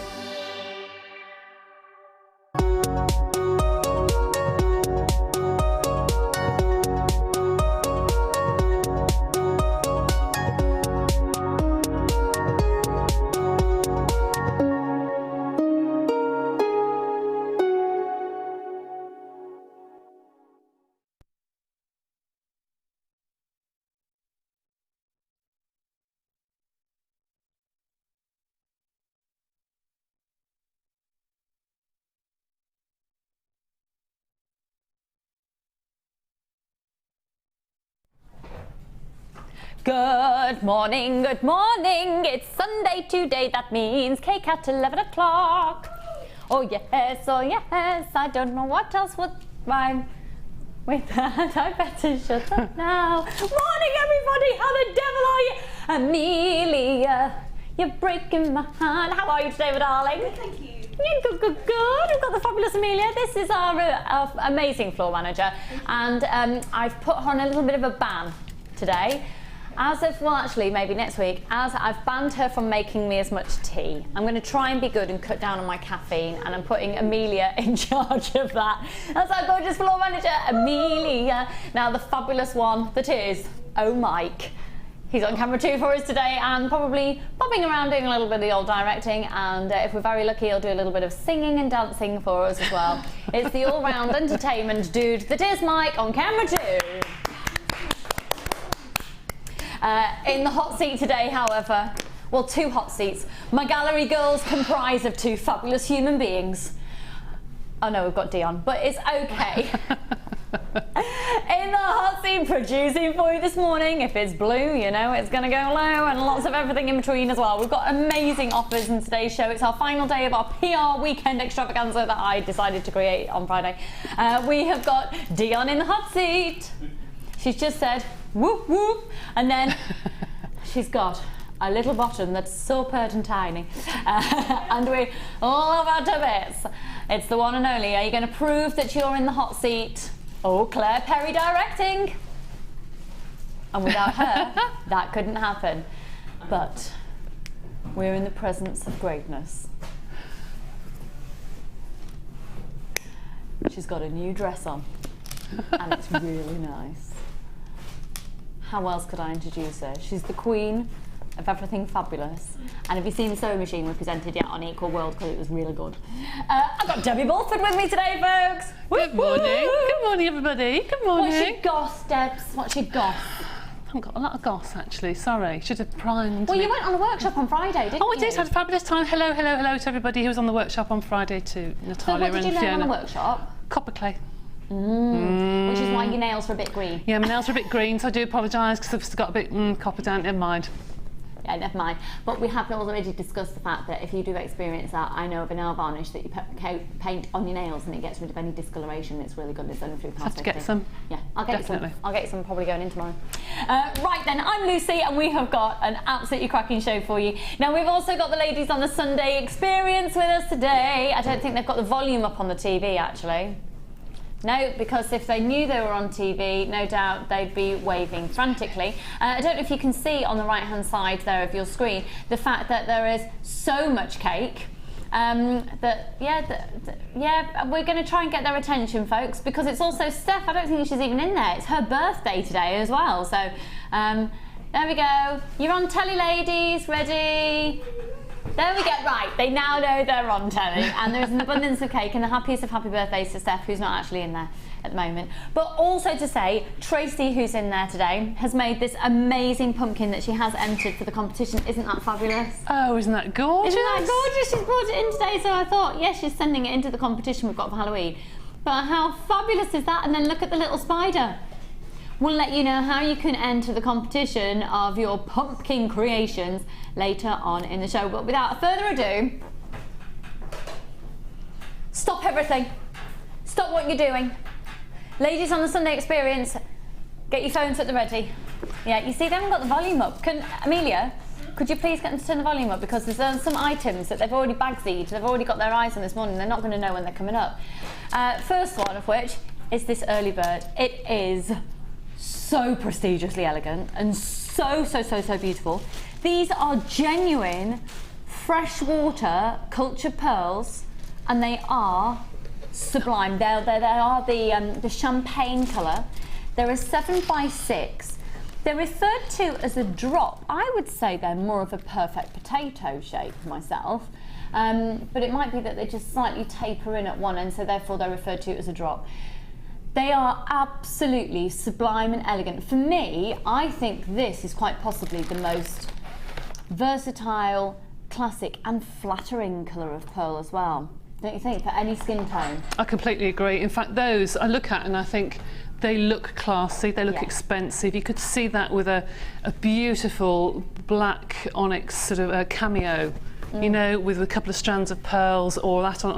Good morning, it's Sunday today, that means cake at 11 o'clock. Oh yes, I don't know what else would rhyme with that. I better shut up now. Morning everybody, how the devil are you? Amelia, you're breaking my heart. How are you today, my darling? Good, thank you. Yeah, good. We've got the fabulous Amelia. This is our amazing floor manager, and I've put her on a little bit of a ban today. Well, actually, maybe next week, as I've banned her from making me as much tea. I'm going to try and be good and cut down on my caffeine, and I'm putting Amelia in charge of that. That's our gorgeous floor manager, Amelia. Now, the fabulous one that is, oh, Mike. He's on camera too for us today and probably bobbing around doing a little bit of the old directing, and if we're very lucky, he'll do a little bit of singing and dancing for us as well. It's the all-round entertainment dude that is Mike on camera too. In the hot seat today, however, well, 2 hot seats. My gallery girls comprise of 2 fabulous human beings. Oh no, we've got Dion, but it's okay. In the hot seat producing for you this morning, if it's blue, you know it's going to go low, and lots of everything in between as well. We've got amazing offers in today's show. It's our final day of our PR weekend extravaganza that I decided to create on Friday. We have got Dion in the hot seat. She's just said, whoop, whoop, and then she's got a little bottom that's so pert and tiny. And we all love her to bits. It's the one and only. Are you going to prove that you're in the hot seat? Oh, Claire Perry directing. And without her, that couldn't happen. But we're in the presence of greatness. She's got a new dress on, and it's really nice. How else could I introduce her? She's the queen of everything fabulous. And have you seen the sewing machine we presented yet on Equal World? Because it was really good. I've got Debbie Bulford with me today, folks. Good morning. Good morning, everybody. Good morning. What's your goss, Debs? What's your goss? I haven't got a lot of goss, actually. Sorry, should have primed. Well, me. you went on a workshop on Friday, didn't you? Oh, I did. Had a fabulous time. Hello, hello, hello to everybody who was on the workshop on Friday too. Natalia so what did you and learn Fiona. on the workshop? Copper clay. Which is why your nails are a bit green. Yeah, my nails are a bit green, so I do apologise because I've got a bit copper down. Never mind. Yeah, never mind. But we have already discussed the fact that if you do experience that, I know of a nail varnish that you paint on your nails and it gets rid of any discoloration. It's really good. It's only £3.50. Have to get some. Yeah, I'll get Definitely. some. I'll get some probably going in tomorrow. Right then, I'm Lucy and we have got an absolutely cracking show for you. Now we've also got the ladies on the Sunday Experience with us today. I don't think they've got the volume up on the TV actually. No, because if they knew they were on TV, no doubt they'd be waving frantically. I don't know if you can see on the right-hand side there of your screen the fact that there is so much cake. We're going to try and get their attention, folks, because it's also Steph. I don't think she's even in there. It's her birthday today as well. So there we go. You're on telly, ladies. Ready? There we go. Right, they now know they're on telly, and there's an abundance of cake, and the happiest of happy birthdays to Steph, who's not actually in there at the moment. But also to say, Tracy, who's in there today, has made this amazing pumpkin that she has entered for the competition. Isn't that fabulous? Oh, isn't that gorgeous? Isn't that gorgeous? She's brought it in today, so I thought, yes, she's sending it into the competition we've got for Halloween. But how fabulous is that? And then look at the little spider. We'll let you know how you can enter the competition of your pumpkin creations later on in the show. But without further ado, stop everything. Stop what you're doing. Ladies on the Sunday Experience, get your phones at the ready. Yeah, you see, they haven't got the volume up. Amelia, could you please get them to turn the volume up? Because there's some items that they've already bag-seed. They've already got their eyes on this morning. They're not going to know when they're coming up. First one of which is this early bird. It is so prestigiously elegant and so beautiful. These are genuine freshwater cultured pearls and they are sublime. They are the champagne colour. They're a 7x6. They're referred to as a drop. I would say they're more of a perfect potato shape myself, but it might be that they just slightly taper in at one end, so therefore they're referred to as a drop. They are absolutely sublime and elegant. For me, I think this is quite possibly the most versatile, classic and flattering colour of pearl as well. Don't you think, for any skin tone? I completely agree. In fact, those I look at and I think they look classy, they look expensive. You could see that with a beautiful black onyx sort of cameo, you know, with a couple of strands of pearls or that on